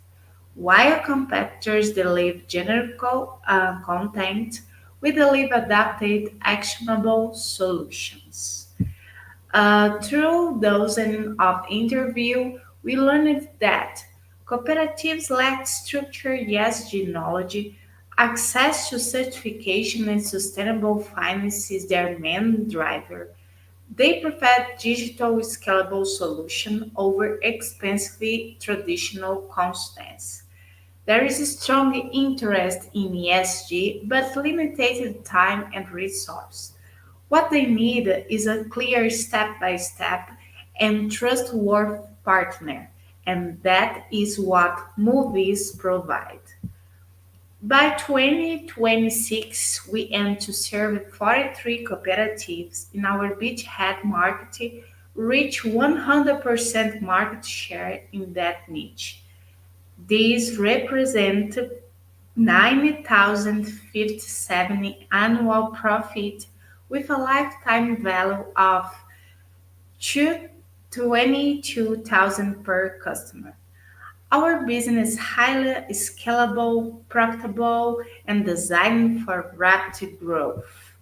While competitors deliver generic content, we deliver adapted, actionable solutions. Through dozens of interviews, we learned that cooperatives lack structured ESG knowledge, access to certification and sustainable finance is their main driver. They prefer digital scalable solution over expensive traditional constants. There is a strong interest in ESG, but limited time and resource. What they need is a clear step by step and trustworthy partner, and that is what movies provide. By 2026, we aim to serve 43 cooperatives in our beachhead market, reach 100% market share in that niche. These represent 90,057 annual profit with a lifetime value of 22,000 per customer. Our business is highly scalable, profitable, and designed for rapid growth.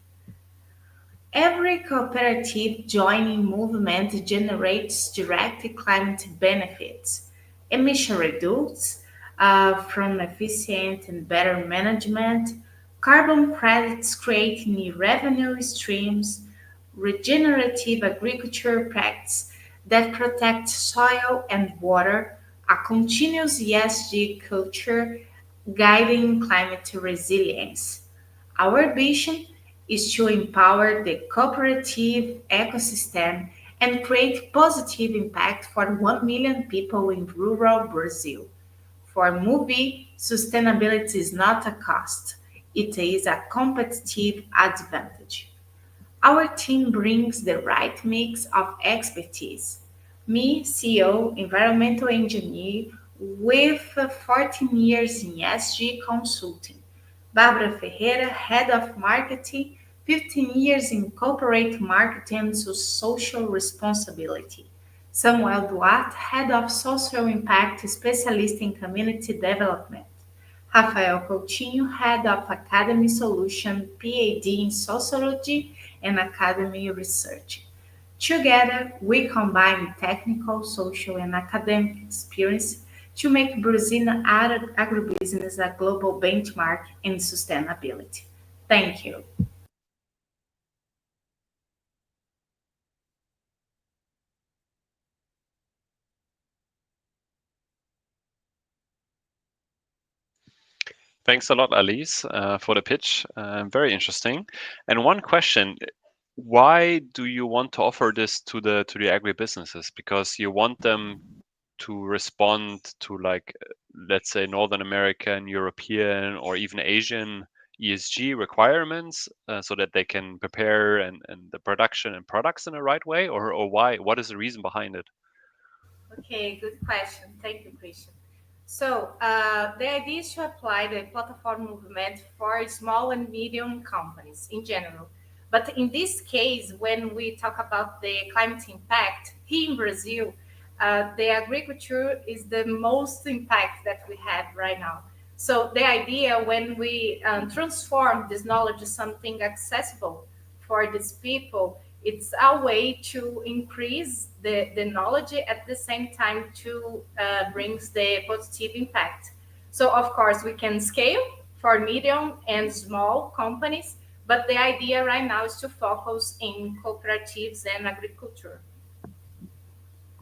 Every cooperative joining movement generates direct climate benefits. Emission reduced from efficient and better management, carbon credits create new revenue streams, regenerative agriculture practices that protect soil and water, a continuous ESG culture guiding climate resilience. Our vision is to empower the cooperative ecosystem and create positive impact for 1 million people in rural Brazil. For Mubi, sustainability is not a cost, it is a competitive advantage. Our team brings the right mix of expertise. Me, CEO, environmental engineer with 14 years in ESG consulting. Barbara Ferreira, head of marketing, 15 years in corporate marketing and social responsibility. Samuel Duarte, head of social impact specialist in community development. Rafael Coutinho, Head of Academy Solution, PhD in Sociology and Academy Research. Together, we combine technical, social, and academic experience to make Brazilian agribusiness a global benchmark in sustainability. Thank you. Thanks a lot, Alice, for the pitch. Very interesting. And one question: why do you want to offer this to the agribusinesses? Because you want them to respond to, like, let's say, Northern American, European, or even Asian ESG requirements, so that they can prepare and the production and products in the right way, or why? What is the reason behind it? Okay, good question. Thank you, Christian. So, the idea is to apply the platform movement for small and medium companies in general. But in this case, when we talk about the climate impact here in Brazil, the agriculture is the most impact that we have right now. So, the idea when we transform this knowledge to something accessible for these people, it's a way to increase the knowledge at the same time to brings the positive impact. So of course we can scale for medium and small companies, but the idea right now is to focus in cooperatives and agriculture.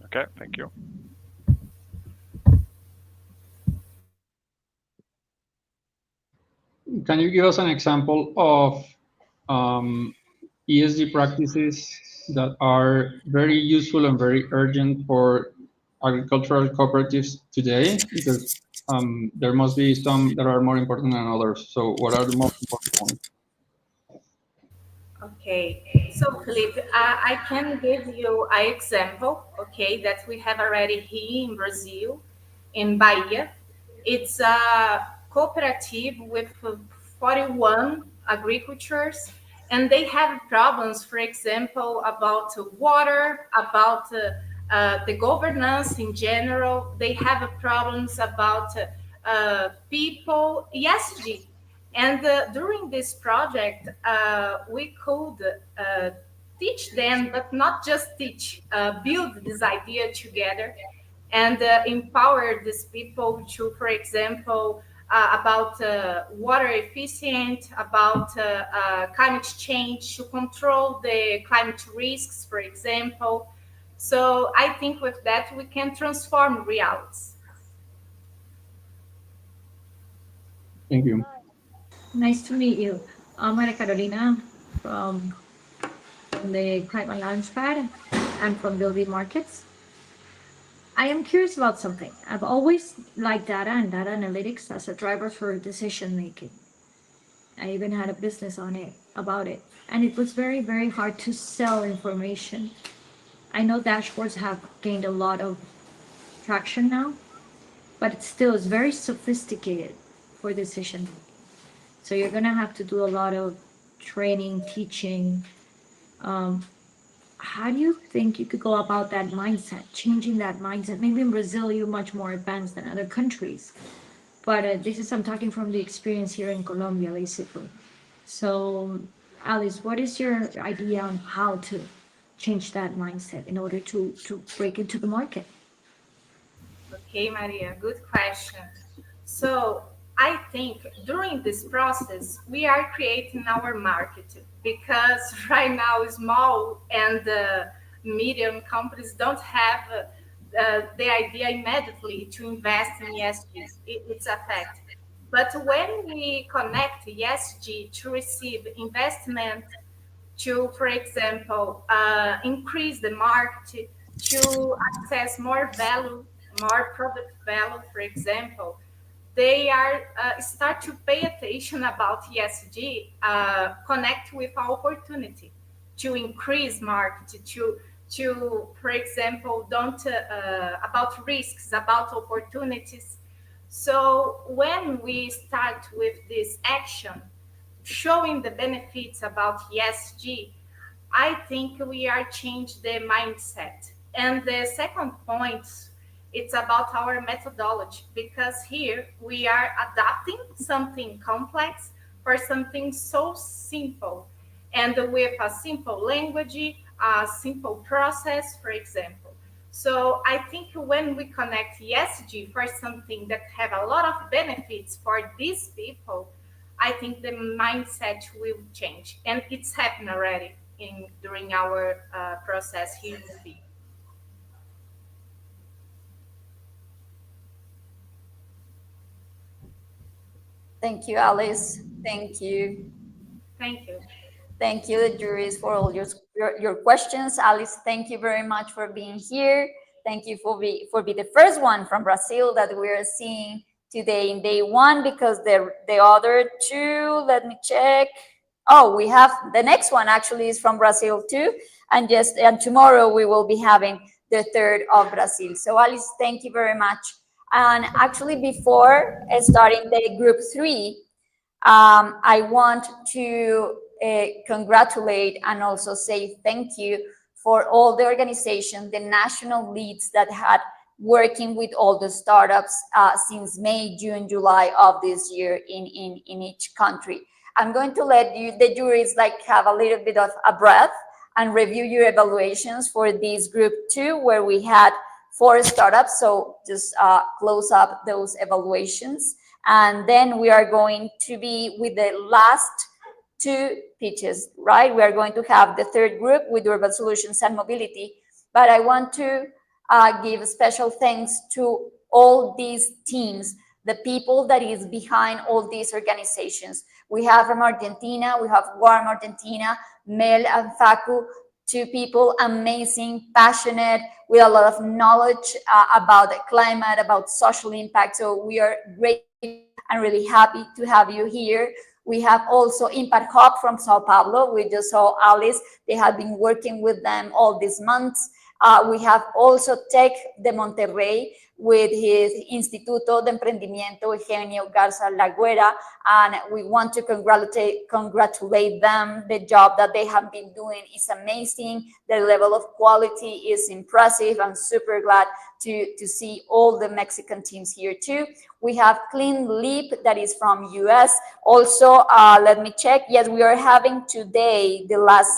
Okay, thank you. Can you give us an example of um, ESG practices that are very useful and very urgent for agricultural cooperatives today? Because there must be some that are more important than others. So what are the most important ones? Okay, so Felipe, I can give you an example, okay, that we have already here in Brazil, in Bahia. It's a cooperative with 41 agricultures, and they have problems, for example, about water, about the governance in general. They have problems about people, ESG. And during this project, we could teach them, but not just teach, build this idea together and empower these people to, for example, about water efficient, about climate change, to control the climate risks, for example. So I think with that we can transform realities. Thank you. Nice to meet you. I'm Maria Carolina from the Climate Launchpad and from Building Markets. I am curious about something. I've always liked data and data analytics as a driver for decision making. I even had a business on it about it. And it was very, very hard to sell information. I know dashboards have gained a lot of traction now, but it still is very sophisticated for decision making. So you're gonna have to do a lot of training, teaching. Um, how do you think you could go about that mindset, changing that mindset? Maybe in Brazil, you're much more advanced than other countries. But this is, I'm talking from the experience here in Colombia, basically. So, Alice, what is your idea on how to change that mindset in order to break into the market? Okay, Maria, good question. So I think during this process, we are creating our market because right now small and medium companies don't have the idea immediately to invest in ESG. It's a fact. But when we connect ESG to receive investment to, for example, increase the market, to access more value, more product value, for example, they are start to pay attention about ESG, connect with our opportunity to increase market, to for example, don't about risks, about opportunities. So when we start with this action, showing the benefits about ESG, I think we are change the mindset. And the second point, it's about our methodology because here we are adapting something complex for something so simple. And with a simple language, a simple process, for example. So I think when we connect ESG for something that have a lot of benefits for these people, I think the mindset will change, and it's happened already in during our process here in FIG. Thank you, Alice. Thank you. Thank you. Thank you, the juries, for all your questions. Alice, thank you very much for being here. Thank you for be the first one from Brazil that we're seeing today in day one, because the other two, let me check. Oh, we have the next one actually is from Brazil too. And tomorrow we will be having the third of Brazil. So Alice, thank you very much. And actually before starting the group three, I want to congratulate and also say thank you for all the organizations, the national leads that had working with all the startups since May, June, July of this year in each country. I'm going to let you, the juries, like have a little bit of a breath and review your evaluations for this group two, where we had 4 startups. So just close up those evaluations. And then we are going to be with the last 2 pitches, right? We are going to have the third group with urban solutions and mobility. But I want to give special thanks to all these teams, the people that is behind all these organizations. We have from Argentina, we have Warm Argentina, Mel and Facu, 2 people, amazing, passionate, with a lot of knowledge about the climate, about social impact. So we are grateful and really happy to have you here. We have also Impact Hub from Sao Paulo. We just saw Alice. They have been working with them all these months. We have also Tech de Monterrey with his Instituto de Emprendimiento Eugenio Garza Lagüera, and we want to congratulate them. The job that they have been doing is amazing. The level of quality is impressive. I'm super glad to see all the Mexican teams here too. We have Clean Leap that is from US. Also, let me check. Yes, we are having today the last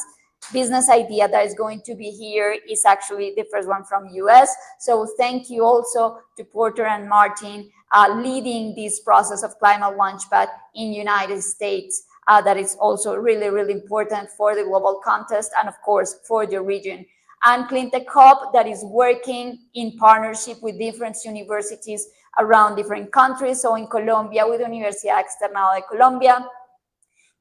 business idea that is going to be here is actually the first one from US. So thank you also to Porter and Martin leading this process of Climate Launchpad in United States. That is also really, really important for the global contest and of course for the region. And Climatech Hub that is working in partnership with different universities around different countries. So in Colombia with Universidad Externada de Colombia,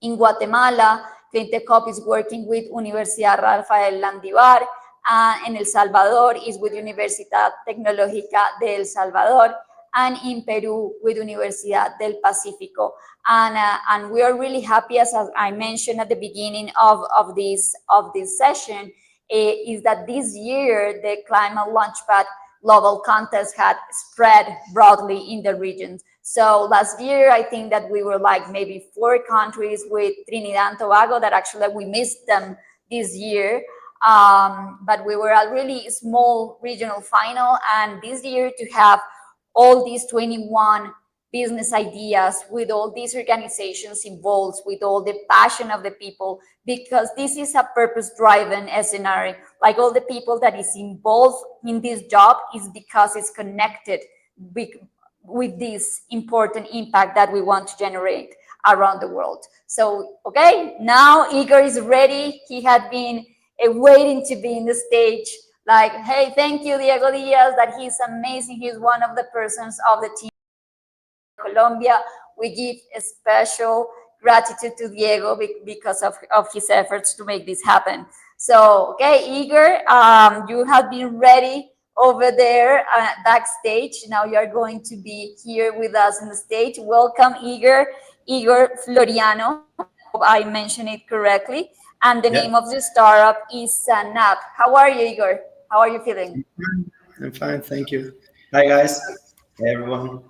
in Guatemala, Climatech Hub is working with Universidad Rafael Landívar, and in El Salvador is with Universidad Tecnológica de El Salvador, and in Peru with Universidad del Pacífico. And we are really happy, as I mentioned at the beginning of this session, is that this year the Climate Launchpad global contest had spread broadly in the regions. So last year, I think that we were like maybe 4 countries with Trinidad and Tobago that actually we missed them this year. But we were a really small regional final. And this year to have all these 21 business ideas with all these organizations involved, with all the passion of the people, because this is a purpose-driven scenario. Like all the people that is involved in this job is because it's connected with this important impact that we want to generate around the world. So, okay, now Igor is ready. He had been waiting to be in the stage. Like, hey, thank you, Diego Diaz, that he's amazing. He's one of the persons of the team Colombia. We give a special gratitude to Diego because of his efforts to make this happen. So, okay, Igor, you have been ready over there backstage. Now you are going to be here with us on the stage. Welcome, Igor Floriano. I hope I mentioned it correctly. And the name of the startup is Sanap. How are you, Igor? How are you feeling? I'm fine, thank you. Hi, guys. Hey, everyone.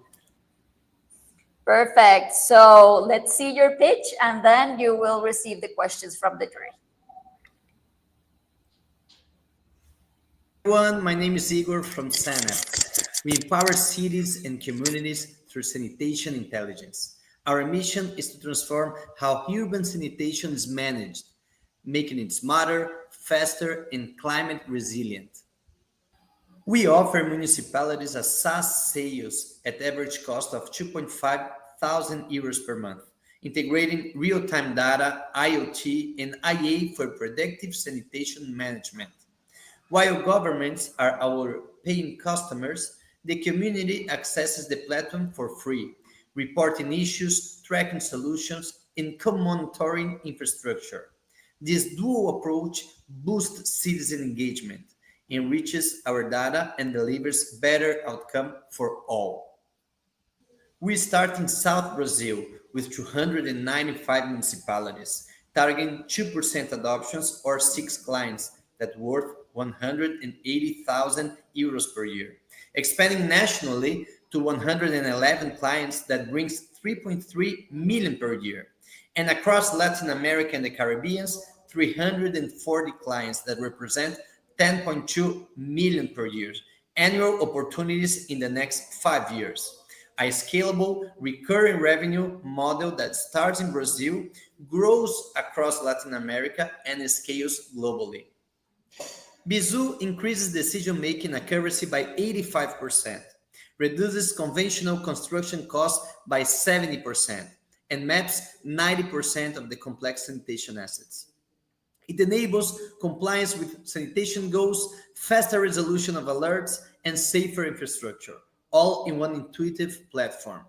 Perfect. So let's see your pitch, and then you will receive the questions from the jury. Everyone, my name is Igor from SANAP. We empower cities and communities through sanitation intelligence. Our mission is to transform how urban sanitation is managed, making it smarter, faster, and climate resilient. We offer municipalities a SaaS sales at average cost of 2.5 thousand euros per month, integrating real-time data, IoT, and IA for predictive sanitation management. While governments are our paying customers, the community accesses the platform for free, reporting issues, tracking solutions, and co-monitoring infrastructure. This dual approach boosts citizen engagement, enriches our data, and delivers better outcome for all. We start in South Brazil with 295 municipalities, targeting 2% adoptions or 6 clients that worth 180,000 euros per year, expanding nationally to 111 clients that brings 3.3 million per year, and across Latin America and the Caribbean, 340 clients that represent 10.2 million per year, annual opportunities in the next 5 years. A scalable recurring revenue model that starts in Brazil, grows across Latin America, and scales globally. Bizu increases decision-making accuracy by 85%, reduces conventional construction costs by 70%, and maps 90% of the complex sanitation assets. It enables compliance with sanitation goals, faster resolution of alerts, and safer infrastructure, all in one intuitive platform.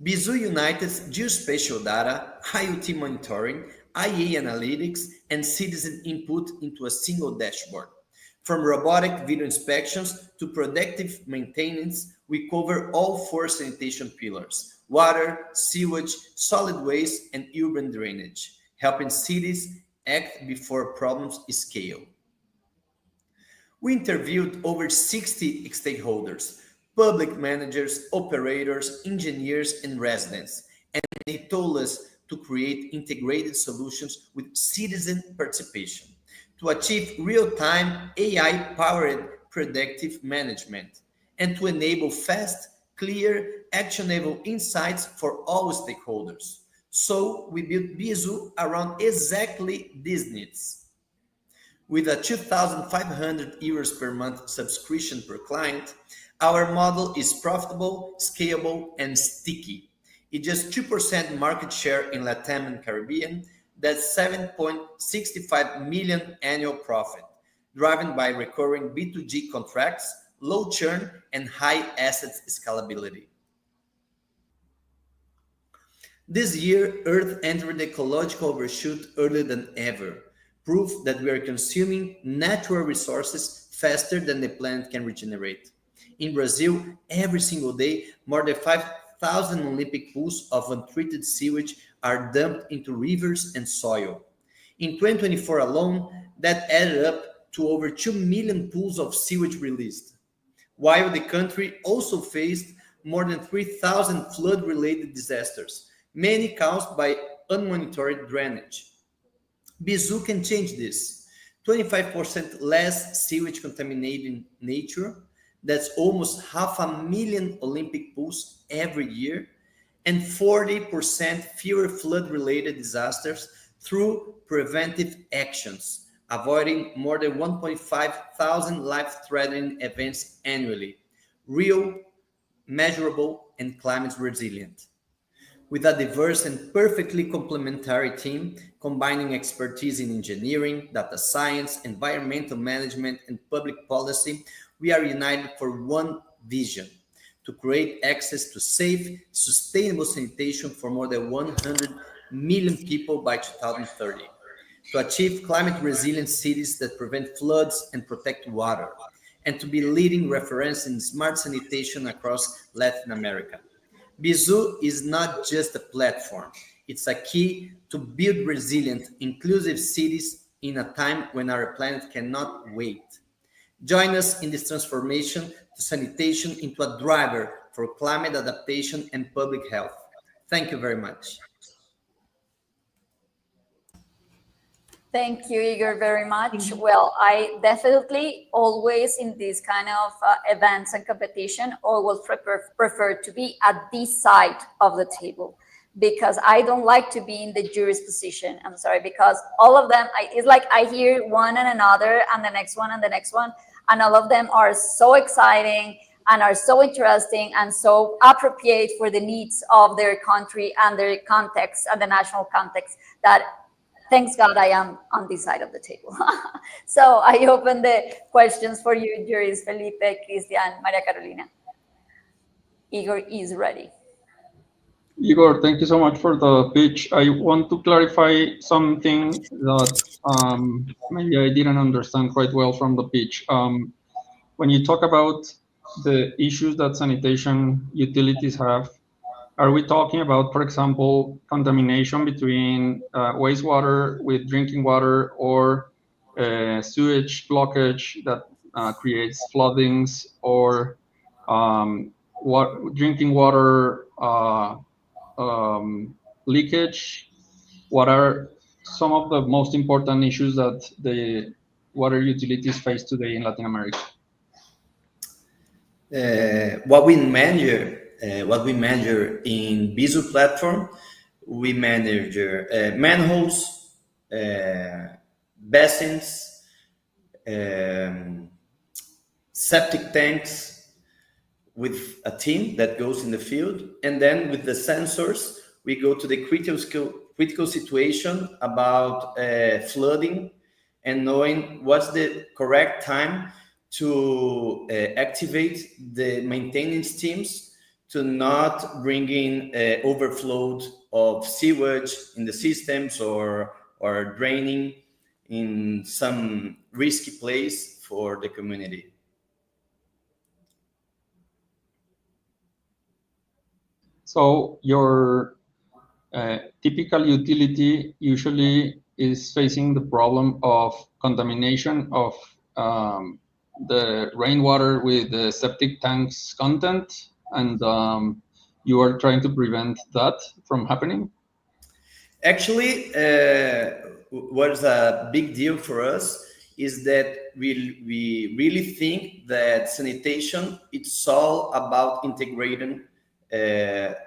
Bizu unites geospatial data, IoT monitoring, IA analytics, and citizen input into a single dashboard. From robotic video inspections to predictive maintenance, we cover all 4 sanitation pillars: water, sewage, solid waste, and urban drainage, helping cities act before problems scale. We interviewed over 60 stakeholders, public managers, operators, engineers, and residents, and they told us to create integrated solutions with citizen participation to achieve real-time AI-powered predictive management and to enable fast, clear, actionable insights for all stakeholders. So we built Bizu around exactly these needs. With a 2,500 euros per month subscription per client, our model is profitable, scalable, and sticky. It's just 2% market share in Latam and Caribbean, that's 7.65 million annual profit, driven by recurring B2G contracts, low churn, and high asset scalability. This year, Earth entered the ecological overshoot earlier than ever, proof that we are consuming natural resources faster than the planet can regenerate. In Brazil, every single day, more than 5,000 Olympic pools of untreated sewage are dumped into rivers and soil. In 2024 alone, that added up to over 2 million pools of sewage released, while the country also faced more than 3,000 flood-related disasters, many caused by unmonitored drainage. Bizu can change this. 25% less sewage contaminating nature, that's almost 500,000 Olympic pools every year, and 40% fewer flood-related disasters through preventive actions, avoiding more than 1.5 thousand life-threatening events annually. Real, measurable, and climate resilient. With a diverse and perfectly complementary team combining expertise in engineering, data science, environmental management, and public policy, we are united for one vision: to create access to safe, sustainable sanitation for more than 100 million people by 2030, to achieve climate resilient cities that prevent floods and protect water, and to be leading reference in smart sanitation across Latin America. Bizu is not just a platform, it's a key to build resilient, inclusive cities in a time when our planet cannot wait. Join us in this transformation to sanitation into a driver for climate adaptation and public health. Thank you very much. Thank you, Igor, very much. Well, I definitely always in these kind of events and competition always prefer to be at this side of the table because I don't like to be in the jury's position. I'm sorry, because all of them, it's like I hear one and another and the next one and the next one, and all of them are so exciting and are so interesting and so appropriate for the needs of their country and their context and the national context that thanks God I am on this side of the table. So I open the questions for you, juries, Felipe, Cristian, Maria Carolina. Igor is ready. Igor, thank you so much for the pitch. I want to clarify something that maybe I didn't understand quite well from the pitch. When you talk about the issues that sanitation utilities have, are we talking about, for example, contamination between wastewater with drinking water, or sewage blockage that creates floodings, or drinking water leakage? What are some of the most important issues that the water utilities face today in Latin America? What we measure in Bizu platform, we manage manholes, basins, um, septic tanks, with a team that goes in the field, and then with the sensors, we go to the critical situation about flooding, and knowing what's the correct time to activate the maintenance teams to not bring in overflow of sewage in the systems, or draining in some risky place for the community. So your typical utility usually is facing the problem of contamination of the rainwater with the septic tanks content, and you are trying to prevent that from happening? Actually, what's a big deal for us is that we really think that sanitation, it's all about integrating their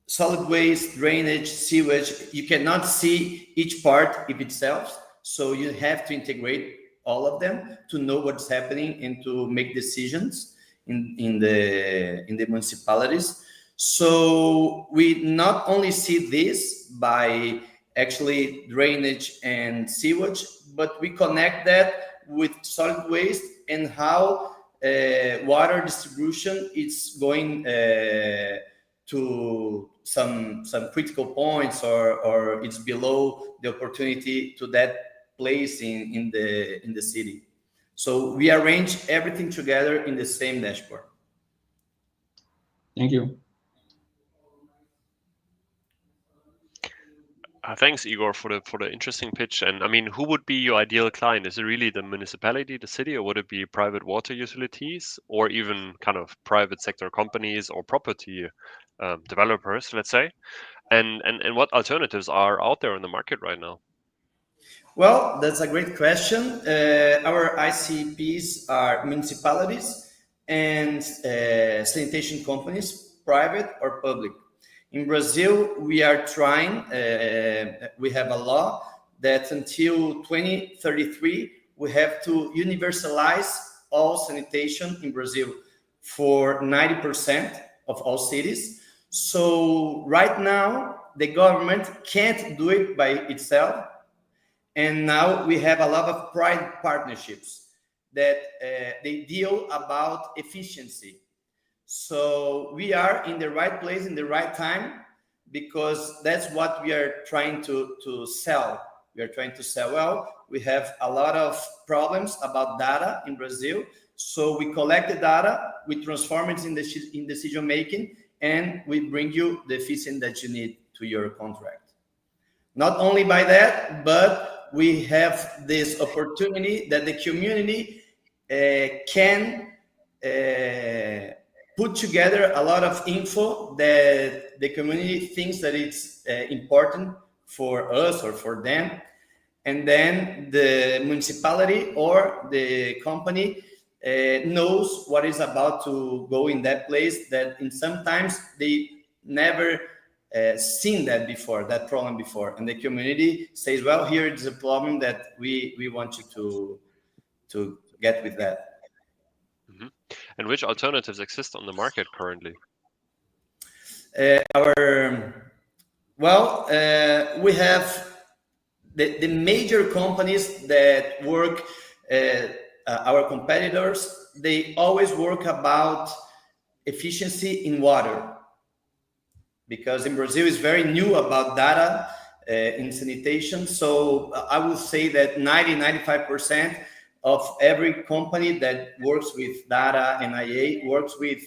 solid waste, drainage, sewage. You cannot see each part of itself, so you have to integrate all of them to know what's happening and to make decisions in the municipalities. So we not only see this by actually drainage and sewage, but we connect that with solid waste and how water distribution is going to some critical points, or it's below the opportunity to that place in the city. So we arrange everything together in the same dashboard. Thank you. Thanks, Igor, for the interesting pitch. And I mean, who would be your ideal client? Is it really the municipality, the city, or would it be private water utilities, or even kind of private sector companies or property developers, let's say? And what alternatives are out there in the market right now? Well, that's a great question. Our ICPs are municipalities and sanitation companies, private or public. In Brazil, we are trying, we have a law that until 2033, we have to universalize all sanitation in Brazil for 90% of all cities. So right now, the government can't do it by itself. And now we have a lot of private partnerships that they deal about efficiency. So we are in the right place in the right time, because that's what we are trying to sell. We are trying to sell well. We have a lot of problems about data in Brazil. So we collect the data, we transform it in decision making, and we bring you the efficiency that you need to your contract. Not only by that, but we have this opportunity that the community can put together a lot of info that the community thinks that it's important for us or for them. And then the municipality or the company knows what is about to go in that place, that in sometimes they never seen that before, that problem before, and the community says, well, here is a problem that we want you to get with that. Mhm. And which alternatives exist on the market currently? We have the major companies that work, our competitors, they always work about efficiency in water, because in Brazil is very new about data in sanitation. So I will say that 95% of every company that works with data and IA works with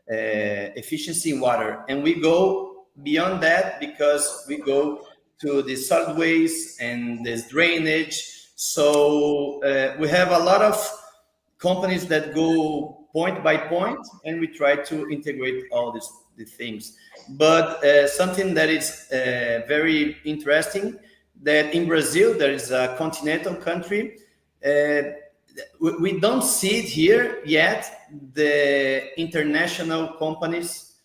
efficiency in water. And we go beyond that because we go to the solid waste and this drainage. So we have a lot of companies that go point by point, and we try to integrate all the things. But something that is very interesting, that in Brazil, there is a continental country, uh, we don't see it here yet, the international companies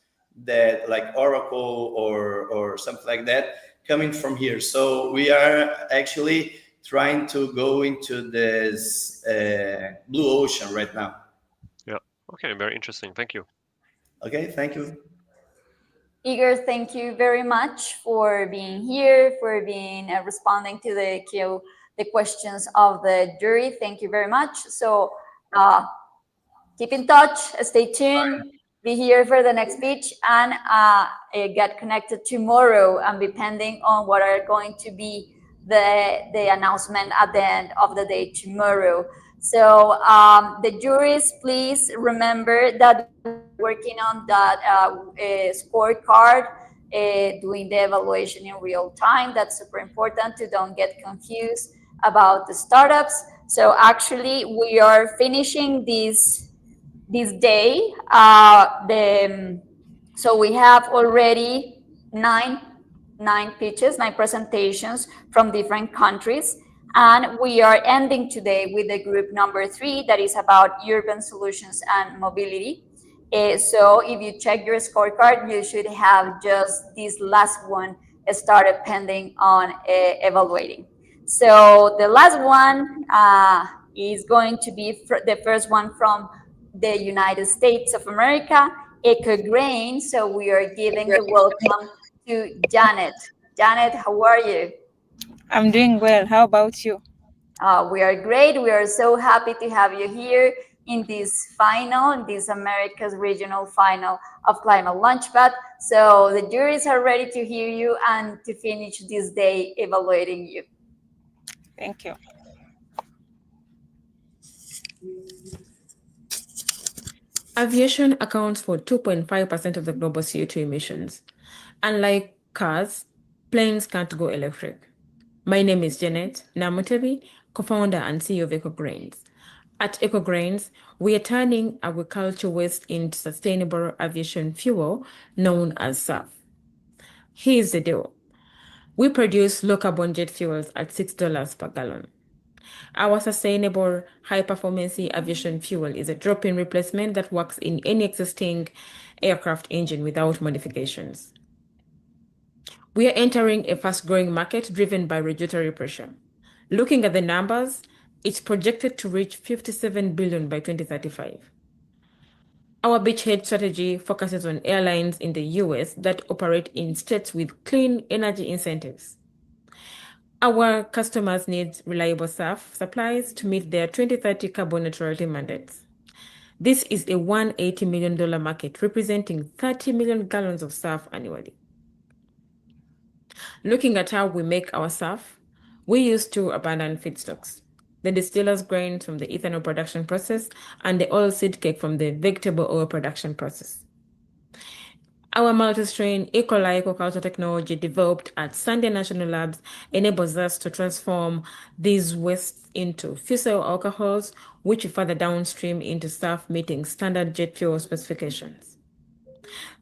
that like Oracle or something like that coming from here. So we are actually trying to go into this blue ocean right now. Yeah. Okay, very interesting. Thank you. Okay, thank you. Igor, thank you very much for being here, for being responding to the questions of the jury. Thank you very much. So keep in touch, stay tuned, be here for the next speech, and get connected tomorrow, and depending on what are going to be the announcement at the end of the day tomorrow. So the juries, please remember that we're working on that scorecard, doing the evaluation in real time. That's super important to don't get confused about the startups. So actually, we are finishing this day. So we have already nine pitches, nine presentations from different countries. And we are ending today with the group number 3, that is about urban solutions and mobility. So if you check your scorecard, you should have just this last one started pending on evaluating. So the last one is going to be the first one from the United States of America, EcoGrain. So we are giving the welcome to Janet. Janet, how are you? I'm doing well. How about you? We are great. We are so happy to have you here in this final, in this America's regional final of Climate Launchpad. So the juries are ready to hear you and to finish this day evaluating you. Thank you. Aviation accounts for 2.5% of the global CO2 emissions. Unlike cars, planes can't go electric. My name is Janet Namutebi, co-founder and CEO of EcoGrains. At EcoGrains, we are turning agriculture waste into sustainable aviation fuel known as SAF. Here's the deal. We produce low-carbon jet fuels at $6 per gallon. Our sustainable high-performance aviation fuel is a drop-in replacement that works in any existing aircraft engine without modifications. We are entering a fast-growing market driven by regulatory pressure. Looking at the numbers, it's projected to reach $57 billion by 2035. Our beachhead strategy focuses on airlines in the US that operate in states with clean energy incentives. Our customers need reliable SAF supplies to meet their 2030 carbon neutrality mandates. This is a $180 million market representing 30 million gallons of SAF annually. Looking at how we make our SAF, we use two abundant feedstocks: the distiller's grain from the ethanol production process and the oilseed cake from the vegetable oil production process. Our multi-strain E. coli eco-culture technology developed at Sunday National Labs enables us to transform these wastes into fusel alcohols, which further downstream into SAF meeting standard jet fuel specifications.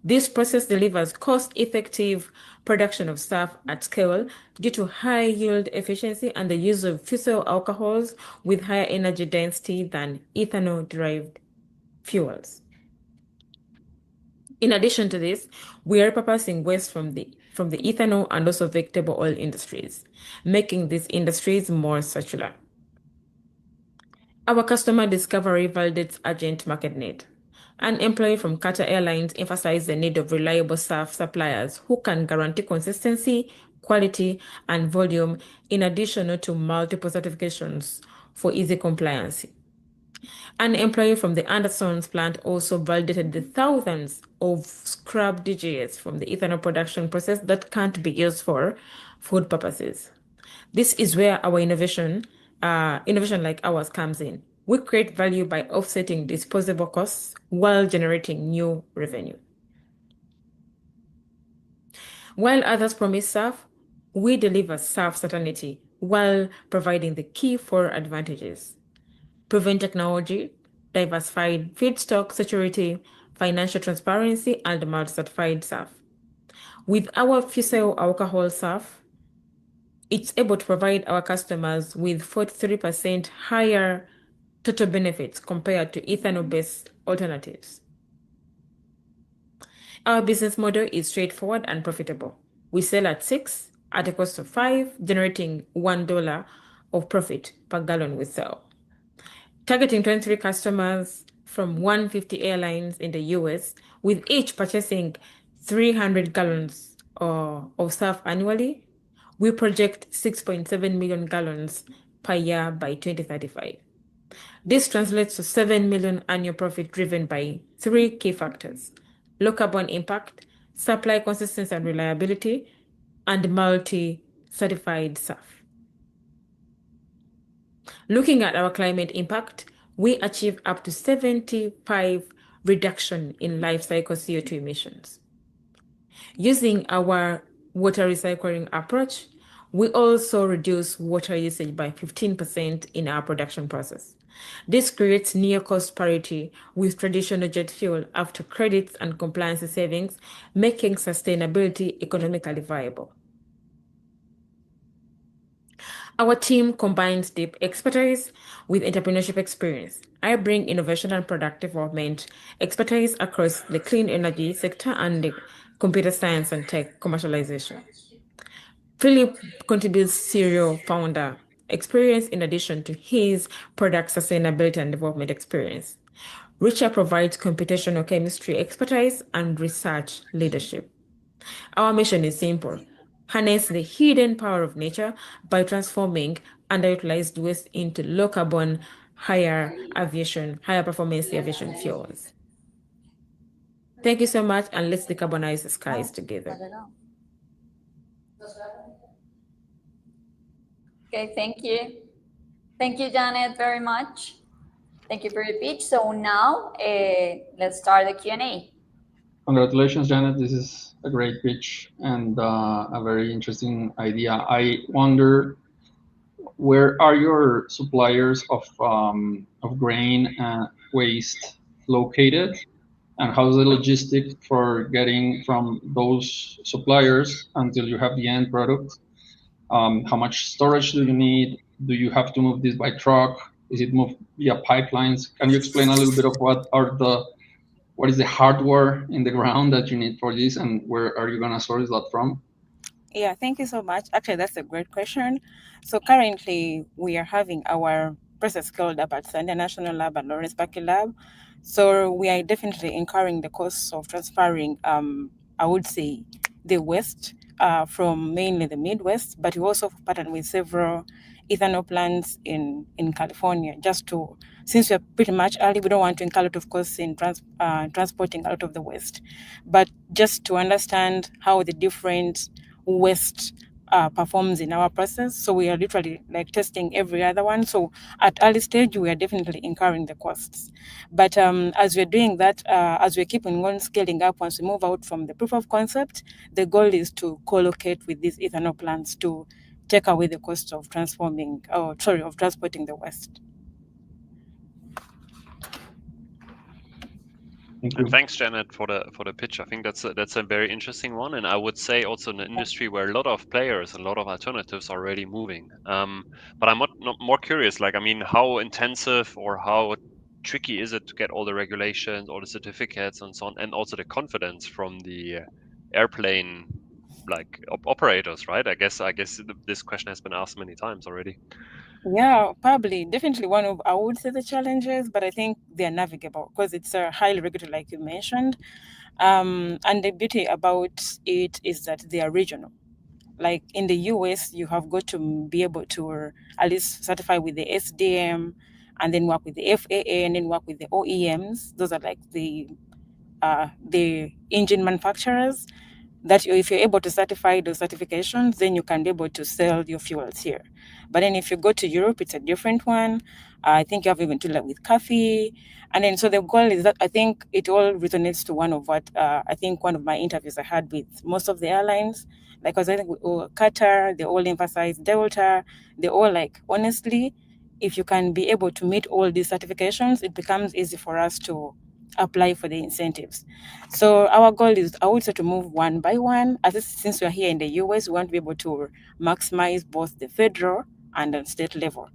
This process delivers cost-effective production of SAF at scale due to high yield efficiency and the use of fusel alcohols with higher energy density than ethanol-derived fuels. In addition to this, we are repurposing waste from the ethanol and also vegetable oil industries, making these industries more circular. Our customer discovery validates urgent market need. An employee from Qatar Airlines emphasized the need of reliable SAF suppliers who can guarantee consistency, quality, and volume in addition to multiple certifications for easy compliance. An employee from the Anderson's plant also validated the thousands of scrap DGS from the ethanol production process that can't be used for food purposes. This is where our innovation like ours comes in. We create value by offsetting disposable costs while generating new revenue. While others promise SAF, we deliver SAF certainty while providing the key four advantages: proven technology, diversified feedstock security, financial transparency, and multi-certified SAF. With our fusel alcohol SAF, it's able to provide our customers with 43% higher total benefits compared to ethanol-based alternatives. Our business model is straightforward and profitable. We sell at 6 at a cost of 5, generating $1 of profit per gallon we sell. Targeting 23 customers from 150 airlines in the US, with each purchasing 300 gallons of SAF annually, we project 6.7 million gallons per year by 2035. This translates to 7 million annual profit driven by 3 key factors: low carbon impact, supply consistency and reliability, and multi-certified SAF. Looking at our climate impact, we achieve up to 75 reduction in life cycle CO2 emissions. Using our water recycling approach, we also reduce water usage by 15% in our production process. This creates near cost parity with traditional jet fuel after credits and compliance savings, making sustainability economically viable. Our team combines deep expertise with entrepreneurship experience. I bring innovation and product development expertise across the clean energy sector and the computer science and tech commercialization. Philip contributes serial founder experience in addition to his product sustainability and development experience. Richard provides computational chemistry expertise and research leadership. Our mission is simple: harness the hidden power of nature by transforming underutilized waste into low carbon, higher performance aviation fuels. Thank you so much, and let's decarbonize the skies together. Okay, thank you. Thank you, Janet, very much. Thank you for your pitch. So now let's start the Q&A. Congratulations, Janet. This is a great pitch and a very interesting idea. I wonder, where are your suppliers of grain waste located, and how's the logistics for getting from those suppliers until you have the end product? How much storage do you need? Do you have to move this by truck? Is it moved via pipelines? Can you explain a little bit of what is the hardware in the ground that you need for this, and where are you going to source that from? Yeah, thank you so much. Actually, that's a great question. So currently, we are having our process scaled up at Sandia National Lab and Lawrence Berkeley Lab. So we are definitely incurring the costs of transferring, I would say, the waste from mainly the Midwest, but we also partnered with several ethanol plants in California, since we're pretty much early, we don't want to incur a lot of costs in transporting out of the waste, but just to understand how the different waste performs in our process. So we are literally like testing every other one. So at early stage, we are definitely incurring the costs. But as we're doing that, as we're keeping on scaling up, once we move out from the proof of concept, the goal is to co-locate with these ethanol plants to take away the cost of transporting the waste. Thank And you. thanks, Janet, for the pitch. I think that's a very interesting one, and I would say also in an industry where a lot of players, a lot of alternatives are already moving. But I'm not more curious. Like, I mean, how intensive or how tricky is it to get all the regulations, all the certificates, and so on, and also the confidence from the airplane like operators, right? I guess this question has been asked many times already. Yeah, probably. Definitely one of, I would say, the challenges, but I think they're navigable because it's highly regulated, like you mentioned. And the beauty about it is that they are regional. Like in the US, you have got to be able to at least certify with the SDM and then work with the FAA and then work with the OEMs. Those are like the engine manufacturers that if you're able to certify those certifications, then you can be able to sell your fuels here. But then if you go to Europe, it's a different one. I think you have even to like with coffee. And then so the goal is that I think it all resonates to one of what I think one of my interviews I had with most of the airlines. Like, because I think Qatar, they all emphasize Delta. They all like, honestly, if you can be able to meet all these certifications, it becomes easy for us to apply for the incentives. So our goal is also to move one by one. Since we're here in the US, we want to be able to maximize both the federal and the state level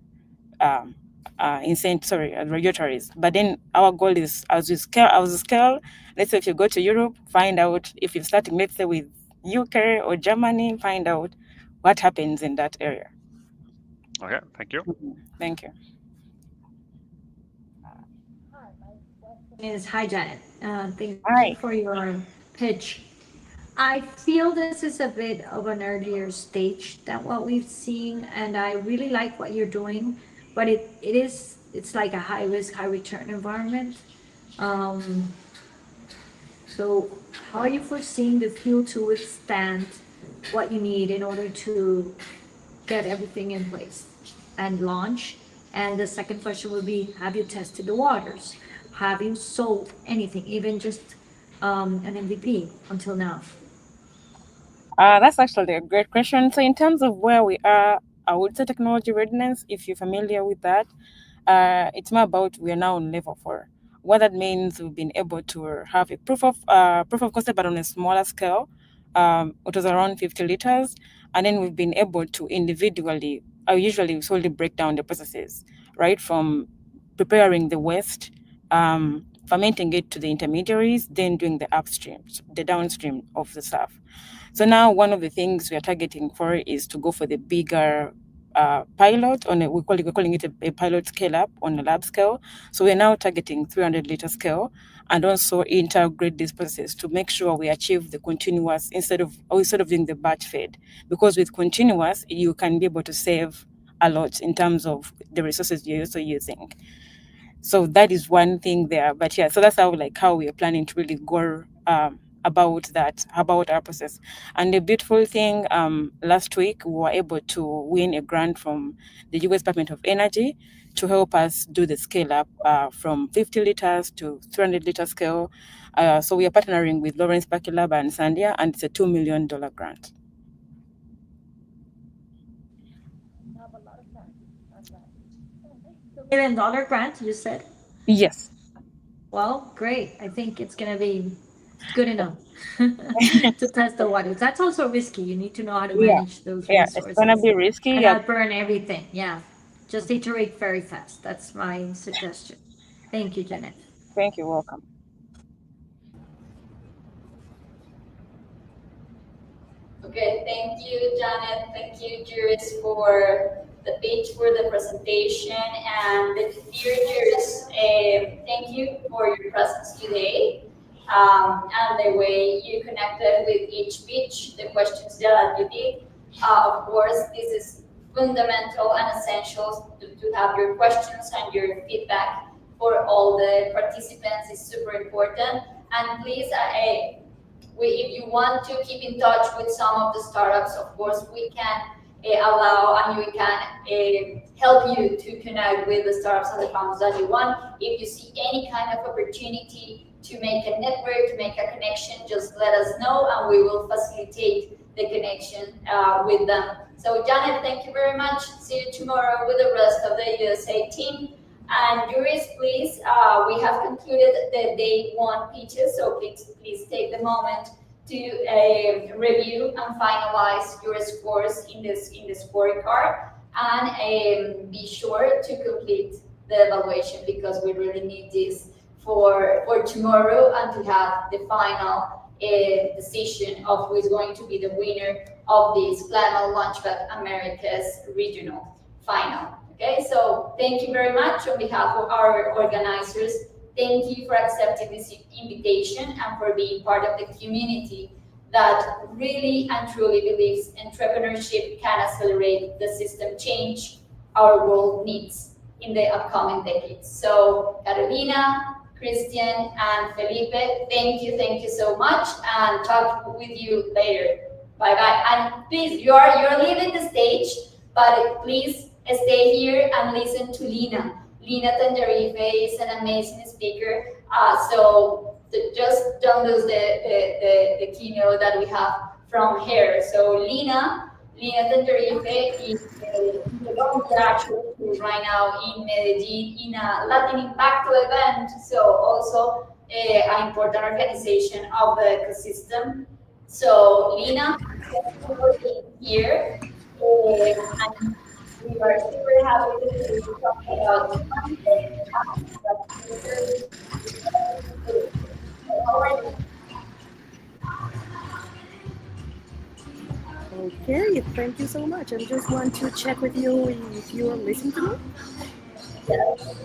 regulatories. But then our goal is as we scale, let's say if you go to Europe, find out if you're starting, let's say with UK or Germany, find out what happens in that area. Okay, thank you. Thank you. Hi, Janet. Thank you Hi. for your pitch. I feel this is a bit of an earlier stage than what we've seen, and I really like what you're doing, but it's like a high risk, high return environment. Um, so how are you foreseeing the fuel to withstand what you need in order to get everything in place and launch? And the second question would be, have you tested the waters? Have you sold anything, even just an MVP until now? That's actually a great question. So, in terms of where we are, I would say technology readiness, if you're familiar with that, it's more about we are now on level 4. What that means, we've been able to have a proof of concept, but on a smaller scale. It was around 50 liters, and then we've been able to individually. I usually solely break down the processes, right, from preparing the waste, fermenting it to the intermediaries, then doing the upstream, the downstream of the stuff. So now one of the things we are targeting for is to go for the bigger pilot on we're calling it a pilot scale up on a lab scale. So we're now targeting 300-liter scale and also integrate these processes to make sure we achieve the continuous instead of doing the batch fed. Because with continuous, you can be able to save a lot in terms of the resources you're also using. So that is one thing there. But yeah, so that's how we are planning to really go about our process. And the beautiful thing, last week we were able to win a grant from the US Department of Energy to help us do the scale up from 50 liters to 300-liter scale. So we are partnering with Lawrence Berkeley Lab and Sandia, and it's a $2 million grant. $1 million grant, you said? Yes. Well, great. I think it's going to be good enough to test the waters. That's also risky. You need to know how to Yeah. manage those Yeah, it's resources gonna be risky. and Yeah. not burn everything. Yeah. Just iterate very fast. That's my suggestion. Thank you, Janet. Thank you. Welcome. Okay, thank you, Janet. Thank you, Juris, for the pitch, for the presentation, and the dear Juris, thank you for your presence today and the way you connected with each pitch, the questions that you did. Of course, this is fundamental and essential to have your questions and your feedback for all the participants is super important. And please, if you want to keep in touch with some of the startups, of course, we can allow and we can help you to connect with the startups and the founders that you want. If you see any kind of opportunity to make a network, to make a connection, just let us know and we will facilitate the connection with them. So Janet, thank you very much. See you tomorrow with the rest of the USA team. And jurors, please, we have concluded the day one pitches, so please take the moment to review and finalize your scores in the scorecard, and be sure to complete the evaluation because we really need this for tomorrow and to have the final decision of who is going to be the winner of this Climate Launchpad Americas regional final. Okay, so thank you very much on behalf of our organizers. Thank you for accepting this invitation and for being part of the community that really and truly believes entrepreneurship can accelerate the system change our world needs in the upcoming decades. So Carolina, Christian, and Felipe, thank you so much, and talk with you later. Bye bye. And please, you're leaving the stage, but please stay here and listen to Lina. Lina Tangerife is an amazing speaker. Just don't lose the keynote that we have from her. So Lina Tangerife is the volunteer actually right now in Medellin in a Latin Impacto event. So also an important organization of the ecosystem. So Lina, thank you for being here. And we are super happy to talk about mindset and that future is how are you? Okay, thank you so much. I just want to check with you if you are listening to me. Yes,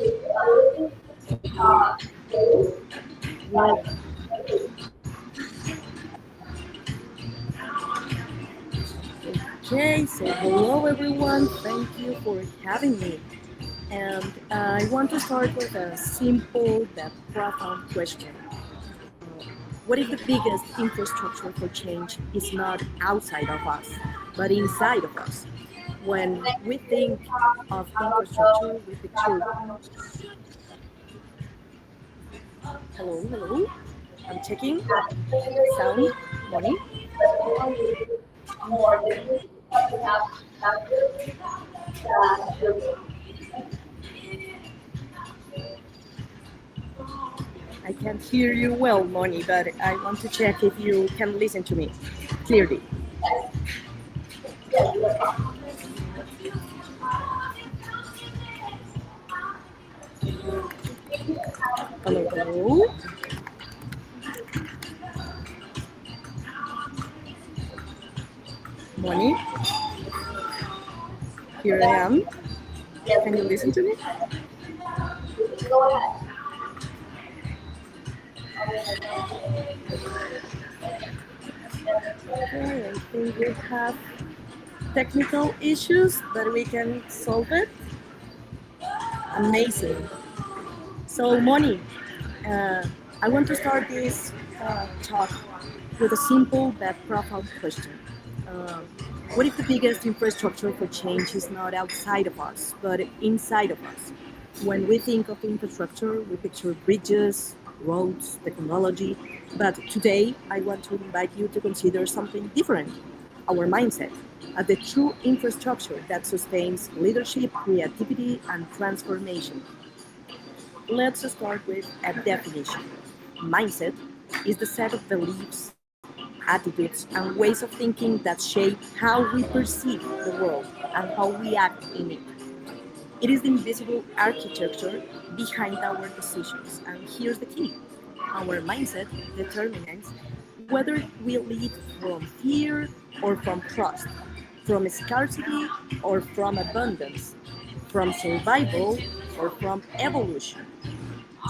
Well, okay, so hello everyone. Thank you for having me. And I want to start with a simple but profound question. What if the biggest infrastructure for change is not outside of us, but inside of us? When we think of infrastructure, we picture hello. I'm checking sound, money. more the music that we have after that. I can't hear you well, Moni, but I want to check if you can listen to me clearly. Yes, you're fine. Hello. Moni, here I am. Can you listen to me? Go ahead. Okay, I think we have technical issues, but we can solve it. Amazing. So, Moni, uh, I want to start this talk with a simple but profound question. Uh, what if the biggest infrastructure for change is not outside of us, but inside of us? When we think of infrastructure, we picture bridges, roads, technology. But today, I want to invite you to consider something different, our mindset, as the true infrastructure that sustains leadership, creativity, and transformation. Let's start with a definition. Mindset is the set of beliefs, attitudes, and ways of thinking that shape how we perceive the world and how we act in it. It is the invisible architecture behind our decisions. And here's the key: our mindset determines whether we lead from fear or from trust, from scarcity or from abundance, from survival or from evolution.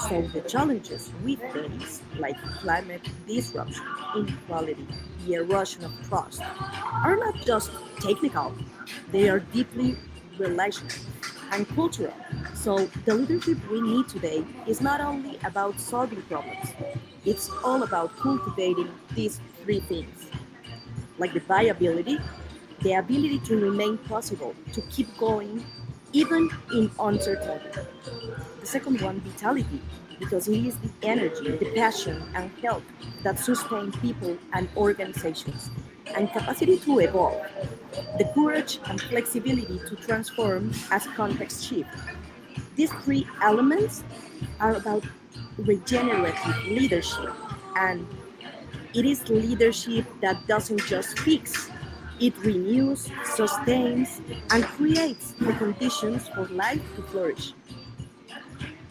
So the challenges we face, like climate disruption, inequality, the erosion of trust, are not just technical, they are deeply relational and cultural. So the leadership we need today is not only about solving problems, it's all about cultivating these three things, like the viability, the ability to remain possible, to keep going even in uncertainty. The second one, vitality, because it is the energy, the passion, and health that sustain people and organizations, and capacity to evolve, the courage and flexibility to transform as context shift. These three elements are about regenerative leadership, and it is leadership that doesn't just fix, it renews, sustains, and creates the conditions for life to flourish.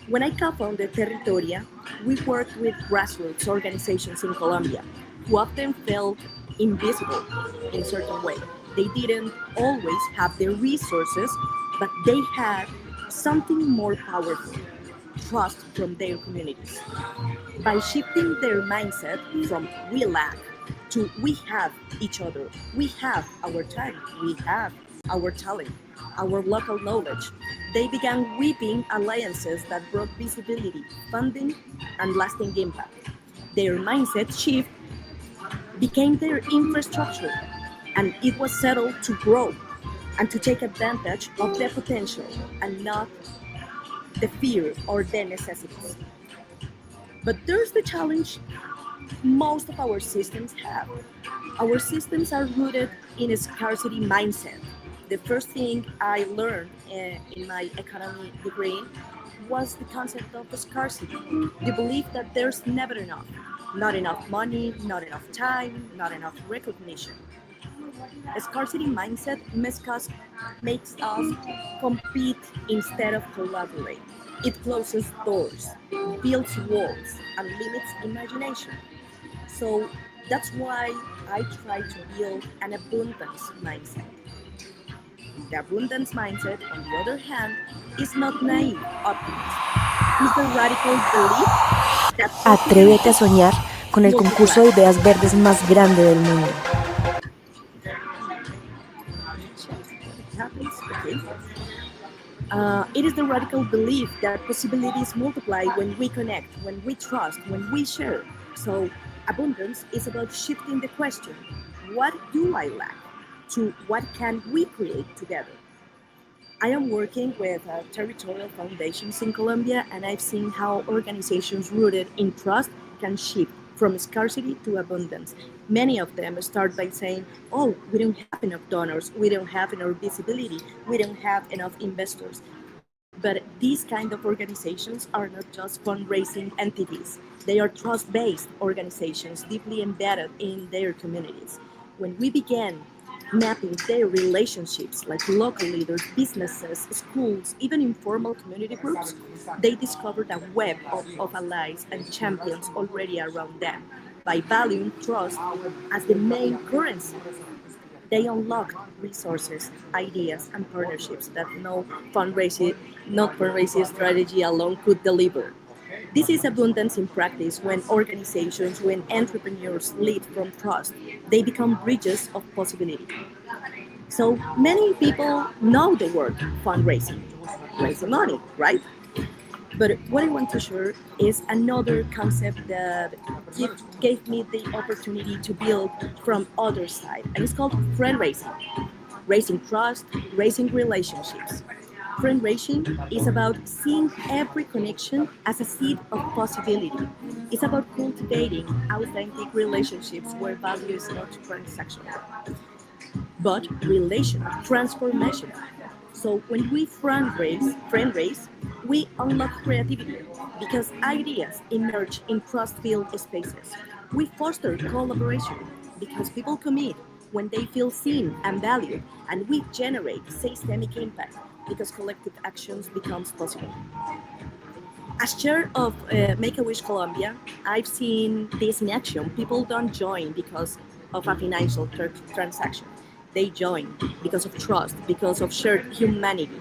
When I co-founded Territoria, we worked with grassroots organizations in Colombia who often felt invisible in a certain way. They didn't always have the resources, but they had something more powerful: trust from their communities. By shifting their mindset from we lack to we have each other, we have our time, we have our talent, our local knowledge, they began weaving alliances that brought visibility, funding, and lasting impact. Their mindset shift became their infrastructure, and it was settled to grow and to take advantage of their potential and not the fear or the necessities. But there's the challenge most of our systems have. Our systems are rooted in a scarcity mindset. The first thing I learned in my economy degree was the concept of scarcity, the belief that there's never enough. Not enough money, not enough time, not enough recognition. A scarcity mindset makes us compete instead of collaborate. It closes doors, builds walls, and limits imagination. So that's why I try to build an abundance mindset. The abundance mindset, on the other hand, is not naive optimism. It's the radical belief that Atrévete a possibilities soñar con el concurso multiply. de ideas verdes más grande del mundo. What happens? Okay. It is the radical belief that possibilities multiply when we connect, when we trust, when we share. So, abundance is about shifting the question: what do I lack? To what can we create together? I am working with territorial foundations in Colombia, and I've seen how organizations rooted in trust can shift from scarcity to abundance. Many of them start by saying, "Oh, we don't have enough donors, we don't have enough visibility, we don't have enough investors." But these kind of organizations are not just fundraising entities, they are trust based organizations deeply embedded in their communities. When we began mapping their relationships, like local leaders, businesses, schools, even informal community groups, they discovered a web of allies and champions already around them. By valuing trust as the main currency, they unlocked resources, ideas, and partnerships that not fundraising strategy alone could deliver. This is abundance in practice when organizations, when entrepreneurs lead from trust. They become bridges of possibility. So many people know the word fundraising, raising money, right? But what I want to share is another concept that gave me the opportunity to build from other side, and it's called friend raising. Raising trust, raising relationships. Friend raising is about seeing every connection as a seed of possibility. It's about cultivating authentic relationships where value is not transactional but relational, transformational. So when we friend raise, we unlock creativity because ideas emerge in trust-filled spaces. We foster collaboration because people commit when they feel seen and valued, and we generate systemic impact because collective actions becomes possible. As chair of Make a Wish Colombia, I've seen this in action. People don't join because of a financial transaction. They join because of trust, because of shared humanity.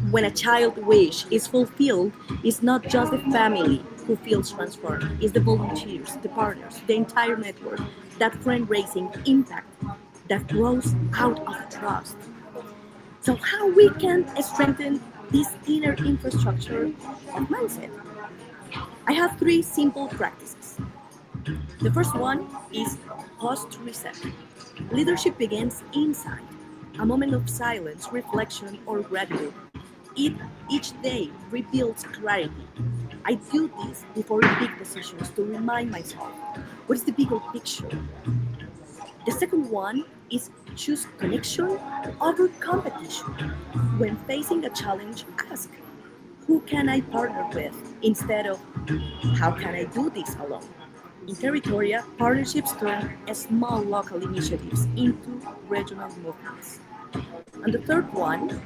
When a child wish is fulfilled, it's not just the family who feels transformed, it's the volunteers, the partners, the entire network, that friend-raising impact that grows out of trust. So how we can strengthen this inner infrastructure of mindset? I have three simple practices. The first one is post reset. Leadership begins inside, a moment of silence, reflection, or gratitude. It, each day rebuilds clarity. I do this before big decisions to remind myself what is the bigger picture. The second one is choose connection over competition. When facing a challenge, ask, who can I partner with instead of how can I do this alone? In Territoria, partnerships turn small local initiatives into regional movements. And the third one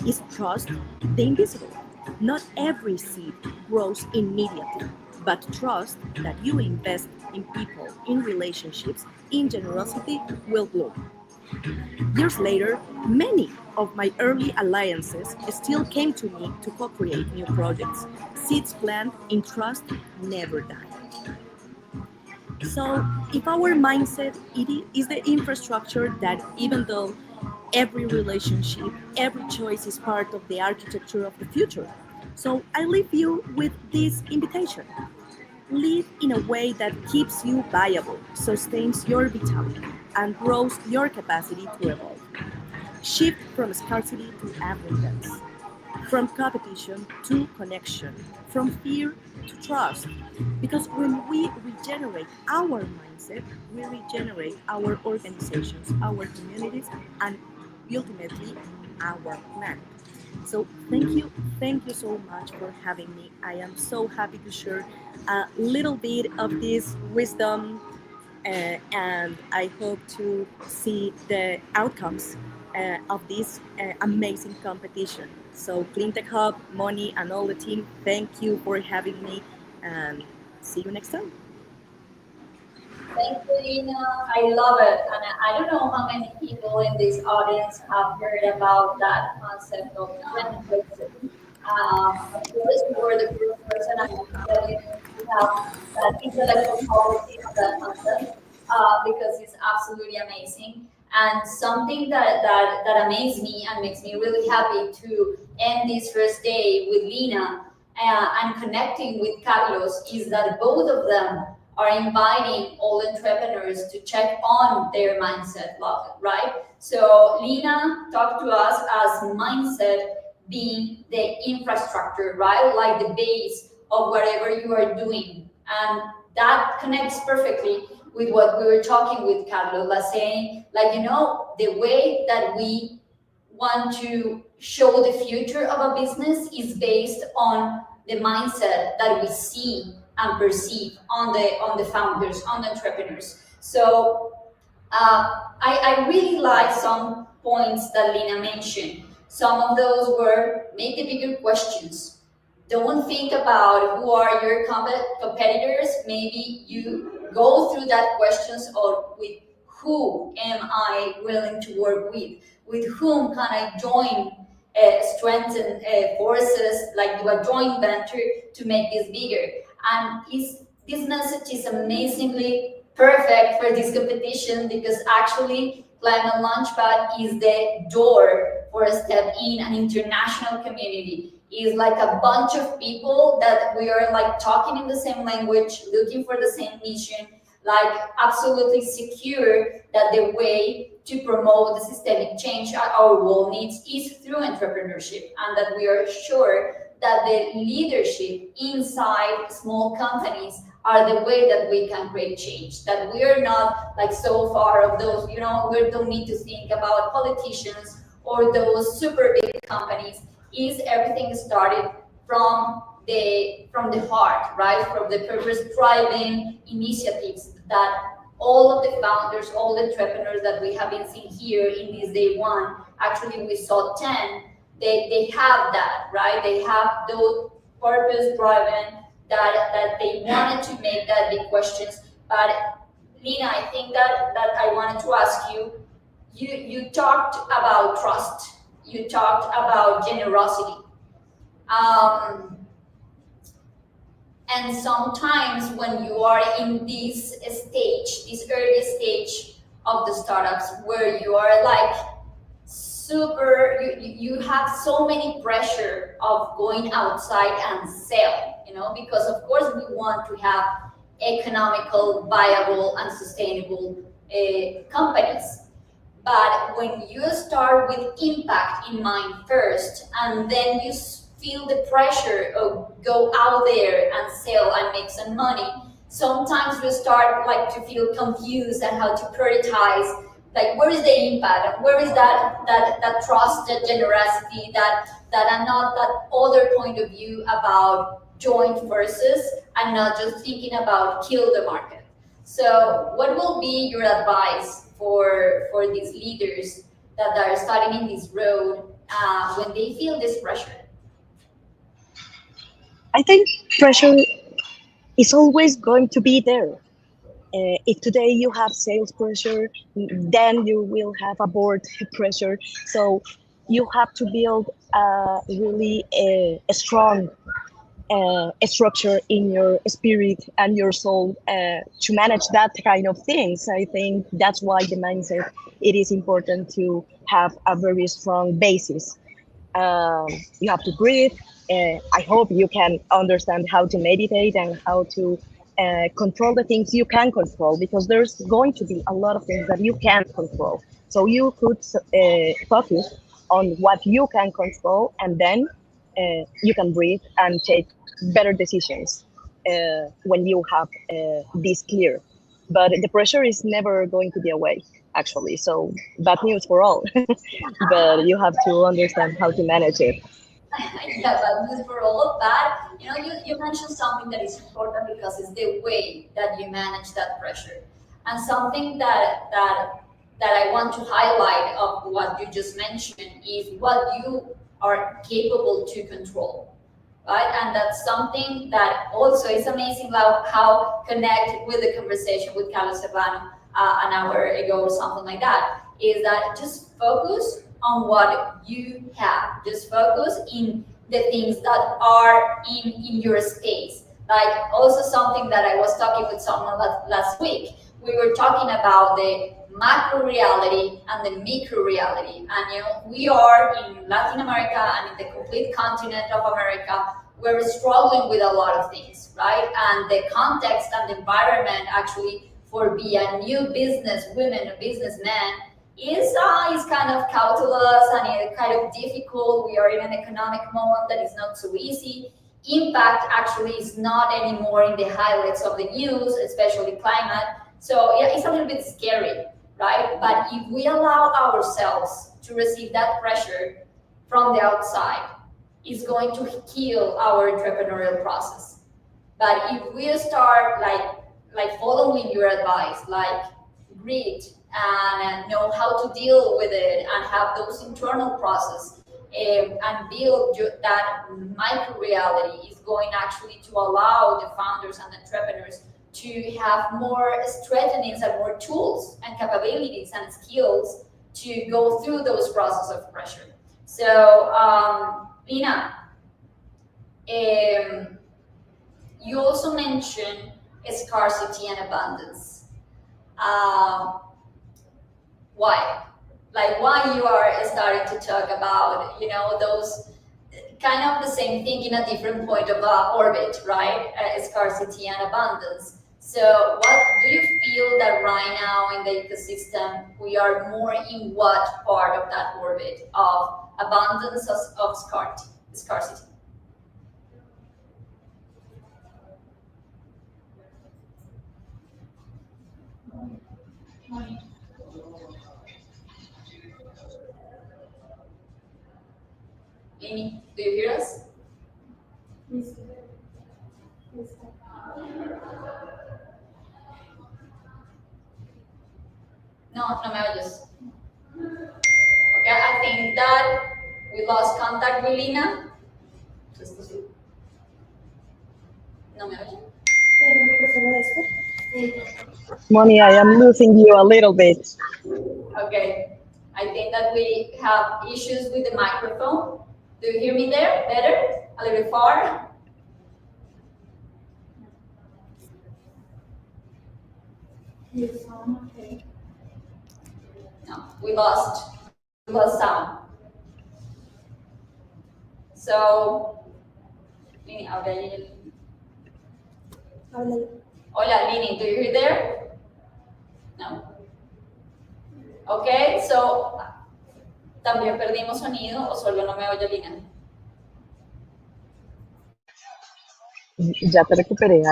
is trust the invisible. Not every seed grows immediately, but trust that you invest in people, in relationships, in generosity will bloom. Years later, many of my early alliances still came to me to co create new projects. Seeds planted in trust never die. So, if our mindset it is the infrastructure that even though every relationship, every choice is part of the architecture of the future. So, I leave you with this invitation. Live in a way that keeps you viable, sustains your vitality, and grows your capacity to evolve. Shift from scarcity to abundance, from competition to connection, from fear to trust. Because when we regenerate our mindset, we regenerate our organizations, our communities, and ultimately our planet. So thank you so much for having me. I am so happy to share a little bit of this wisdom and I hope to see the outcomes of this amazing competition. So Cleantech Hub, Moni, and all the team, thank you for having me, and see you next time. Thank you, Lina. I love it. And I don't know how many people in this audience have heard about that concept of trend tracing. Of course, you were the first person I know that you have that intellectual property of that concept because it's absolutely amazing. And something that amazed me and makes me really happy to end this first day with Lina and connecting with Carlos is that both of them are inviting all entrepreneurs to check on their mindset, right? So Lina talked to us as mindset being the infrastructure, right? Like the base of whatever you are doing. And that connects perfectly with what we were talking with Carlos, like saying, like, the way that we want to show the future of a business is based on the mindset that we see and perceive on the founders, on the entrepreneurs. So I really like some points that Lina mentioned. Some of those were make the bigger questions. Don't think about who are your competitors. Maybe you go through that questions or with who am I willing to work with whom can I join, strengthen forces, like do a joint venture to make this bigger. And this message is amazingly perfect for this competition because actually Climate Launchpad is the door for a step in an international community. Is like a bunch of people that we are like talking in the same language, looking for the same mission, like absolutely secure that the way to promote the systemic change our world needs is through entrepreneurship, and that we are sure that the leadership inside small companies are the way that we can create change. That we are not like so far of those, we don't need to think about politicians or those super big companies. Is everything started from the heart, right? From the purpose-driven initiatives that all of the founders, all the entrepreneurs that we have been seeing here in this day one, actually we saw 10, they have that, right? They have those purpose-driven that they wanted to make that big questions. But Lina, I think that I wanted to ask you, you talked about trust, you talked about generosity. And sometimes when you are in this stage, this early stage of the startups, where you are like super, you have so many pressure of going outside and sell, because of course we want to have economical, viable, and sustainable companies. But when you start with impact in mind first, and then you feel the pressure of go out there and sell and make some money, sometimes we start like to feel confused and how to prioritize like where is the impact? Where is that trust, that generosity, that not that other point of view about joint forces and not just thinking about kill the market? So what will be your advice for these leaders that are starting in this road when they feel this pressure? I think pressure is always going to be there. If today you have sales pressure, then you will have a board pressure. So you have to build really a strong structure in your spirit and your soul to manage that kind of things. I think that's why the mindset, it is important to have a very strong basis. You have to breathe. I hope you can understand how to meditate and how to control the things you can control, because there's going to be a lot of things that you can't control. So you could focus on what you can control, and then you can breathe and take better decisions when you have this clear. But the pressure is never going to be away, actually. So bad news for all. But you have to understand how to manage it. Yeah, but news for all of that. You mentioned something that is important because it's the way that you manage that pressure, and something that I want to highlight of what you just mentioned is what you are capable to control, right? And that's something that also is amazing how connect with the conversation with Carlos Serrano an hour ago or something like that, is that just focus on what you have. Just focus in the things that are in your space. Like also something that I was talking with someone last week, we were talking about the macro reality and the micro reality. And we are in Latin America and in the complete continent of America, we're struggling with a lot of things, right? And the context and the environment actually for be a new business women, a businessman, is kind of calculus and it's kind of difficult. We are in an economic moment that is not so easy. Impact actually is not anymore in the highlights of the news, especially climate. So yeah, it's a little bit scary, right? But if we allow ourselves to receive that pressure from the outside, it's going to kill our entrepreneurial process. But if we start like following your advice, like read and know how to deal with it and have those internal process and build that micro reality, is going actually to allow the founders and entrepreneurs to have more strategies and more tools and capabilities and skills to go through those processes of pressure. So, Lina, you also mentioned scarcity and abundance. Why? Like why you are starting to talk about those kind of the same thing in a different point of orbit, right? Scarcity and abundance. So, what do you feel that right now in the ecosystem we are more in what part of that orbit of abundance of scarcity? Amy, do you hear us? No, no me oyes. Okay, I think that we lost contact with Lina. No me oye. Moni, I am losing you a little bit. Okay, I think that we have issues with the microphone. Do you hear me there better? A little bit far? No, we lost sound. So, Lini, hola, Lini, do you hear there? No. Okay, so también perdimos sonido o solo no me oye Lina. Ya te recuperé.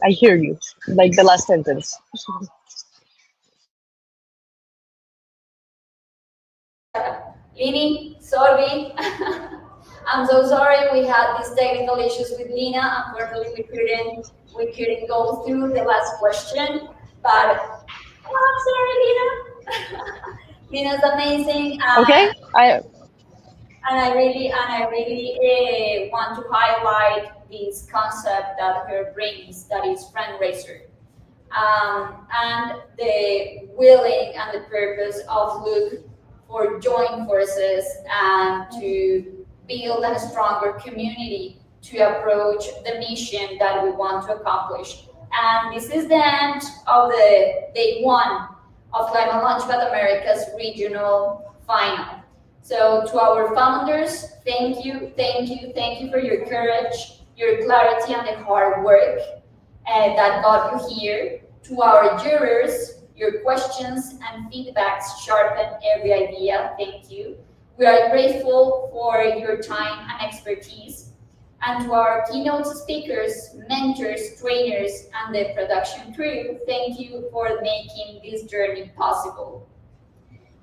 I hear you, like the last sentence. Lini, sorry. I'm so sorry we had these technical issues with Lina. Unfortunately, we couldn't go through the last question. But oh, I'm sorry, Lina. Lina's amazing, Okay, and I really want to highlight this concept that her brings, that is fundraiser, and the willing and the purpose of look for joint forces and to build a stronger community to approach the mission that we want to accomplish. And this is the end of the day one of Climate Launchpad America's regional final. So to our founders, thank you, thank you, thank you for your courage, your clarity, and the hard work that got you here. To our jurors, your questions and feedbacks sharpen every idea. Thank you. We are grateful for your time and expertise. And to our keynote speakers, mentors, trainers, and the production crew, thank you for making this journey possible.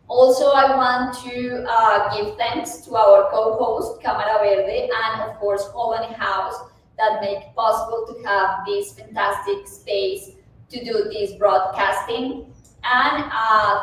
Also, I want to give thanks to our co-host, Cámara Verde, and of course, Holland House, that make it possible to have this fantastic space to do this broadcasting. And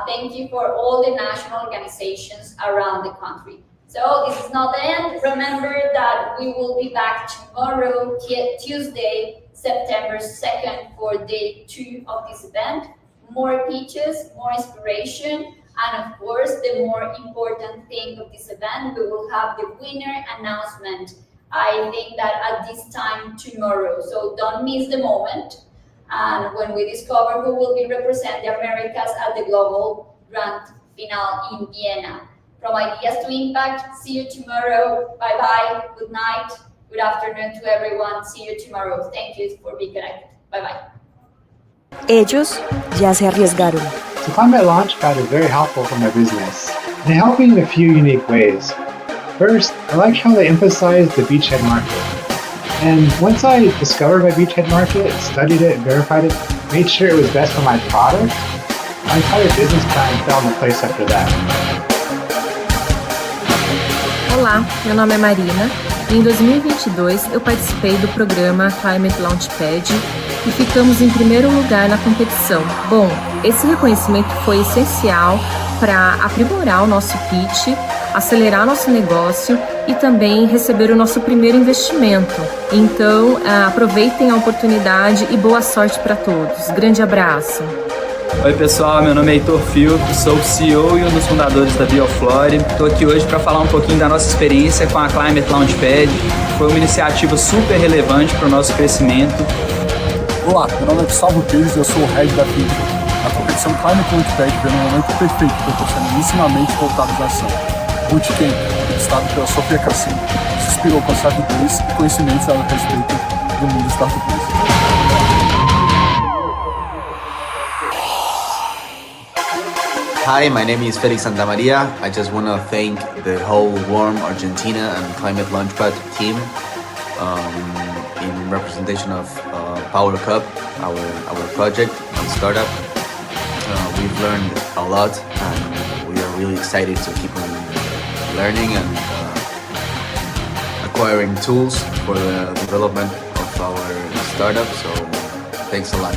thank you for all the national organizations around the country. So this is not the end. Remember that we will be back tomorrow, Tuesday, September 2nd, for day 2 of this event. More pitches, more inspiration, and of course, the more important thing of this event, we will have the winner announcement. I think that at this time tomorrow, so don't miss the moment. And when we discover who will be represent the Americas at the Global Grand Finale in Vienna. From ideas to impact, see you tomorrow. Bye-bye, good night, good afternoon to everyone. See you tomorrow. Thank you for being connected. Bye-bye. Ellos ya se arriesgaron. So Climate Launchpad is very helpful for my business. They help me in a few unique ways. First, I like how they emphasize the beachhead market. And once I discovered my beachhead market, studied it, verified it, made sure it was best for my product, my entire business plan fell into place after that. Olá, meu nome é Marina. Em 2022, eu participei do programa Climate Launchpad e ficamos em primeiro lugar na competição. Bom, esse reconhecimento foi essencial para aprimorar o nosso pitch, acelerar nosso negócio e também receber o nosso primeiro investimento. Então, aproveitem a oportunidade e boa sorte para todos. Grande abraço! Oi pessoal, meu nome é Heitor Filco, sou o CEO e um dos fundadores da Bioflore. Estou aqui hoje para falar um pouquinho da nossa experiência com a Climate Launchpad. Foi uma iniciativa super relevante para o nosso crescimento. Olá, meu nome é Gustavo Pires e eu sou o Head da FIT. A competição Climate Launchpad veio no momento perfeito, proporcionando ensinamentos voltados à ação. Bootcamp, ministrado pela Sofia Cassino, se inspirou com sabedores e conhecimentos a respeito do mundo startupista. Hi, my name is Felix Santamaria. I just want to thank the whole Warm Argentina and Climate Launchpad team in representation of Power Cup, our project and startup. We've learned a lot and we are really excited to keep on learning and acquiring tools for the development of our startup. So thanks a lot.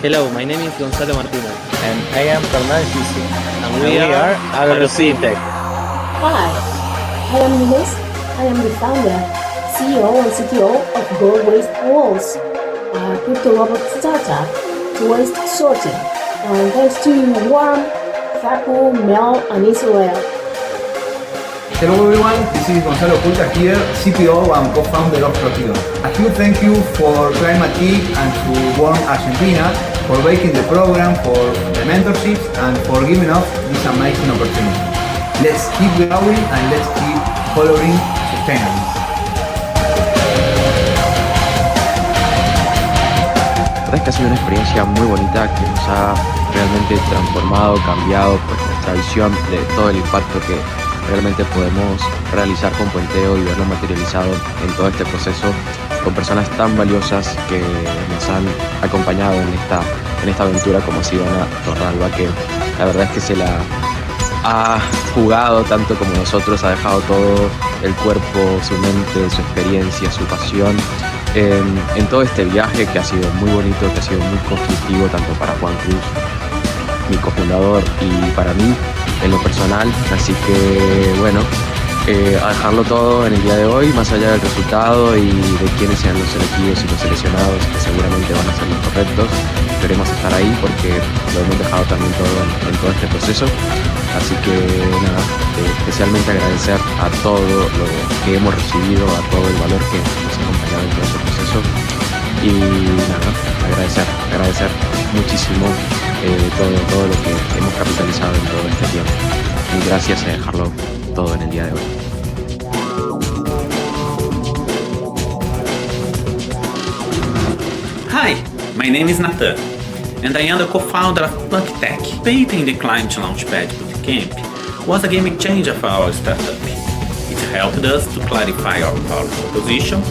Hello, my name is Gonzalo Martinez. And I am Fernand Gisi. And we are AgroClimatech. Hi, I am Inés. I am the founder, CEO and CTO of Gold Waste Walls, a crypto robot startup to waste sorting. And thanks to Warm, Facu, Mel, and Israel. Hello everyone, this is Gonzalo Pulta here, CPO and co-founder of Protigo. A huge thank you for Climatech and to Warm Argentina for making the program, for the mentorships and for giving us this amazing opportunity. Let's keep growing and let's keep following sustainability. La verdad es que ha sido una experiencia muy bonita que nos ha realmente transformado, cambiado pues, nuestra visión de todo el impacto que realmente podemos realizar con Puenteo y verlo materializado en todo este proceso con personas tan valiosas que nos han acompañado en esta en esta aventura como ha sido Ana Torralba, que la verdad es que se la ha jugado tanto como nosotros, ha dejado todo el cuerpo, su mente, su experiencia, su pasión en todo este viaje que ha sido muy bonito, que ha sido muy constructivo tanto para Juan Cruz, mi cofundador, y para mí en lo personal. Así que bueno, a dejarlo todo en el día de hoy, más allá del resultado y de quiénes sean los elegidos y los seleccionados, que seguramente van a ser los correctos. Queremos estar ahí porque lo hemos dejado también todo en todo este proceso. Así que nada, especialmente agradecer a todo lo que hemos recibido, a todo el valor que nos ha acompañado en todo este proceso. Y nada, agradecer muchísimo todo lo que hemos capitalizado en todo este tiempo. Y gracias a dejarlo todo en el día de hoy. Hi, my name is Nathan, and I am the co-founder of Launchpad. Painting the Climate Launchpad Bootcamp was a game changer for our startup. It helped us to clarify our proposition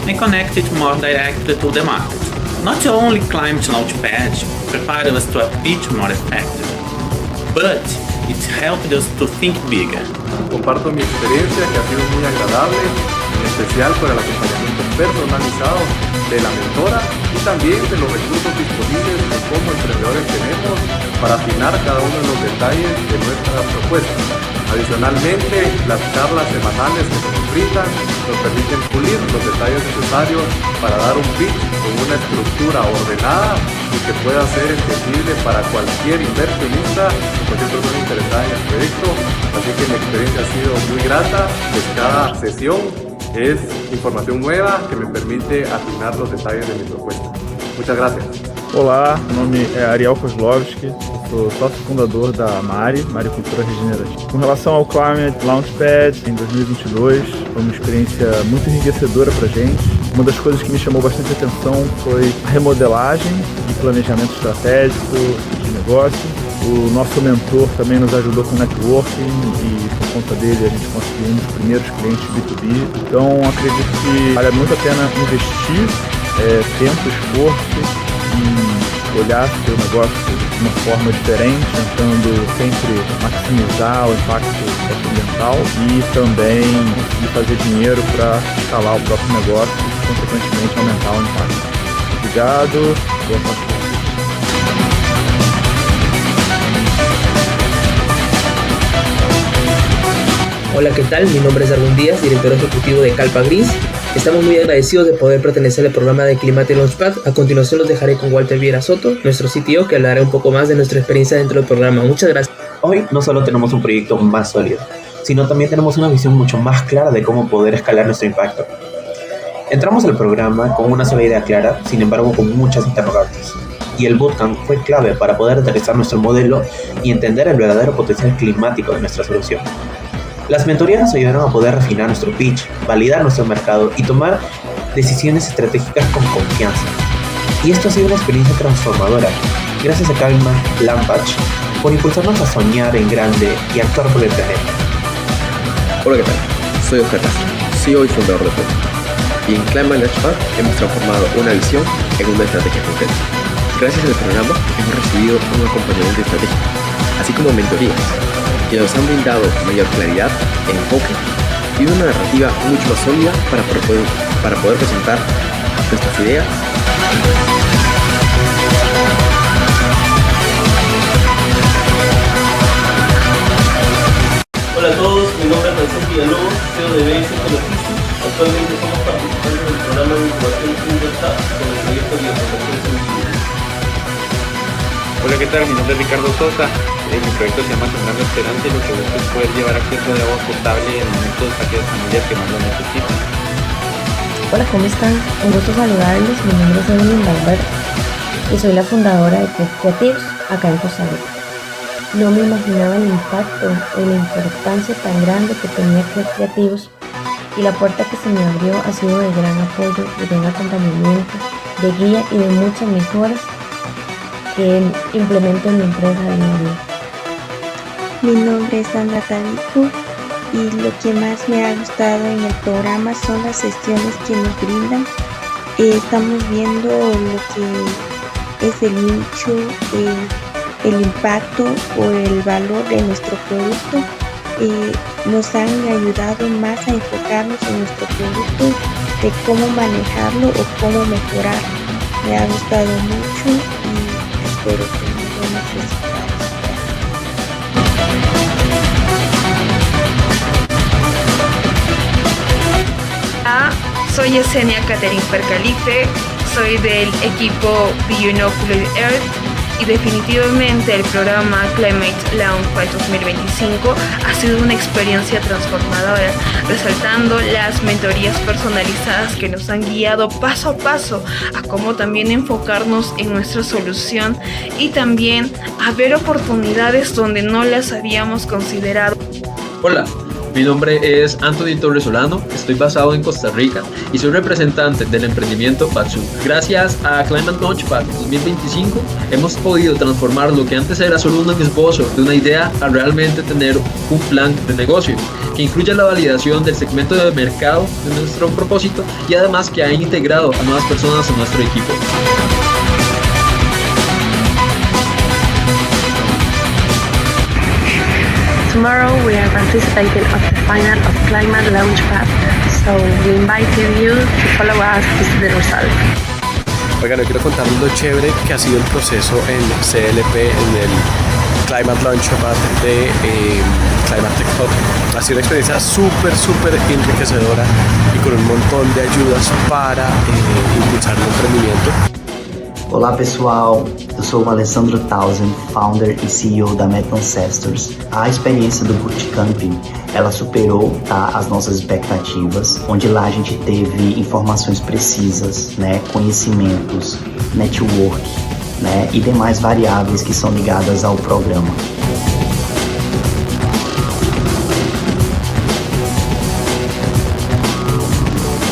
and connect it more directly to the market. Not only Climate Launchpad prepared us to a pitch more effective, but it helped us to think bigger. Comparto mi experiencia, que ha sido muy agradable, en especial por el acompañamiento personalizado de la mentora y también de los recursos disponibles que como emprendedores tenemos para afinar cada uno de los detalles de nuestras propuestas. Adicionalmente, las charlas semanales que se nos brindan nos permiten pulir los detalles necesarios para dar un pitch con una estructura ordenada y que pueda ser entendible para cualquier inversionista o cualquier persona interesada en el proyecto. Así que mi experiencia ha sido muy grata, pues cada sesión es información nueva que me permite afinar los detalles de mi propuesta. Muchas gracias. Olá, meu nome é Ariel Kozlovski, eu sou sócio fundador da Maricultura Regenerativa. Com relação ao Climate Launchpad em 2022, foi uma experiência muito enriquecedora para a gente. Uma das coisas que me chamou bastante atenção foi a remodelagem e planejamento estratégico de negócio. O nosso mentor também nos ajudou com networking e por conta dele a gente conseguiu um dos primeiros clientes B2B. Então acredito que vale muito a pena investir tempo, esforço e olhar seu negócio de uma forma diferente, tentando sempre maximizar o impacto ambiental e também conseguir fazer dinheiro para escalar o próprio negócio e consequentemente aumentar o impacto. Obrigado, boa sorte. Hola, ¿qué tal? Mi nombre es Darwin Díaz, director ejecutivo de Calpa Gris. Estamos muy agradecidos de poder pertenecer al programa de Climatech Launchpad. A continuación los dejaré con Walter Viera Soto, nuestro CTO, que hablará un poco más de nuestra experiencia dentro del programa. Muchas gracias. Hoy no solo tenemos un proyecto más sólido, sino también tenemos una visión mucho más clara de cómo poder escalar nuestro impacto. Entramos al programa con una sola idea clara, sin embargo con muchas interrogantes. Y el bootcamp fue clave para poder aterrizar nuestro modelo y entender el verdadero potencial climático de nuestra solución. Las mentorías nos ayudaron a poder refinar nuestro pitch, validar nuestro mercado y tomar decisiones estratégicas con confianza. Y esto ha sido una experiencia transformadora, gracias a Launchpad por impulsarnos a soñar en grande y actuar por el planeta. Hola, ¿qué tal? Soy Oscar Castro, CEO y fundador de Pop. Y en Climatech Launchpad hemos transformado una visión en una estrategia concreta. Gracias al programa hemos recibido un acompañamiento estratégico, así como mentorías, que nos han brindado mayor claridad, enfoque y una narrativa mucho más sólida para poder presentar nuestras ideas. Hola a todos, mi nombre es Francisco Villalobos, CEO de BS Ecologismo. Actualmente somos participantes del programa de incubación Climatech con el proyecto de bioprotección sostenible. Hola, ¿qué tal? Mi nombre es Ricardo Sosa. Mi proyecto se llama Sembrando Esperanza y lo que busca es poder llevar acceso de agua potable en momentos a aquellas familias que más lo necesitan. Hola, ¿cómo están? Un gusto saludarles. Mi nombre es Evelyn Valverde y soy la fundadora de Tech Creativos acá en Costa Rica. No me imaginaba el impacto o la importancia tan grande que tenía Tech Creativos y la puerta que se me abrió ha sido de gran apoyo, de gran acompañamiento, de guía y de muchas mejoras que implemento en mi empresa día a día. Mi nombre es Sandra Tadico y lo que más me ha gustado en el programa son las sesiones que nos brindan. Estamos viendo lo que es el nicho, el impacto o el valor de nuestro producto. Nos han ayudado más a enfocarnos en nuestro producto, de cómo manejarlo o cómo mejorarlo. Me ha gustado mucho y espero tener buenos resultados. Soy Yesenia Catherine Percalife, soy del equipo Bionocular Earth y definitivamente el programa Climate Launchpad 2025 ha sido una experiencia transformadora, resaltando las mentorías personalizadas que nos han guiado paso a paso a cómo también enfocarnos en nuestra solución y también a ver oportunidades donde no las habíamos considerado. Hola, mi nombre es Anthony Torres Solano, estoy basado en Costa Rica y soy representante del emprendimiento Batsu. Gracias a Climate Launchpad 2025 hemos podido transformar lo que antes era solo un esbozo de una idea a realmente tener un plan de negocio que incluye la validación del segmento de mercado de nuestro propósito y además que ha integrado a nuevas personas a nuestro equipo. Tomorrow we are participating of the final of Climate Launchpad, so we invite you to follow us to see the result. Oigan, yo quiero contarles lo chévere que ha sido el proceso en CLP, en el Climate Launchpad de Climatech Hub. Ha sido una experiencia súper enriquecedora y con un montón de ayudas para impulsar el emprendimiento. Olá pessoal, eu sou o Alessandro Tausen, founder e CEO da Met Ancestors. A experiência do Bootcamping, ela superou as nossas expectativas, onde lá a gente teve informações precisas, conhecimentos, network, e demais variáveis que são ligadas ao programa.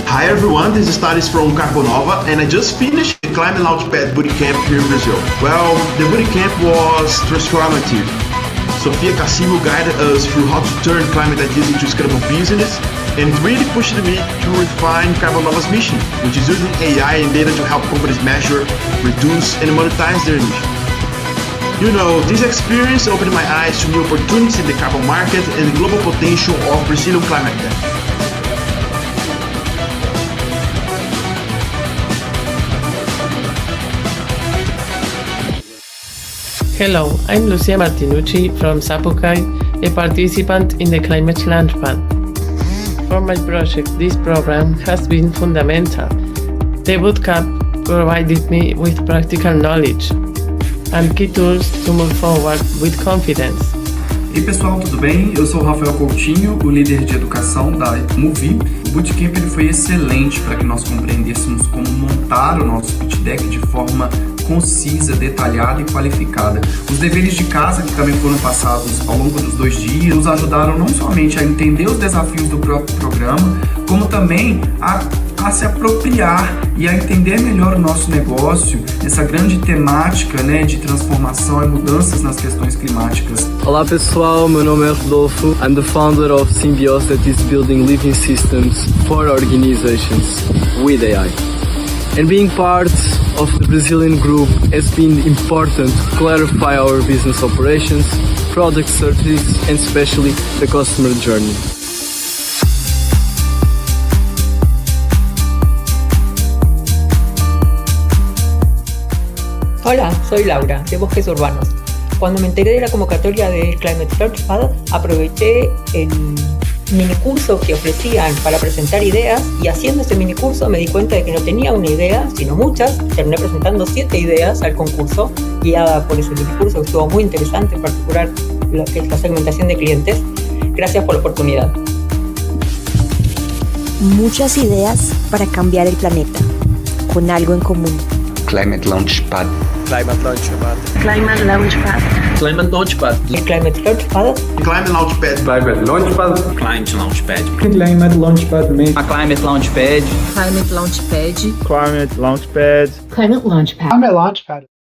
Hi everyone, this is Thales from Carbonova and I just finished the Climate Launchpad Bootcamp here in Brazil. Well, the bootcamp was transformative. Sofia Cassimo guided us through how to turn climate ideas into scalable business, and it really pushed me to refine Carbonova's mission, which is using AI and data to help companies measure, reduce and monetize their emissions. You know, this experience opened my eyes to new opportunities in the carbon market and the global potential of Brazilian climate tech. Hello, I'm Lucia Martinucci from Zapucay, a participant in the Climate Launchpad. For my project, this program has been fundamental. The bootcamp provided me with practical knowledge and key tools to move forward with confidence. E aí pessoal, tudo bem? Eu sou o Rafael Coutinho, o líder de educação da Movi. O Bootcamp ele foi excelente para que nós compreendêssemos como montar o nosso pitch deck de forma concisa, detalhada e qualificada. Os deveres de casa que também foram passados ao longo dos 2 dias nos ajudaram não somente a entender os desafios do próprio programa, como também a se apropriar e a entender melhor o nosso negócio, essa grande temática de transformação e mudanças nas questões climáticas. Olá pessoal, meu nome é Rodolfo. I'm the founder of Symbios that is building living systems for organizations with AI. And being part of the Brazilian group has been important to clarify our business operations, product strategies, and especially the customer journey. Hola, soy Laura, de Bosques Urbanos. Cuando me enteré de la convocatoria del Climate Launchpad, aproveché el minicurso que ofrecían para presentar ideas y haciendo ese minicurso me di cuenta de que no tenía una idea, sino muchas. Terminé presentando 7 ideas al concurso, guiada por ese minicurso que estuvo muy interesante, en particular lo que es la segmentación de clientes. Gracias por la oportunidad. Muchas ideas para cambiar el planeta, con algo en común. Climate Launchpad. Climate Launchpad. Climate Launchpad. Climate Launchpad. Climate Launchpad. Climate Launchpad. Climate Launchpad. Climate Launchpad. Climate Launchpad. A Climate Launchpad. Climate Launchpad. Climate Launchpad. Climate Launchpad. Climate Launchpad.